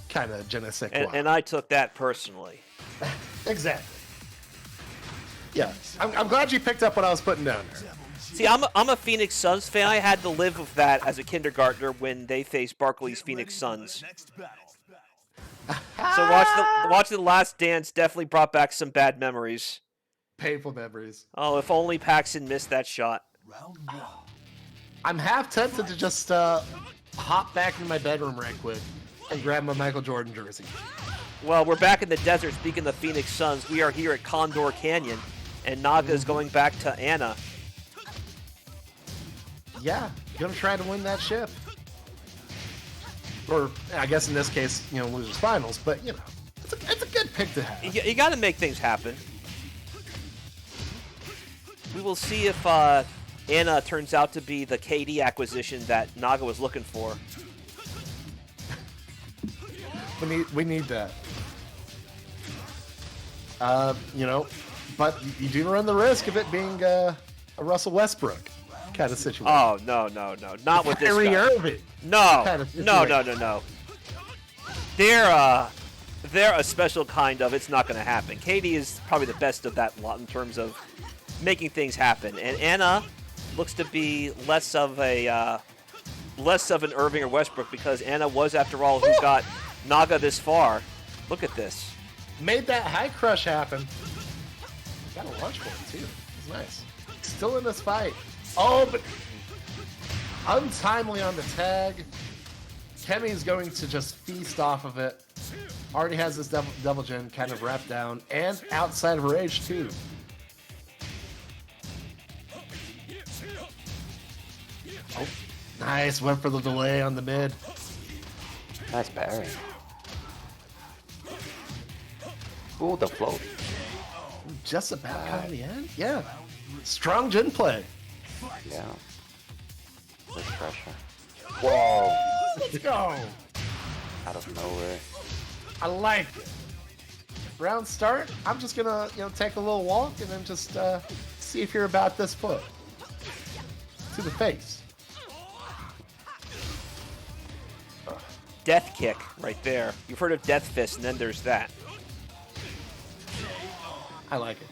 kind of je ne sais quoi. And I took that personally. Exactly. Yeah, I'm glad you picked up what I was putting down there. See, I'm a Phoenix Suns fan. I had to live with that as a kindergartner when they faced Barkley's Phoenix Suns. So watching The Last Dance definitely brought back some bad memories. Painful memories. Oh, if only Paxson missed that shot. I'm half tempted to just hop back into my bedroom right quick and grab my Michael Jordan jersey. Well, we're back in the desert. Speaking of Phoenix Suns, we are here at Condor Canyon, and Naga is going back to Anna. Yeah, gonna try to win that ship. Or, I guess in this case, losers finals, but, it's a good pick to have. You got to make things happen. We will see if Anna turns out to be the KD acquisition that Naga was looking for. We need that. But you do run the risk of it being a Russell Westbrook kind of situation. Oh, no. Not with this Kyrie guy. Irving. No. Kind of No. They're a special kind of, it's not going to happen. KD is probably the best of that lot in terms of making things happen. And Anna looks to be less of an Irving or Westbrook, because Anna was, after all, who got Naga this far. Look at this. Made that high crush happen. Got a launch point, too. It's nice. Still in this fight. Oh, but untimely on the tag. Kemi's going to just feast off of it. Already has this double gen kind of wrapped down and outside of rage, too. Oh, nice. Went for the delay on the mid. Nice parry. Ooh, the float. Just about coming to the end. Yeah. Strong gen play. Yeah. Good pressure. Whoa. Let's go. Out of nowhere. I like it. Round start. I'm just gonna, take a little walk and then just see if you're about this foot to the face. Death kick right there. You've heard of Death Fist, and then there's that. I like it.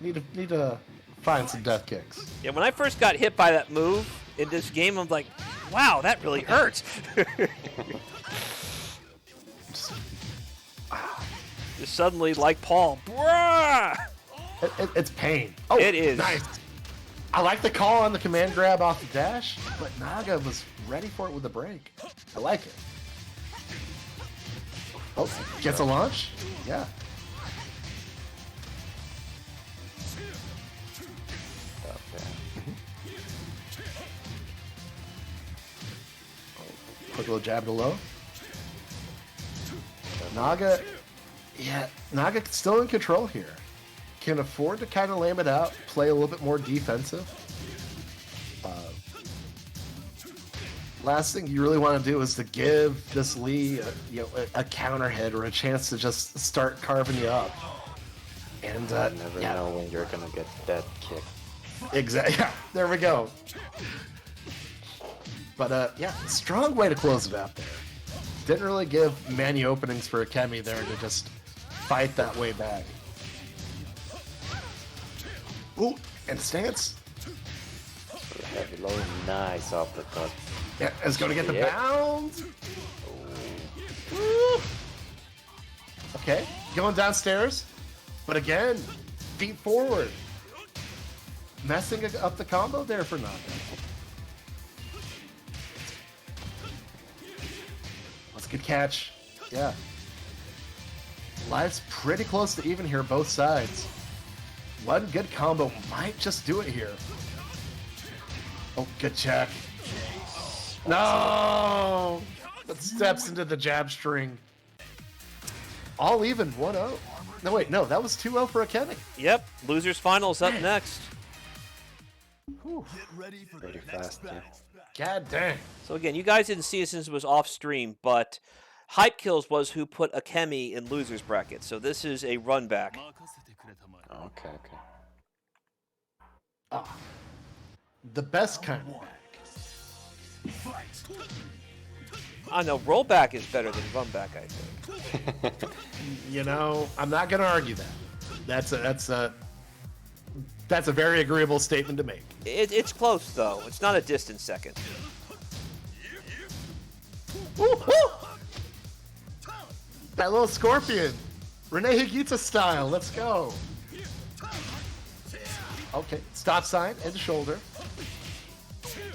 Need to find some death kicks. Yeah, when I first got hit by that move in this game, I'm like, wow, that really hurts. Just suddenly, like Paul, bruh! It's pain. Oh, it is. Nice. I like the call on the command grab off the dash, but Naga was ready for it with the break. I like it. Oh, gets a launch? Yeah. Quick little jab to low. Naga still in control here. Can afford to kind of lame it out, play a little bit more defensive. Last thing you really want to do is to give this Lee a counter hit or a chance to just start carving you up. And You never know when you're gonna get that kick. Exactly. Yeah, there we go. But strong way to close it out there. Didn't really give many openings for Akemi there to just fight that way back. Ooh, and stance. Heavy low, nice off the cut. Yeah, it's going to get the bounce. Ooh. Okay, going downstairs. But again, feet forward. Messing up the combo there for Naga. That's a good catch. Yeah. Life's pretty close to even here, both sides. One good combo might just do it here. Oh, good check. No! That steps into the jab string. All even, 1-0. No, wait, no, that was 2-0 for Akemi. Yep, losers finals up next. Whew. Get ready for the Pretty next fast, yeah. battle. God dang. So again, you guys didn't see it since it was off stream, but Hype Kills was who put Akemi in losers bracket. So this is a run back. Okay. Ah, the best kind of back. I know rollback is better than run back, I think. You know, I'm not going to argue that. That's a very agreeable statement to make. It's close though. It's not a distant second. Woo, woo! That little scorpion, Renee Higuita style. Let's go. Okay, stop sign and shoulder.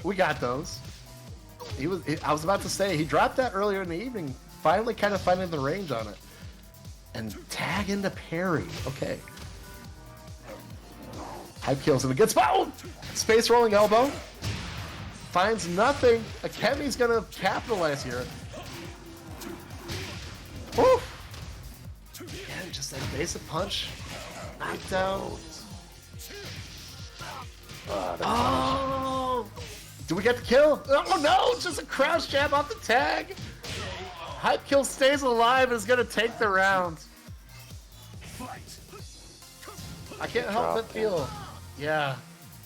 We got those. I was about to say he dropped that earlier in the evening. Finally, kind of finding the range on it, and tag into parry. Okay. Hype Kills in a good spot. Oh! Space rolling elbow. Finds nothing. Akemi's gonna capitalize here. Woo! And just that basic punch. Knockdown. Oh! Do we get the kill? Oh no! It's just a crouch jab off the tag. Hype Kill stays alive and is gonna take the round. I can't help but feel. Yeah.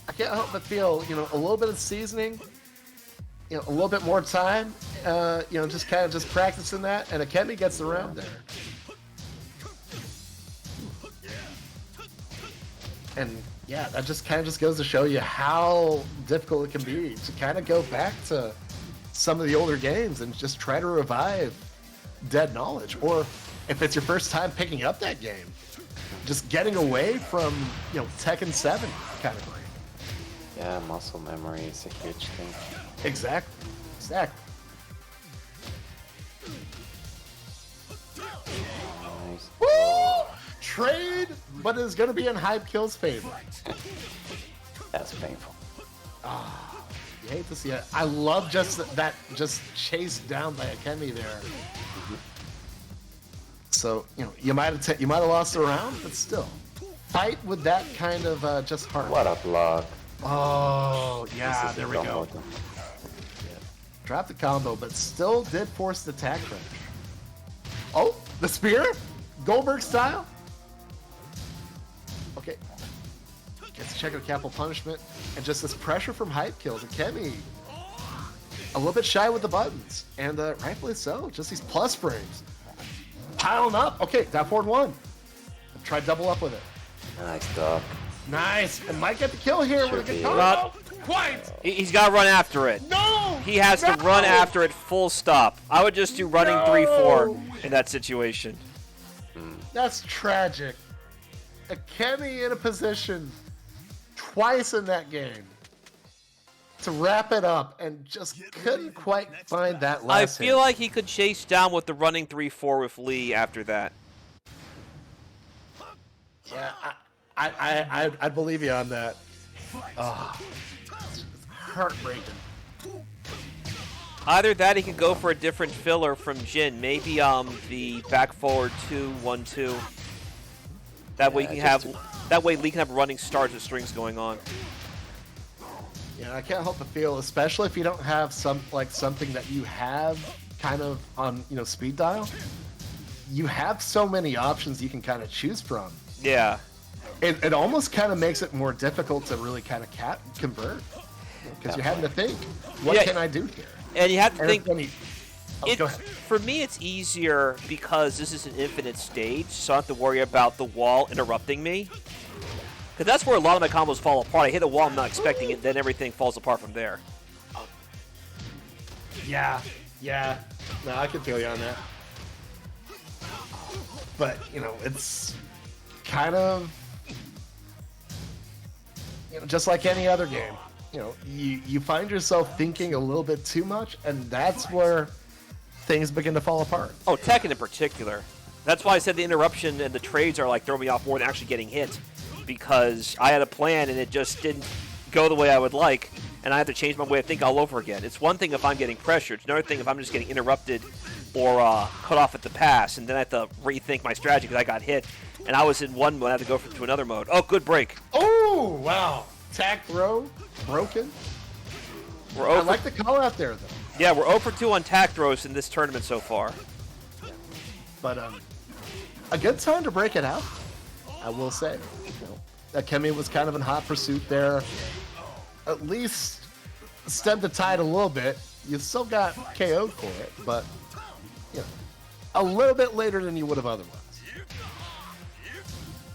I can't help but feel, you know, a little bit of seasoning, you know, a little bit more time, you know, just kind of just practicing that, and Akemi gets the round there. And yeah, that just kind of just goes to show you how difficult it can be to kind of go back to some of the older games and just try to revive dead knowledge. Or if it's your first time picking up that game, just getting away from, you know, Tekken 7 kind of thing. Yeah, muscle memory is a huge thing. Exactly. Nice. Woo! Trade, but it's going to be in Hype Kill's favor. That's painful. You hate to see it. I love just that chased down by Akemi there. So, you know, you might have lost the round, but still. Fight with that kind of just heart. What a block. Oh, yeah, This is there a we go. combo. Dropped the combo, but still did force the tag crash. Oh, the spear? Goldberg style? Okay. Gets a check of capital punishment. And just this pressure from Hype Kills. Akemi a little bit shy with the buttons. And rightfully so. Just these plus frames. Piling up. Okay, down forward one. Try double up with it. Nice dog. Nice. And might get the kill here with a good be. combo. Quite. He's got to run after it. No! He has to run after it full stop. I would just do running 3-4 in that situation. That's tragic. Akemi in a position twice in that game to wrap it up and just couldn't quite find that I last feel hit. like he could chase down with the running 3-4 with Lee after that. Yeah, I believe you on that. Oh, it's heartbreaking. Either that, he could go for a different filler from Jin. Maybe the back forward 2-1-2. That way Lee can have running starts with strings going on. Yeah, I can't help but feel, especially if you don't have something that you have kind of on, you know, speed dial. You have so many options you can kind of choose from. Yeah. It almost kind of makes it more difficult to really kind of convert, because you're having to think, what can I do here? And you have to think. Go ahead. For me, it's easier because this is an infinite stage, so I don't have to worry about the wall interrupting me. Because that's where a lot of my combos fall apart. I hit a wall, I'm not expecting it, then everything falls apart from there. Yeah. No, I can feel you on that. But, you know, it's kind of, you know, just like any other game. You know, you find yourself thinking a little bit too much, and that's where things begin to fall apart. Oh, Tekken in particular. That's why I said the interruption and the trades are like throwing me off more than actually getting hit, because I had a plan and it just didn't go the way I would like, and I have to change my way of thinking all over again. It's one thing if I'm getting pressured. It's another thing if I'm just getting interrupted or cut off at the pass, and then I have to rethink my strategy because I got hit, and I was in one mode. I had to go to another mode. Oh, good break. Oh, wow. Tack throw, broken. I like the call out there, though. Yeah, we're 0 for 2 on tack throws in this tournament so far. But a good time to break it out, I will say. Akemi was kind of in hot pursuit there. At least stemmed the tide a little bit. You still got KO'd for it, but a little bit later than you would have otherwise.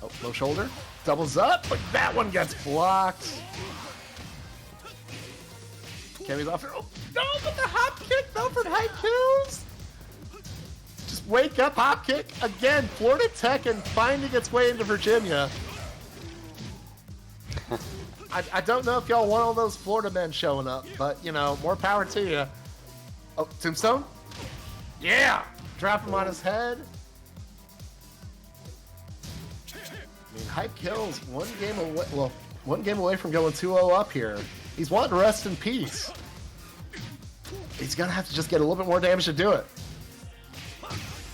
Oh, low shoulder. Doubles up, but that one gets blocked. Kemi's off there. Oh, no, but the hop kick, though, for high kills. Just wake up, hop kick. Again, Florida Tekken finding its way into Virginia. I don't know if y'all want all those Florida men showing up, but, more power to you. Oh, Tombstone? Yeah! Drop him on his head. I mean, hype kills. One game away from going 2-0 up here. He's wanting to rest in peace. He's going to have to just get a little bit more damage to do it.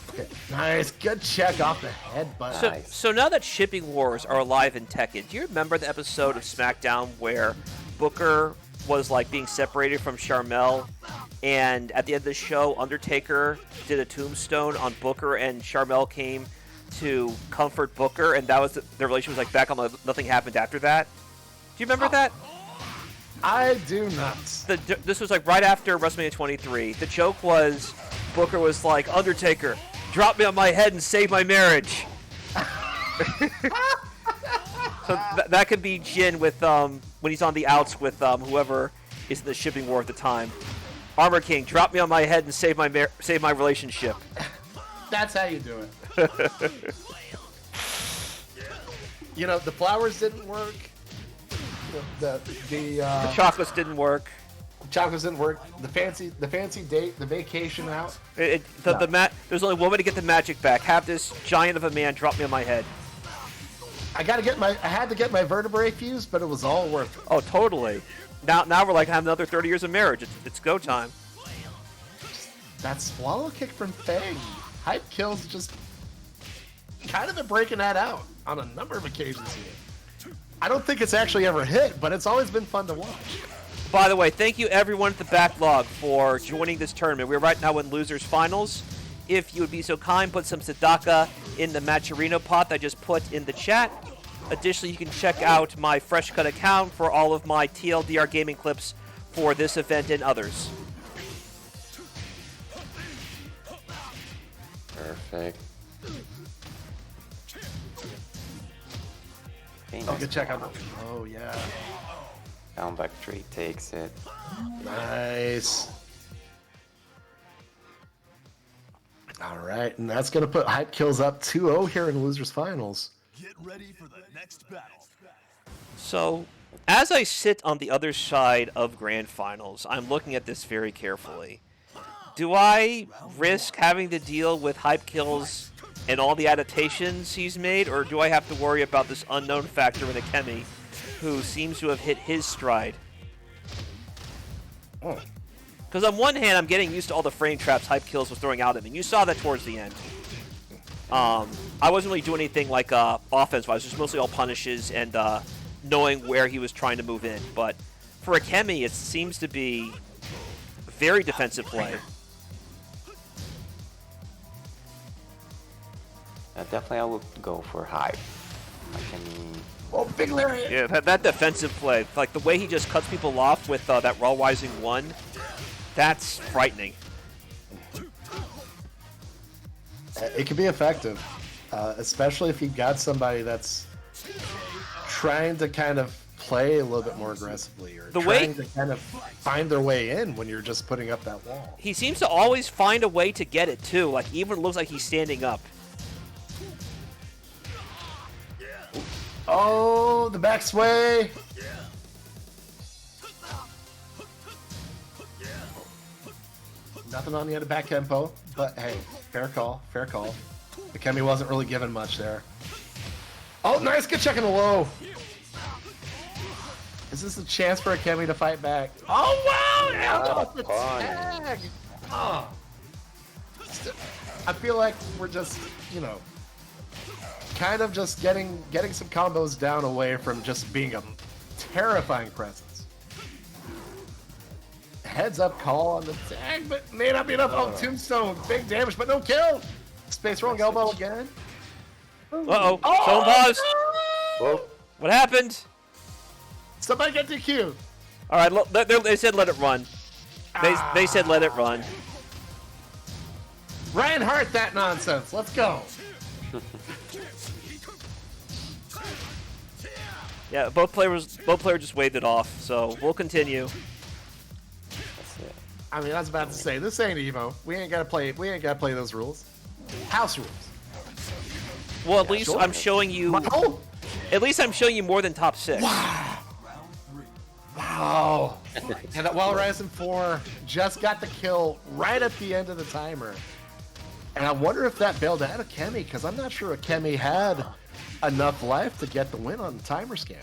Okay, nice. Good check off the headbutt. So now that shipping wars are alive in Tekken, do you remember the episode of SmackDown where Booker was like being separated from Sharmell, and at the end of the show, Undertaker did a tombstone on Booker, and Sharmell came to comfort Booker, and that was the relation was like back on nothing happened after that? Do you remember that? I do not. This was like right after WrestleMania 23. The joke was Booker was like, Undertaker, drop me on my head and save my marriage. So that could be Jin with when he's on the outs with whoever is in the shipping war at the time. Armor King, drop me on my head and save my relationship. That's how you do it. The flowers didn't work. The chocolates didn't work. Chocolates didn't work. The fancy date, the vacation out. There's only one way to get the magic back. Have this giant of a man drop me on my head. I had to get my vertebrae fused, but it was all worth it. Oh, totally. Now we're like having another 30 years of marriage. It's go time. That swallow kick from Feng. Hype kills just kind of been breaking that out on a number of occasions here. I don't think it's actually ever hit, but it's always been fun to watch. By the way, thank you everyone at the backlog for joining this tournament. We're right now in losers finals. If you would be so kind, put some Sadaka in the Matcherino pot that I just put in the chat. Additionally, you can check out my fresh cut account for all of my TLDR gaming clips for this event and others. Perfect. Okay, Oh, good check on that. Oh, yeah. Down back 3 takes it. Nice. All right, and that's going to put Hype Kills up 2-0 here in Losers Finals. Get ready for the next battle. So, as I sit on the other side of Grand Finals, I'm looking at this very carefully. Do I risk having to deal with Hype Kills and all the adaptations he's made, or do I have to worry about this unknown factor in Akemi, who seems to have hit his stride? Because on one hand, I'm getting used to all the frame traps Hype Kills was throwing out at me. You saw that towards the end. I wasn't really doing anything like offense-wise, just mostly all punishes and knowing where he was trying to move in. But for Akemi, it seems to be very defensive play. Definitely I would go for Hype. Akemi. Oh, big lariat! Yeah, that defensive play, like the way he just cuts people off with that Raw Rising 1, that's frightening. It can be effective, especially if you got somebody that's trying to kind of play a little bit more aggressively, or trying to kind of find their way in when you're just putting up that wall. He seems to always find a way to get it, too. Like, even it looks like he's standing up. Oh, the back sway. Nothing on the other back tempo, but hey, fair call, fair call. Akemi wasn't really given much there. Oh, nice, good check in the low. Is this a chance for Akemi to fight back? Oh, wow! Yeah, the tag! Oh. I feel like we're just, you know, kind of just getting some combos down away from just being a terrifying presence. Heads up call on the tag, but may not be enough. Oh, tombstone, big damage, but no kill. Space rolling elbow again. Uh-oh. Someone paused. Whoa. What happened? Somebody get DQ. All right, they said let it run. They said let it run. Ryan Hart, that nonsense. Let's go. Yeah, both players just waved it off, so we'll continue. That's it. I mean, I was about to say this ain't Evo. We ain't gotta play those rules. House rules. Well, at least sure. I'm showing you. Oh! At least I'm showing you more than top 6. Wow. And that Wild Horizon 4 just got the kill right at the end of the timer. And I wonder if that bailed out Akemi, because I'm not sure Akemi had enough life to get the win on the timer scan.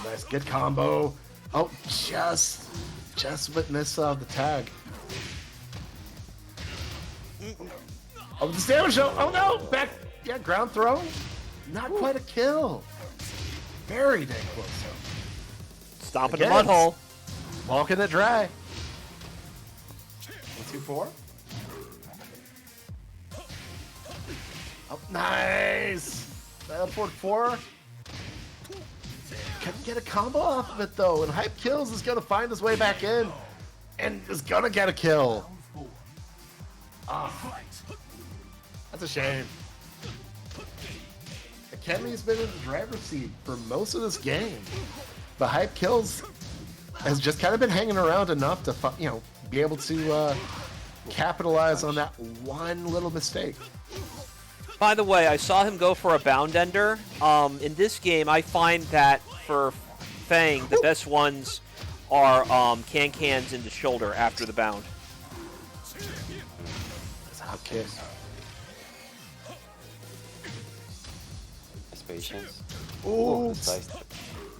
Nice, good combo. Oh, just miss the tag. Oh, this damage! Oh no! Back, yeah, ground throw. Not quite a kill. Very dang close though. Stomping the mud hole. Walking it dry. 1, 2, 4. Oh, nice! Battle Port 4. Couldn't get a combo off of it though, and Hype Kills is gonna find his way back in, and is gonna get a kill. Ah, that's a shame. Akemi's been in the driver's seat for most of this game, but Hype Kills has just kind of been hanging around enough to, you know, be able to capitalize on that one little mistake. By the way, I saw him go for a bound ender. In this game, I find that for Feng, the best ones are can-cans into shoulder after the bound. Okay. His patience. Ooh, Nice.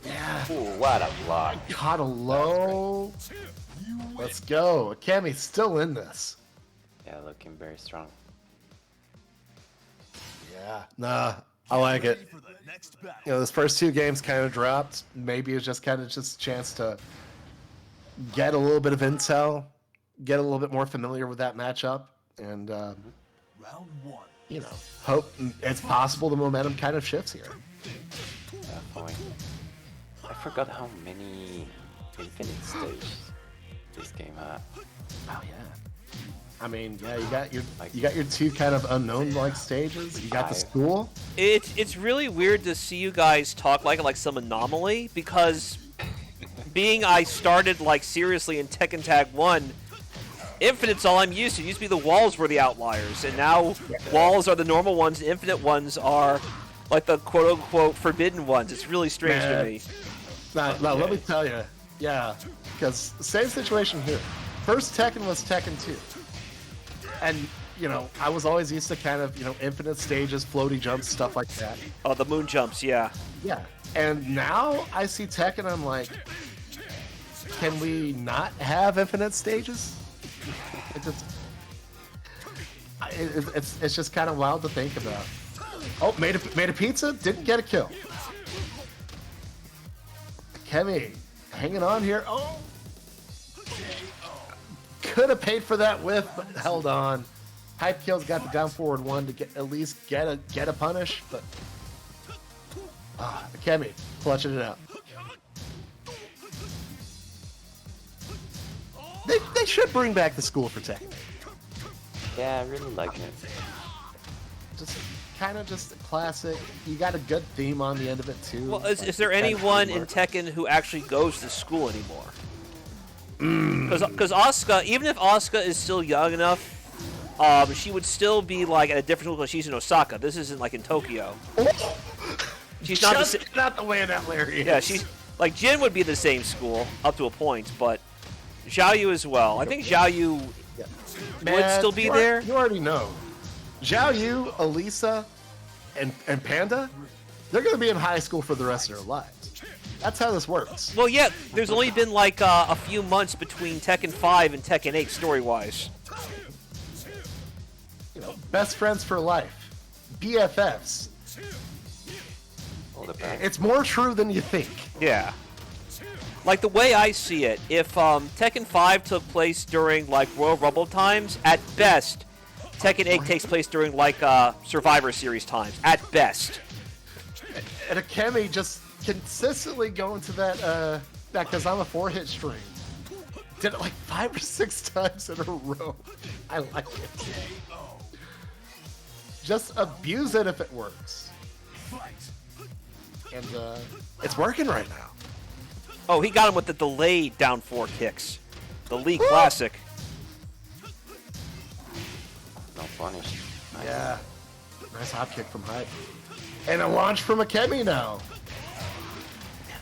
yeah. Ooh, what a block. Caught a low. Let's go. Akemi's still in this. Yeah, looking very strong. Yeah. Nah, I like it. For the next battle. You know, this first 2 games kind of dropped. Maybe it's just a chance to get a little bit of intel, get a little bit more familiar with that matchup, and Round 1. you know, hope it's possible the momentum kind of shifts here. Definitely. I forgot how many infinite stages this game had. Oh yeah. I mean, yeah, you got your 2 kind of unknown like stages. You got the school. It's really weird to see you guys talk like some anomaly, because being I started like seriously in Tekken Tag 1, Infinite's all I'm used to. It used to be the walls were the outliers, and now walls are the normal ones, Infinite ones are like the quote-unquote forbidden ones. It's really strange to me. Now, let me tell you, yeah, because same situation here. First Tekken was Tekken 2. And, you know, I was always used to kind of, you know, infinite stages, floaty jumps, stuff like that. Oh, the moon jumps, yeah. Yeah. And now I see Tekken, I'm like, can we not have infinite stages? It's just kind of wild to think about. Oh, made a pizza, didn't get a kill. Akemi hanging on here. Oh, could have paid for that whiff, but held on. Hype Kills got the down forward 1 to at least get a punish, but Akemi clutching it out. They should bring back the school for Tekken. Yeah, I really like it. Just kind of just a classic. You got a good theme on the end of it too. Well, is there anyone in Tekken who actually goes to school anymore? Because Asuka, even if Asuka is still young enough, she would still be like at a different school because she's in Osaka. This isn't like in Tokyo. She's not not the way that Larry is. Yeah, she's like Jin would be the same school up to a point, but Zhao Yu as well. I think Zhao Yu Yeah. would still be there. You already know. Zhao Yu, Alisa, and Panda, they're going to be in high school for the rest of their lives. That's how this works. Well, yeah, there's only been like a few months between Tekken 5 and Tekken 8 story-wise. You know, best friends for life. BFFs. All the back. It's more true than you think. Yeah. Like, the way I see it, if Tekken 5 took place during, like, Royal Rumble times, at best, Tekken 8 takes place during, like, Survivor Series times. At best. And Akemi just consistently going to that Kazama 4-hit stream. Did it like 5 or 6 times in a row. I like it. Just abuse it if it works. And it's working right now. Oh, he got him with the delayed down 4 kicks. The Lee Classic. No punish. Nice. Yeah. Nice hop kick from Hype. And a launch from Akemi now.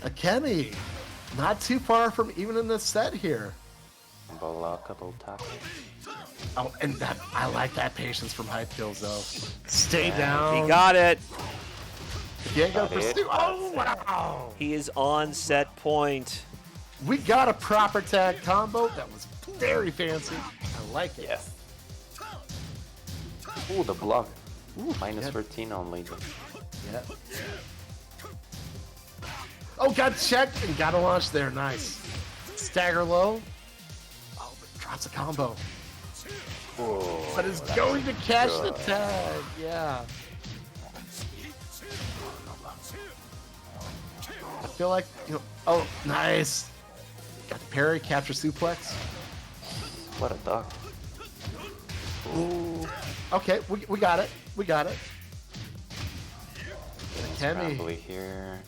Akemi, not too far from even in the set here. Ball out, couple tackles. Oh, and that, I like that patience from Hype Kills though. Stay down. He got it. Diego Got it. pursue. Oh wow! He is on set point. We got a proper tag combo that was very fancy. I like it. Yes. Ooh, the block. Ooh, Minus yeah. 13 only. Yeah. Oh, got checked and got a launch there. Nice. Stagger low. Oh, but drops a combo. Whoa, But is that's going to catch the good. tag. Yeah. I feel like, you know, oh, nice. Got the parry, capture suplex. What a duck. Ooh. Okay, we got it. We got it. Akemi. Scrambly here.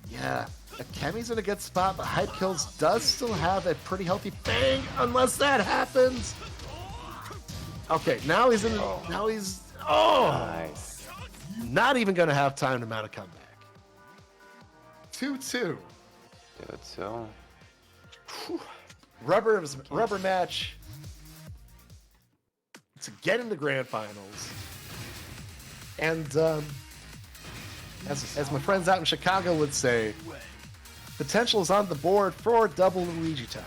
Yeah. Akemi's in a good spot, but Hype Kills does still have a pretty healthy Feng, unless that happens. Okay, now he's in. Now he's. Oh! Nice. Not even going to have time to mount a comeback. 2-2. Dude, so. Rubber match to get in the grand finals. And as my friends out in Chicago would say, potential is on the board for double Luigi time.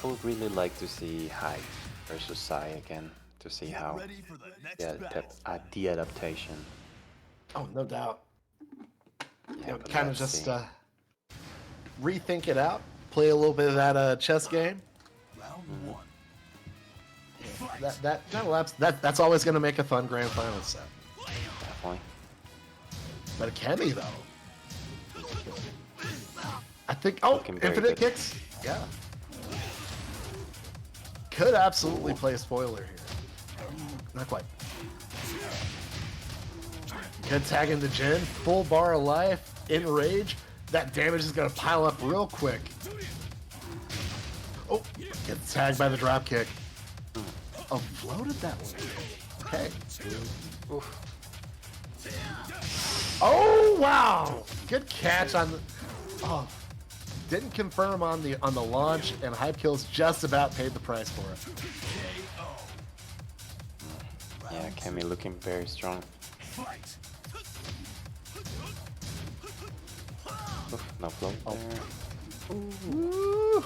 I would really like to see Hype versus Sai again to see how Ready for the next battle. the adaptation. Oh, no doubt. Yeah, but Kind of let's just see. rethink it out, play a little bit of that chess game. Round 1. That's always going to make a fun grand final set. Definitely. But Akemi though, I think. Oh, Looking very infinite good. kicks. Yeah. Could absolutely play a spoiler here. Not quite. Good tag into Jin. Full bar of life. In rage. That damage is going to pile up real quick. Oh, gets tagged by the drop kick. Oh, floated that one. Okay. Oof. Oh wow! Good catch on the. Oh, didn't confirm on the launch, and Hype Kills just about paid the price for it. Yeah, Kemi looking very strong. Oof, no float there. Woo.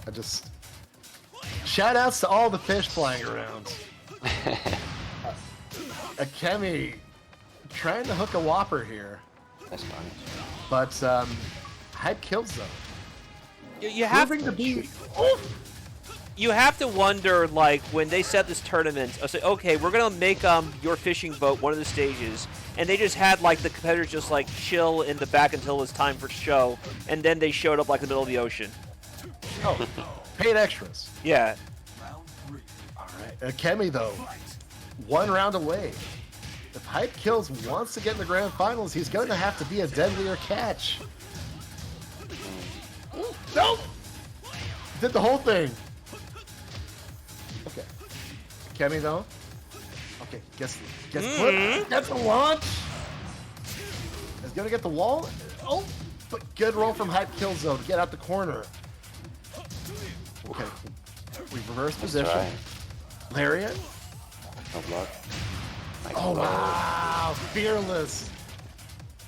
I just shout outs to all the fish flying around. Akemi trying to hook a whopper here, That's funny. but Hype Kills them. You have Proving to be. you have to wonder, like, when they set this tournament, I say, okay, we're gonna make your fishing boat one of the stages, and they just had like the competitors just like chill in the back until it was time for show, and then they showed up like in the middle of the ocean. Oh, paid extras. Yeah. All right, Akemi though, one round away. If Hype Kills wants to get in the grand finals, he's going to have to be a deadlier catch. Nope. Did the whole thing. Okay. Akemi though. Okay, gets clipped. Gets the launch. Is gonna get the wall. Oh, but good roll from Hype Kill Zone to get out the corner. Okay, we reverse position. Right. Lariat. No block. Nice Oh blow. wow, fearless.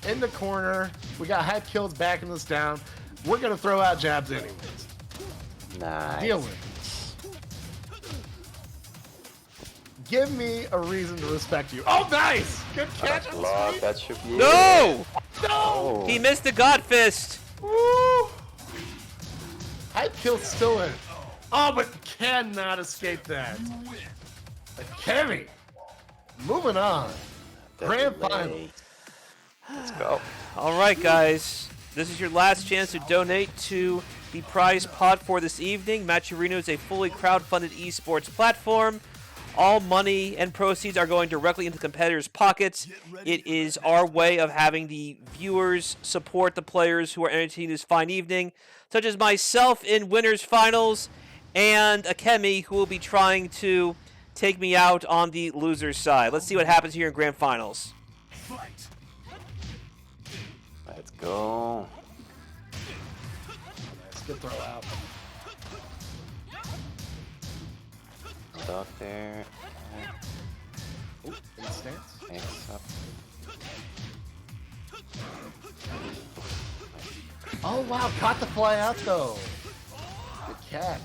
In the corner. We got Hype Kills backing us down. We're gonna throw out jabs anyways. Nice. Deal with it. Give me a reason to respect you. Oh, nice! Good catch on the Block, screen. that should be it. No! No! Oh. He missed the God Fist. Woo! Hype Kill's still in. Oh, but cannot escape that. Akemi. Moving on. Grand final. Let's go. All right, guys. This is your last chance to donate to the prize pot for this evening. Matcherino is a fully crowdfunded esports platform. All money and proceeds are going directly into competitors' pockets. It is our way of having the viewers support the players who are entertaining this fine evening, such as myself in winners finals and Akemi, who will be trying to take me out on the loser's side. Let's see what happens here in grand finals. Let's go. Let's get throw out. Dog there. Ooh, in stance. Thanks up. Oh, wow. Caught the fly out, though. Good catch.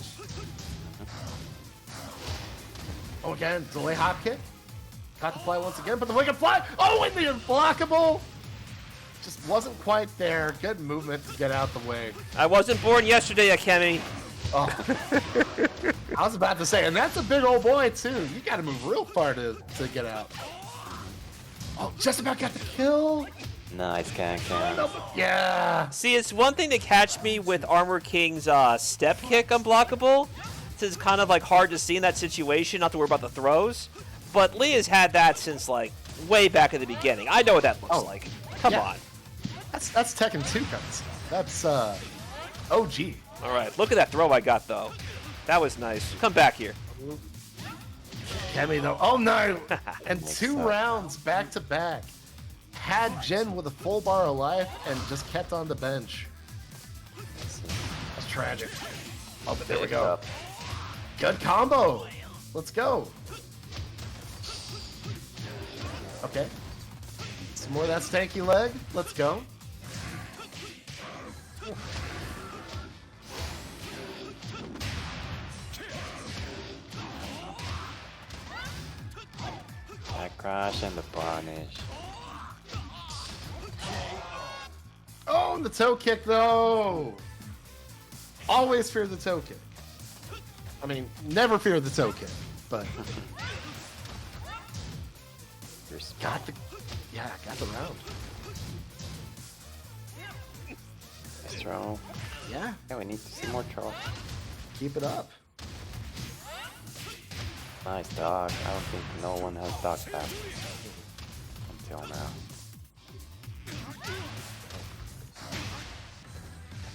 Oh, again. Delay hop kick. Caught the fly once again, but the wicked fly. Oh, and the unblockable. Just wasn't quite there. Good movement to get out the way. I wasn't born yesterday, Akemi. Oh. I was about to say, and that's a big old boy, too. You got to move real far to get out. Oh, just about got the kill. Nice can. Yeah. See, it's one thing to catch me with Armor King's step kick unblockable. It's kind of like hard to see in that situation, not to worry about the throws. But Lee has had that since like way back in the beginning. I know what that looks like. Come yeah. on. That's Tekken 2 kind of stuff. That's OG. All right, look at that throw I got though. That was nice. Come back here. Akemi though. Oh no! And Mix 2 up. rounds back to back. Had Jin with a full bar of life and just kept on the bench. That's tragic. Oh, but there we go. Up. Good combo. Let's go. Okay. Some more of that stanky leg. Let's go. That crash and the punish. Oh, the toe kick though. Always fear the toe kick. I mean, never fear the toe kick, but got the round. Nice throw. Yeah, Yeah, we need to see more throw. keep it up. Nice dog. I don't think no one has docked that until now.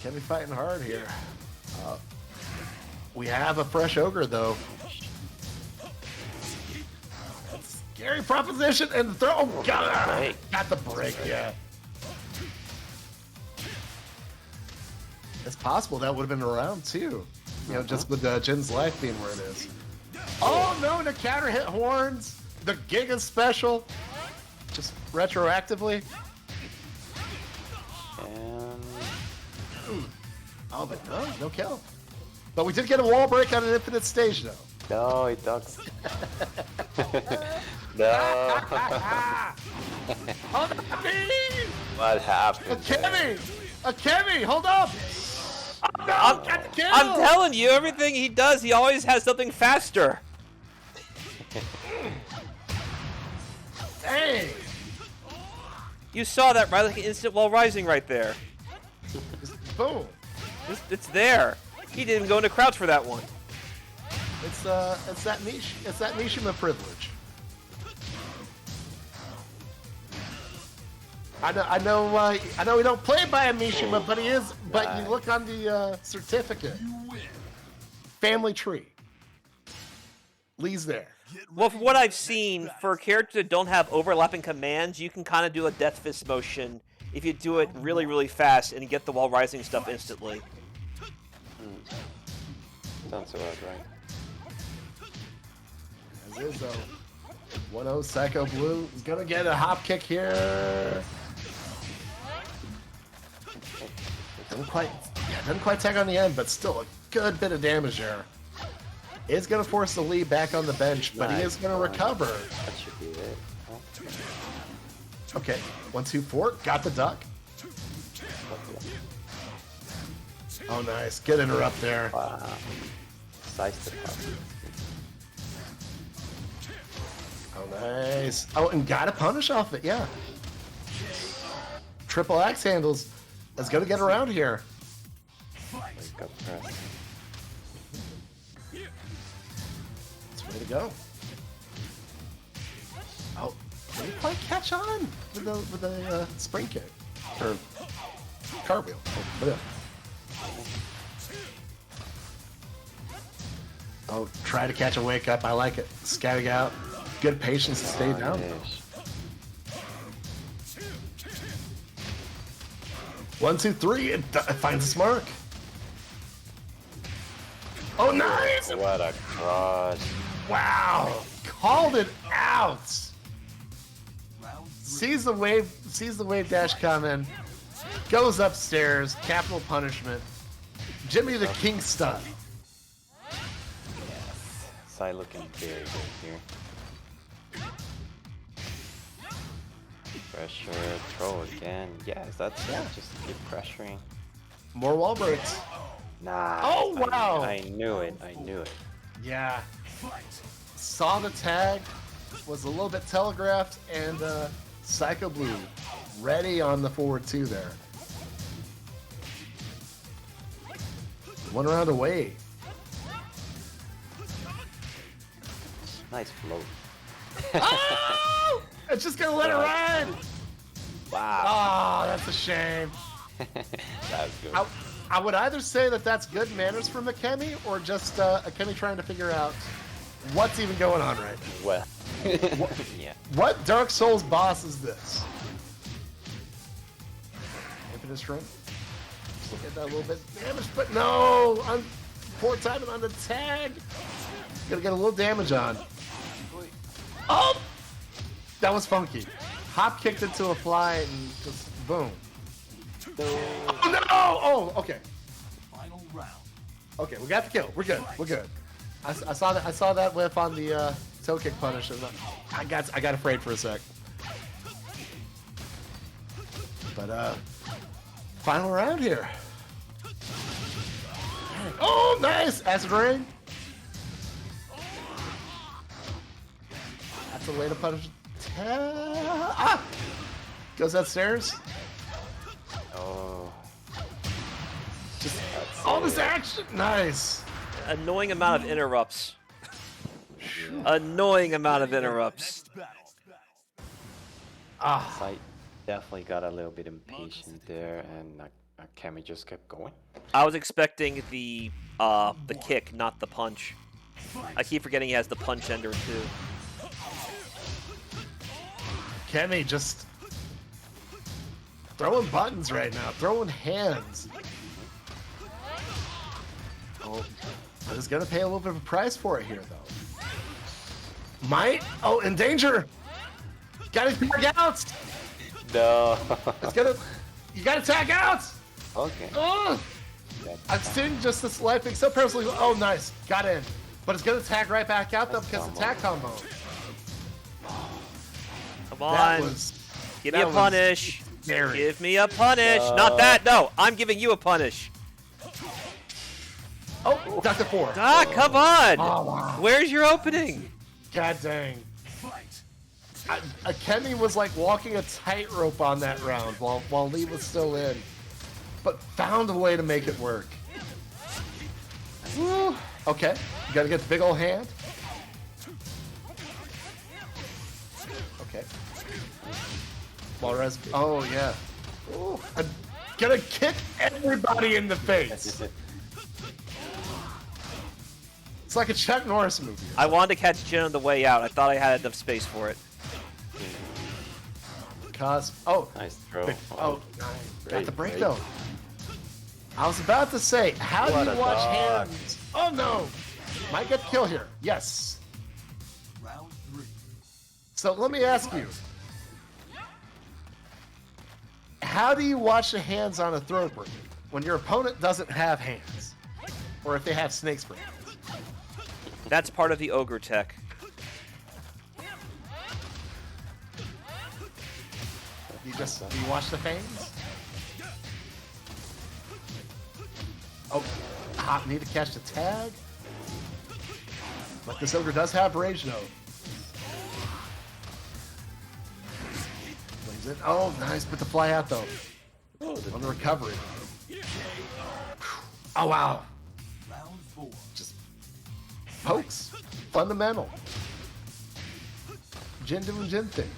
Can't be fighting hard here. We have a fresh Ogre though. Scary proposition and the throw. Oh god! break. Got the break. Yeah. It's possible that would have been around too. You know, just with Jin's life being where it is. Oh no! The counter hit horns. The Giga special. Just retroactively. And Oh, but no kill. But we did get a wall break on an infinite stage though. no, it ducks. No. Hold on, me! What happened? Akemi, hold up! Oh, no, got the kill! I'm telling you, everything he does, he always has something faster. Dang! You saw that right, like an instant while rising right there. Boom! It's there. He didn't go into crouch for that one. It's that Mishima privilege. I know we don't play by a Mishima, but he is. But you look on the certificate. Family tree. Lee's there. Well, from what I've seen, for characters that don't have overlapping commands, you can kind of do a death fist motion if you do it really, really fast and get the wall rising stuff instantly. Sounds about right. As is, though. 1-0 Psychoblue is going to get a hop kick here. Doesn't quite tag on the end, but still a good bit of damage there. Is going to force the lead back on the bench, but he is going to recover. That should be it. Okay, 1, 2, 4. Got the duck. Oh, nice. Good interrupt there. Wow. Size the puck. Oh, nice. Oh, and got a punish off it, yeah. Triple axe handles is going to get around here. Got pressed. It's way to go. Oh, didn't quite catch on with the spring kick. Or cartwheel. Whatever. Oh, try to catch a wake up. I like it. Scatting out. Good patience to stay down. Yes. 1, 2, 3. It finds its mark. Oh, nice! What a cross. Wow! Called it out. Sees the wave dash coming. Goes upstairs. Capital punishment. Jimmy the King stuff. Sai looking very good here. Pressure, throw again. Yes, that's it. Just keep pressuring. More wall breaks. Nah. Oh, wow. I knew it. I knew it. Yeah. Saw the tag. Was a little bit telegraphed, and Psychoblue ready on the forward 2 there. 1 round away. Nice float. Oh! It's just gonna let it ride. Wow. Oh, that's a shame. That was good. I would either say that that's good manners from Akemi, or just Akemi trying to figure out what's even going on right now. Well. Yeah. What Dark Souls boss is this? Impetus ring. Just look at that little bit damage, but no! Poor timing on the tag. Gonna get a little damage on. Oh! That was funky. Hop kicked into a fly and just boom. Oh no! Oh, okay. Final round. Okay, we got the kill. We're good. We're good. I saw that. I saw that whiff on the toe kick punish. And I got afraid for a sec. But final round here. Oh, nice acid rain. That's a way to punish. Goes upstairs. Oh. Just all this action. Nice. Annoying amount of interrupts. Annoying amount of interrupts. Sai definitely got a little bit impatient there, and Akemi just kept going. I was expecting the kick, not the punch. I keep forgetting he has the punch ender too. Kemi just throwing buttons right now, throwing hands. Oh, but he's gonna pay a little bit of a price for it here, though. Might? Oh, in danger! Gotta tag out! No. It's gonna. You gotta tag out! Okay. Oh! I've seen just this life thing so personally. Oh, nice. Got in. But it's gonna tag right back out, though, because of the tag combo. Come That on. was. Give me a punish. Scary. Give me a punish. Not that. No, I'm giving you a punish. Oh, Dr. 4. Ah, come on. Oh, wow. Where's your opening? God dang. Akemi was like walking a tightrope on that round while Lee was still in, but found a way to make it work. Woo. Okay, you gotta get the big old hand. Okay. Walrus. Oh yeah. Ooh. I'm gonna kick everybody in the face. It's like a Chuck Norris movie. I wanted to catch Jin on the way out. I thought I had enough space for it. Oh, Nice throw. oh, got the break though. I was about to say, how do you watch hands? Oh no, might get the kill here. Yes. Round 3. So let me ask you, how do you watch the hands on a throw break when your opponent doesn't have hands, or if they have snakes for hands? That's part of the Ogre tech. Do you watch the fangs? Oh, Hop need to catch the tag. But this Ogre does have rage though. Plays it. Oh, nice. Put the fly out though. On the recovery. Oh wow. Round 4. Just pokes. Fundamental. Jin doing Jin things.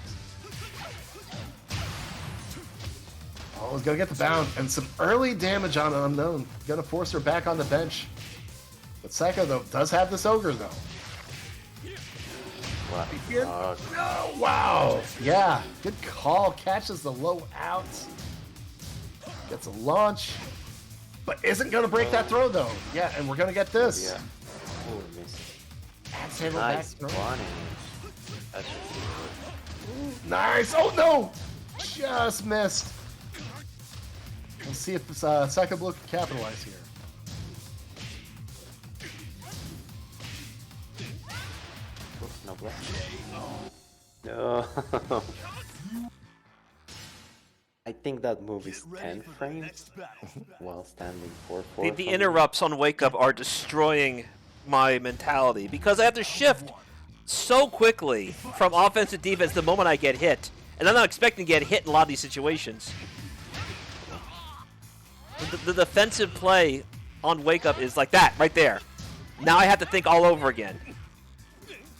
Oh, he's gonna get the bound and some early damage on Unknown. Gonna force her back on the bench. But Psycho though does have this Ogre though. Wow. Oh, wow. Yeah, good call. Catches the low out. Gets a launch. But isn't gonna break that throw though. Yeah, and we're gonna get this. Yeah. Oh, missed. That's handle Nice back throw. running. That should be good. Nice. Oh no! Just missed. We'll see if Psychoblue can capitalize here. Oops, no block. No. I think that move is 10 frames while standing for 4. The interrupts on Wake Up are destroying my mentality because I have to shift so quickly from offense to defense the moment I get hit. And I'm not expecting to get hit in a lot of these situations. The defensive play on Wake Up is like that, right there. Now I have to think all over again.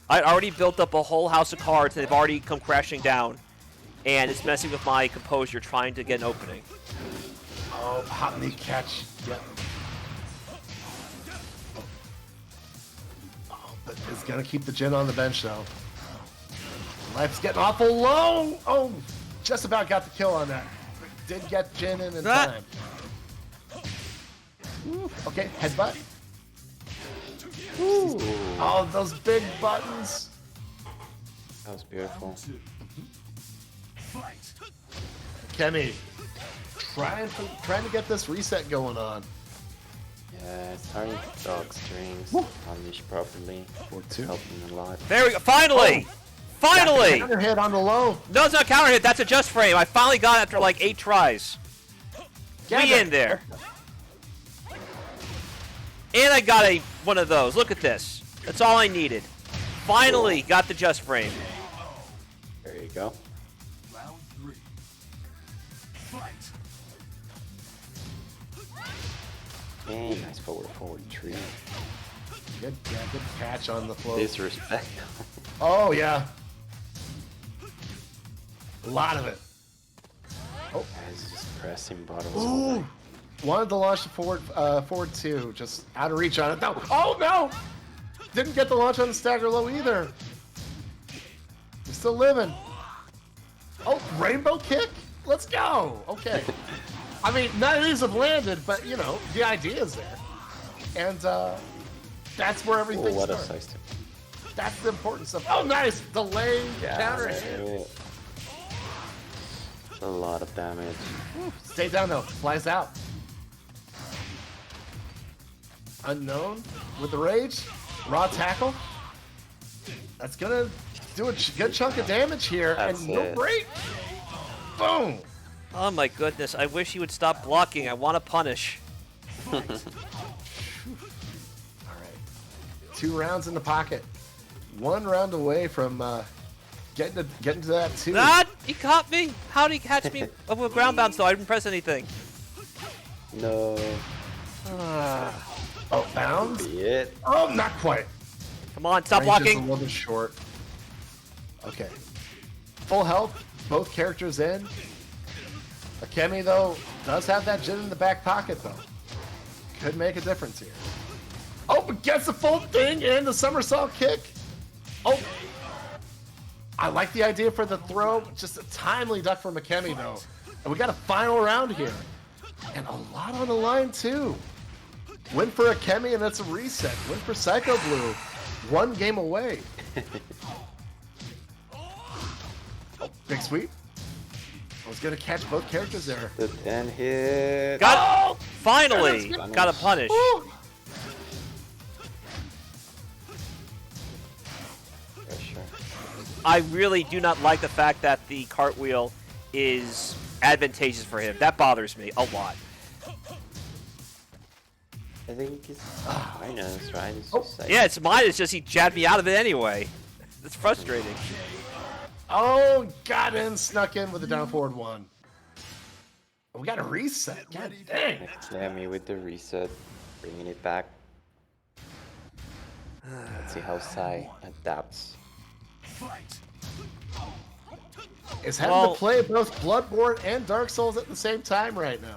I already built up a whole house of cards, and they've already come crashing down. And it's messing with my composure trying to get an opening. Oh, hot knee catch. Yep. Oh, but it's gonna keep the Jin on the bench though. Life's getting awful low. Oh, just about got the kill on that. Did get Jin in time. Ooh, okay, headbutt. Ooh. Oh, those big buttons. That was beautiful. Akemi, trying to get this reset going on. Yeah, it's starting to dog strings, unleash properly. 4-2. Helping a lot. There we go. Finally! Finally! Counter hit on the low. No, it's not counter hit. That's a just frame. I finally got it after like 8 tries. Get We it. in there. And I got one of those. Look at this. That's all I needed. Finally got the just frame. There you go. Round 3. Fight. Hey, nice forward tree. Good catch on the float. Disrespect. Oh yeah. A lot of it. Oh. Guys just pressing buttons. Ooh. Wanted to launch the forward 2, just out of reach on it. No. Oh no! Didn't get the launch on the stagger low either. We're still living. Oh, rainbow kick? Let's go. Okay. I mean, none of these have landed, but you know, the idea is there. And that's where everything Oh, what a starts. size tip. That's the important stuff. Oh, nice! Delay, counter hit. It's a lot of damage. Stay down though. Flies out. Unknown with the rage. Raw tackle. That's gonna do a good chunk of damage here. That's and no it. break. Boom. Oh my goodness. I wish he would stop blocking. I want to punish. All right. 2 rounds in the pocket. 1 round away from getting to that 2. Ah! He caught me! How did he catch me? Oh, with ground bounce though. I didn't press anything. No. Oh, bounds? Be it. Oh, not quite. Come on, stop Range is a blocking. little bit short. Okay. Full health. Both characters in. Akemi, though, does have that Jin in the back pocket, though. Could make a difference here. Oh, but gets the full thing and the somersault kick. Oh. I like the idea for the throw. Just a timely duck from Akemi, though. And we got a final round here. And a lot on the line, too. Win for Akemi, and that's a reset. Win for Psychoblue. 1 game away. Oh, big sweep. I was going to catch both characters there. The 10 hit. Got it! Finally! Got a punish. Woo! Pressure. I really do not like the fact that the cartwheel is advantageous for him. That bothers me a lot. I think it's minus, right? It's Oh. just like, Yeah, it's mine. It's just he jabbed me out of it anyway. It's frustrating. Oh, got in, snuck in with the down forward 1. We got a reset. God dang. Akemi with the reset, bringing it back. Let's see how Sai adapts. Is having Well- to play both Bloodborne and Dark Souls at the same time right now.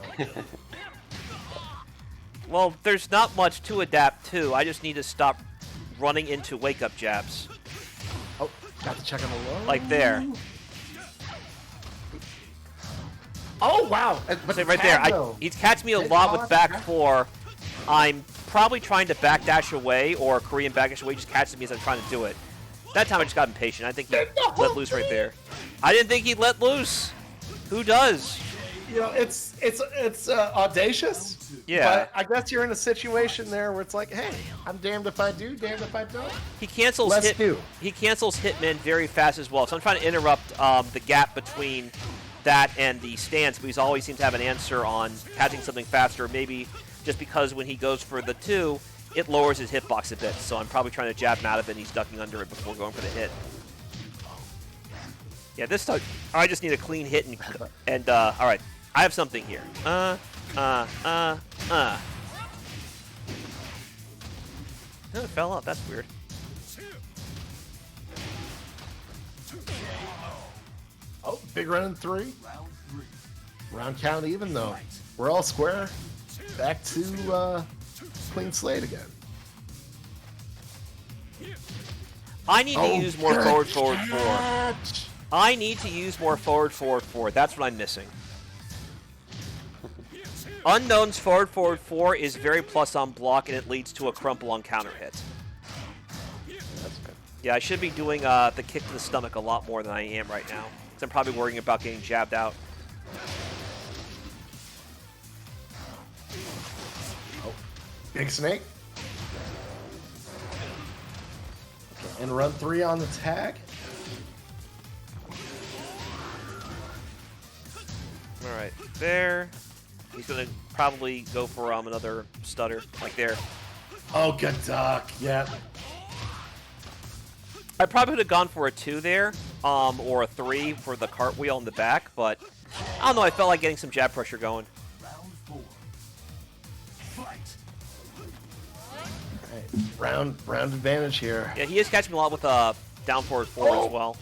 Well, there's not much to adapt to. I just need to stop running into wake-up jabs. Oh, got to check on the low. Like there. Oh, wow. But So right there, tag, though. he's catched me a Hit lot off, with back back. 4. I'm probably trying to backdash away, or Korean backdash away just catches me as I'm trying to do it. That time I just got impatient. I think he let loose right there. I didn't think he'd let loose. Who does? You know, it's audacious. Yeah. But I guess you're in a situation there where it's like, hey, I'm damned if I do, damned if I don't. He cancels Let's do. He cancels Hitman very fast as well. So I'm trying to interrupt the gap between that and the stance, but he's always seems to have an answer on catching something faster. Maybe just because when he goes for the 2, it lowers his hitbox a bit. So I'm probably trying to jab him out of it, and he's ducking under it before going for the hit. Yeah, this time I just need a clean hit and all right, I have something here. Oh, it fell out. That's weird. Oh, big run in 3. Round count even, though. We're all square. Back to clean slate again. I need to use more good forward 4. catch. I need to use more forward 4. That's what I'm missing. Unknown's forward 4 is very plus on block, and it leads to a crumple on counter hit. That's good. Yeah, I should be doing the kick to the stomach a lot more than I am right now. Because I'm probably worrying about getting jabbed out. Oh, big snake. Okay, and run 3 on the tag. All right, there. He's going to probably go for another stutter, like there. Oh, good duck. Yeah. I probably would have gone for a 2 there, or a 3 for the cartwheel in the back, but I don't know. I felt like getting some jab pressure going. Right. Round advantage here. Yeah, he is catching me a lot with down forward 4 as well.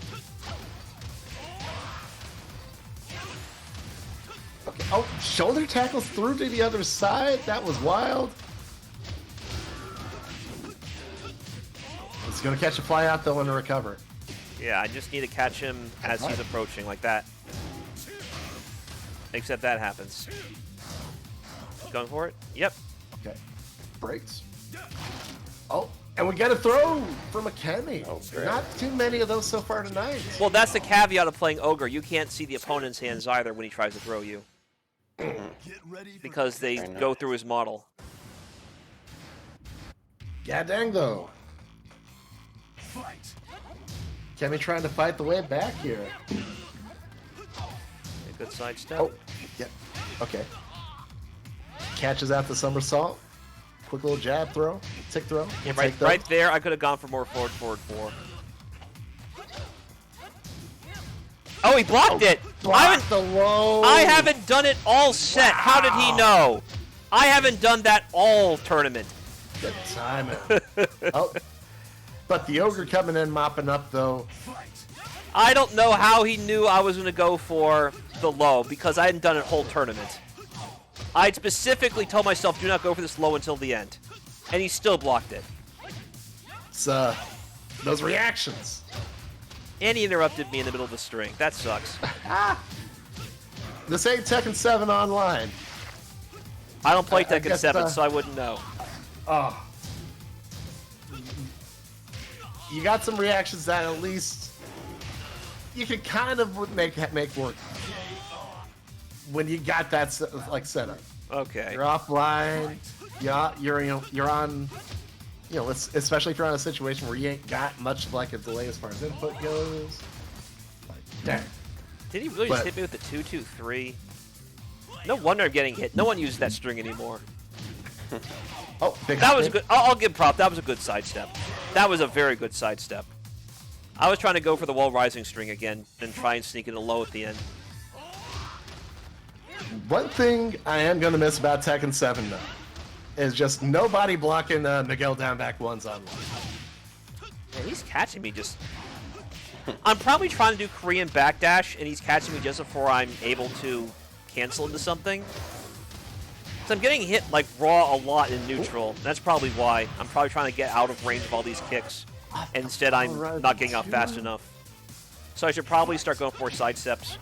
Okay. Oh, shoulder tackles through to the other side. That was wild. It's gonna catch a fly out though and recover. Yeah, I just need to catch him as he's approaching, like that. Except that happens. Going for it? Yep. Okay. Breaks. Oh, and we got a throw from Akemi. Oh, great. Not too many of those so far tonight. Well, that's the caveat of playing Ogre. You can't see the opponent's hands either when he tries to throw you. Get ready for Because they Fair enough. go through his model. God dang though. fight. Akemi trying to fight the way back here. A good side step. Oh, yeah. Okay. Catches out the somersault. Quick little jab throw. Tick throw. Yeah, We'll take those. right there, I could have gone for more forward 4. Oh, he blocked it! Block the low. I haven't done it all set. How did he know? I haven't done that all tournament. Good timing. Oh. But the Ogre coming in, mopping up though. I don't know how he knew I was going to go for the low because I hadn't done it whole tournament. I specifically told myself, do not go for this low until the end. And he still blocked it. It's those reactions. And he interrupted me in the middle of the string. That sucks. This ain't Tekken 7 online. I don't play I Tekken guess, 7, so I wouldn't know. Oh. You got some reactions that at least you can kind of make work when you got that like setup. Okay. You're offline. You're on. You know, especially if you're on a situation where you ain't got much like a delay as far as input goes. Like, dang. Did he really just hit me with the 2-2-3? No wonder I'm getting hit. No one uses that string anymore. Oh, big That hop was in. good. I'll give prop. That was a good sidestep. That was a very good sidestep. I was trying to go for the wall rising string again and try and sneak in a low at the end. One thing I am going to miss about Tekken 7, though, is just nobody blocking Miguel down back ones on one. Man, he's catching me just... I'm probably trying to do Korean backdash, and he's catching me just before I'm able to cancel into something. So I'm getting hit like raw a lot in neutral. That's probably why. I'm probably trying to get out of range of all these kicks. And instead, I'm not getting out fast enough. So I should probably start going for side steps.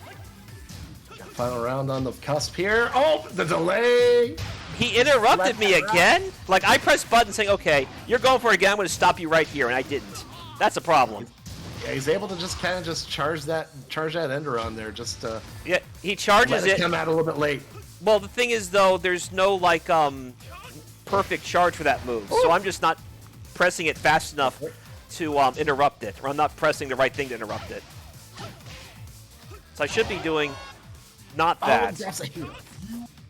Final round on the cusp here. Oh, the delay! He interrupted me again? Like, I pressed button saying, okay, you're going for it again, I'm going to stop you right here, and I didn't. That's a problem. Yeah, he's able to just kind of just charge that ender on there, just Yeah, he charges let it it. come out a little bit late. Well, the thing is, though, there's no, like, perfect charge for that move. So I'm just not pressing it fast enough to interrupt it, or I'm not pressing the right thing to interrupt it. So I should be doing not that. Oh, that's a hero.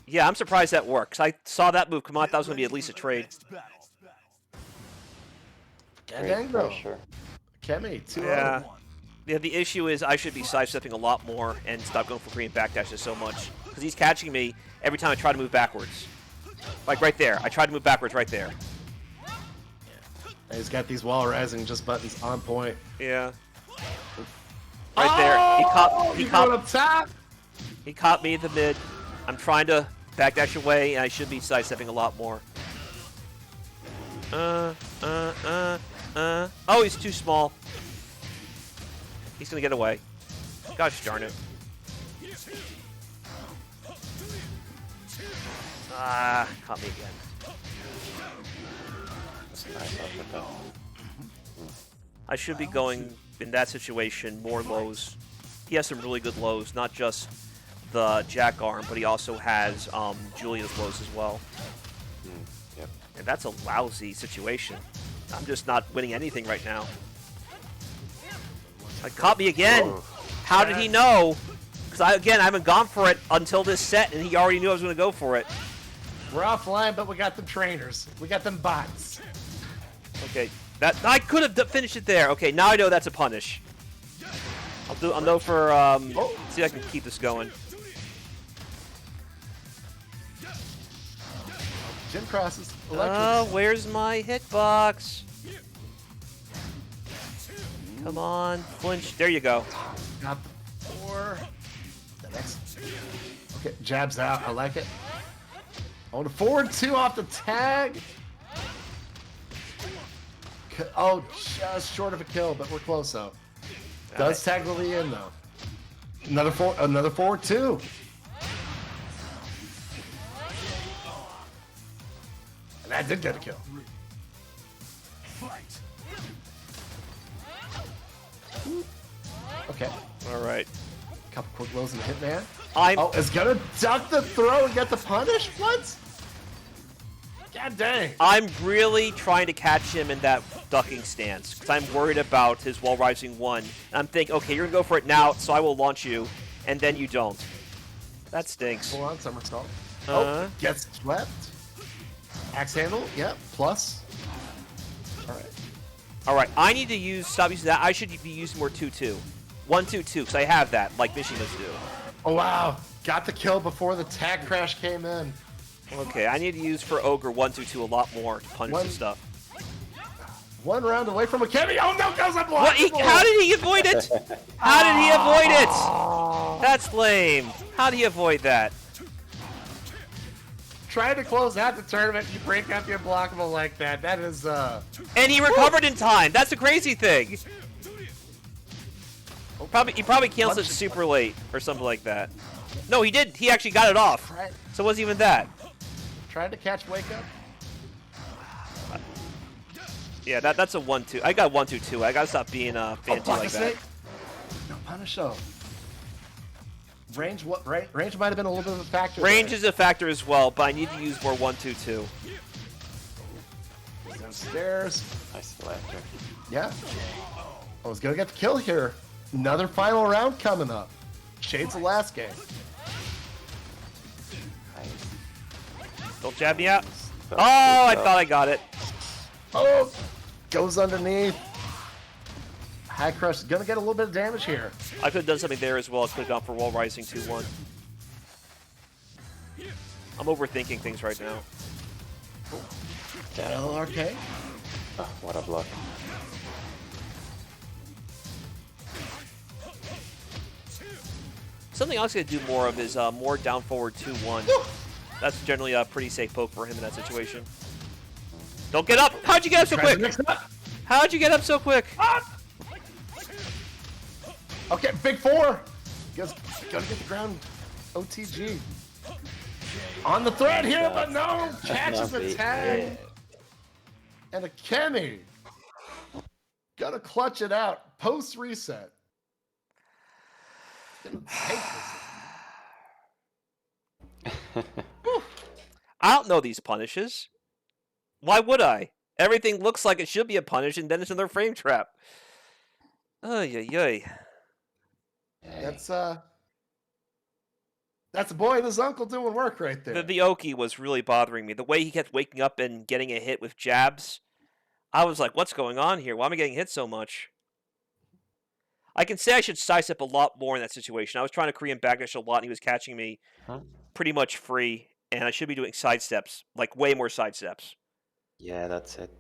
Yeah, I'm surprised that works. I saw that move come out. I thought it was going to be at least a trade. Dang, bro. Pressure. Akemi, 2-0. Yeah. Yeah, the issue is I should be sidestepping a lot more and stop going for Korean backdashes so much. Because he's catching me every time I try to move backwards. Like right there. I tried to move backwards right there. And he's got these wall rising just buttons on point. Yeah. Right there. He's going up top. He caught me in the mid. I'm trying to backdash away, and I should be sidestepping a lot more. Oh, he's too small. He's going to get away. Gosh darn it. Ah, caught me again. That's nice off the top. I should be going, in that situation, more lows. He has some really good lows, not just the jack arm, but he also has Julia's lows as well. Yep. And that's a lousy situation. I'm just not winning anything right now. Caught me again. Whoa. How did he know? Because I haven't gone for it until this set, and he already knew I was going to go for it. We're offline, but we got them trainers. We got them bots. Okay, that I could have finished it there. Okay, now I know that's a punish. I'll know for see if I can keep this going. Jim crosses. Where's my hitbox? Come on, flinch. There you go. Got the 4. The next. Okay, jabs out. I like it. On the forward 2 off the tag. Oh, just short of a kill, but we're close though. Does tag Lili in though. Another forward 2. And that did get a kill. Okay. All right. Couple quick lows in the hitman. I'm Oh, it's gonna duck the throw and get the punish? What? God dang. I'm really trying to catch him in that ducking stance because I'm worried about his wall rising 1. And I'm thinking, okay, you're gonna go for it now, so I will launch you, and then you don't. That stinks. Full on somersault. Oh, gets swept. Axe handle, yep, plus. Alright. All right, I need to stop using that. I should be using more 2-2. 1-2-2, because I have that, like Mishimas do. Oh wow, got the kill before the tag crash came in. Okay, I need to use for Ogre 1-2-2 a lot more to punish the stuff. 1 round away from Akemi. Oh no, goes up What? How did he avoid it? How did he avoid it? That's lame. How did he avoid that? trying to close out the tournament, you break up your blockable like that. That is, And he recovered in time. That's the crazy thing. He probably canceled it super late or something like that. No, he did. He actually got it off. So it wasn't even that. Trying to catch Wake Up. Yeah, that's a 1-2. I got 1-2-2. I gotta stop being fancy like that. No punish though. Range range might have been a little bit of a factor. Range there. is a factor as well, but I need to use more 1-2-2. Downstairs. Nice laughter. Yeah. I was gonna get the kill here. Another final round coming up. Shades the last game. Don't jab me out. Oh, I thought I got it. Oh, goes underneath. High Crush is gonna get a little bit of damage here. I could have done something there as well. I could have gone for Wall Rising 2-1. I'm overthinking things right now. LRK. Oh, what a block. Something else I could do more of is more down forward 2-1. That's generally a pretty safe poke for him in that situation. Don't get up! How'd you get up so quick? How'd you get up so quick? Okay, big four. Gotta get the ground. OTG. On the thread here, but no. Catches a tag. And Akemi. Gotta clutch it out. Post reset. I don't know these punishes. Why would I? Everything looks like it should be a punish, and then it's another frame trap. Ay, ay, ay. That's a boy and his uncle doing work right there. The Oki was really bothering me. The way he kept waking up and getting a hit with jabs, I was like, what's going on here? Why am I getting hit so much? I can say I should size up a lot more in that situation. I was trying to Korean backdash a lot, and he was catching me pretty much free, and I should be doing side steps, like way more side steps. Yeah, that's it.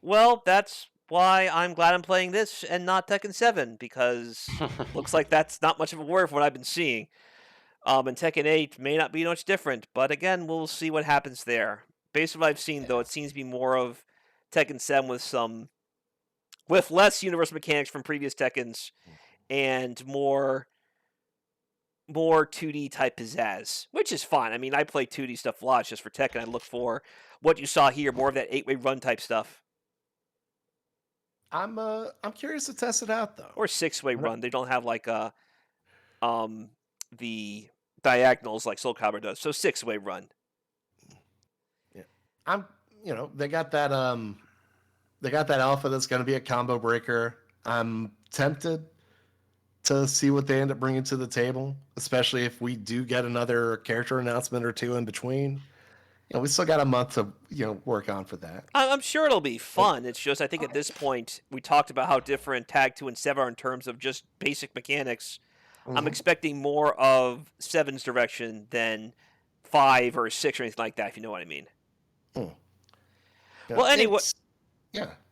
Well, that's why I'm glad I'm playing this and not Tekken 7, because looks like that's not much of a worry from what I've been seeing. And Tekken 8 may not be much different, but again, we'll see what happens there. Based on what I've seen, though, it seems to be more of Tekken 7 with less universal mechanics from previous Tekkens and more 2D type pizzazz, which is fine. I mean, I play 2D stuff a lot just for Tekken. I look for what you saw here, more of that 8-way run type stuff. I'm curious to test it out though. Or 6-way run. They don't have like the diagonals like Soul Calibur does. So 6-way run. Yeah. They got that alpha that's going to be a combo breaker. I'm tempted to see what they end up bringing to the table, especially if we do get another character announcement or two in between. We still got a month to work on for that. I'm sure it'll be fun. It's just I think at this point we talked about how different Tag 2 and 7 are in terms of just basic mechanics. Mm-hmm. I'm expecting more of 7's direction than 5 or 6 or anything like that, if you know what I mean. Mm. Well, anyway,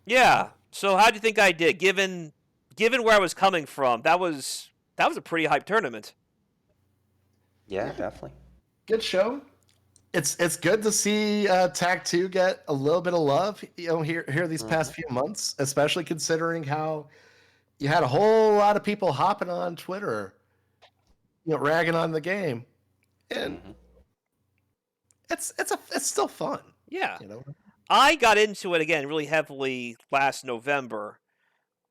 yeah. So how do you think I did? Given where I was coming from, that was a pretty hype tournament. Yeah, definitely. Good show. It's good to see Tag 2 get a little bit of love, here these past few months, especially considering how you had a whole lot of people hopping on Twitter, ragging on the game, and it's still fun. Yeah. I got into it again really heavily last November,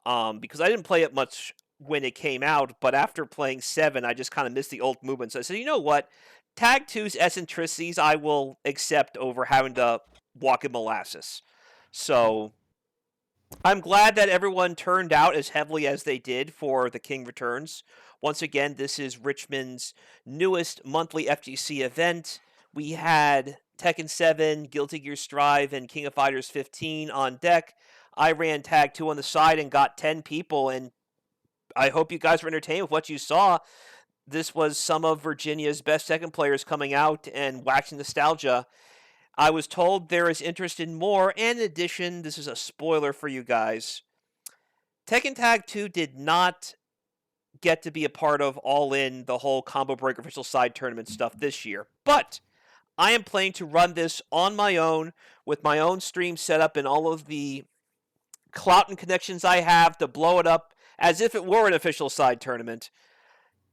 because I didn't play it much when it came out, but after playing 7, I just kind of missed the old movement. So I said, you know what? Tag 2's eccentricities I will accept over having to walk in molasses. So I'm glad that everyone turned out as heavily as they did for the King Returns. Once again, this is Richmond's newest monthly FGC event. We had Tekken 7, Guilty Gear Strive, and King of Fighters 15 on deck. I ran Tag 2 on the side and got 10 people, and I hope you guys were entertained with what you saw. This was some of Virginia's best Tekken players coming out and waxing nostalgia. I was told there is interest in more, and in addition, this is a spoiler for you guys. Tekken Tag 2 did not get to be a part of All In, the whole Combo Breaker official side tournament stuff this year. But I am planning to run this on my own with my own stream set up and all of the clout and connections I have to blow it up as if it were an official side tournament.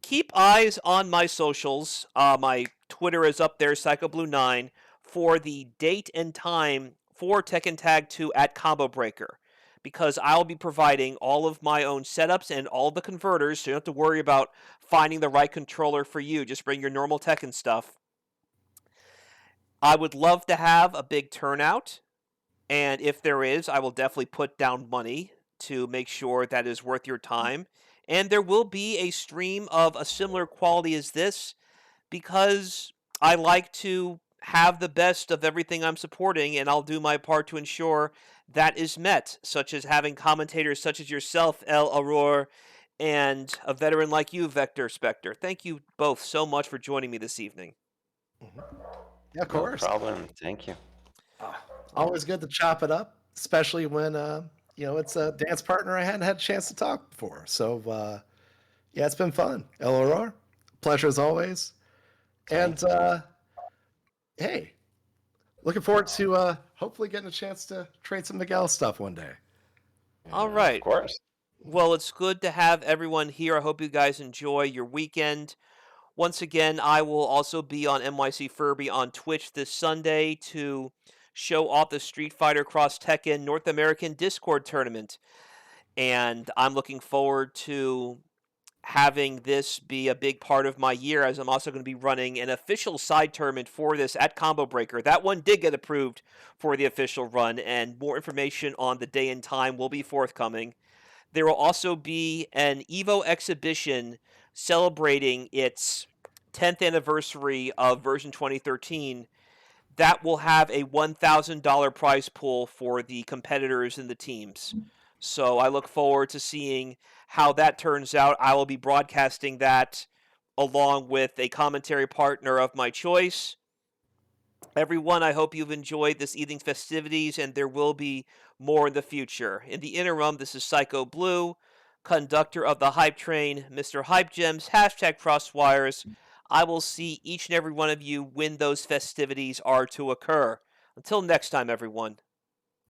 Keep eyes on my socials. My Twitter is up there, Psychoblue9, for the date and time for Tekken Tag 2 at Combo Breaker, because I'll be providing all of my own setups and all the converters, so you don't have to worry about finding the right controller for you. Just bring your normal Tekken stuff. I would love to have a big turnout, and if there is, I will definitely put down money to make sure that is worth your time. And there will be a stream of a similar quality as this, because I like to have the best of everything I'm supporting, and I'll do my part to ensure that is met, such as having commentators such as yourself, El Aurore, and a veteran like you, Vector Spectre. Thank you both so much for joining me this evening. Yeah, of course. No problem. Thank you. Always good to chop it up, especially when it's a dance partner I hadn't had a chance to talk before. So yeah, it's been fun. El Aurore, pleasure as always. And hey, looking forward to hopefully getting a chance to trade some Miguel stuff one day. All right. Of course. Well, it's good to have everyone here. I hope you guys enjoy your weekend. Once again, I will also be on NYCFurby on Twitch this Sunday to show off the Street Fighter Cross Tekken North American Discord tournament. And I'm looking forward to having this be a big part of my year, as I'm also going to be running an official side tournament for this at Combo Breaker. That one did get approved for the official run, and more information on the day and time will be forthcoming. There will also be an EVO exhibition celebrating its 10th anniversary of version 2013. That will have a $1,000 prize pool for the competitors and the teams. So I look forward to seeing how that turns out. I will be broadcasting that along with a commentary partner of my choice. Everyone, I hope you've enjoyed this evening's festivities, and there will be more in the future. In the interim, this is Psychoblue, conductor of the Hype Train, Mr. Hype Gems, #Crosswires. I will see each and every one of you when those festivities are to occur. Until next time, everyone.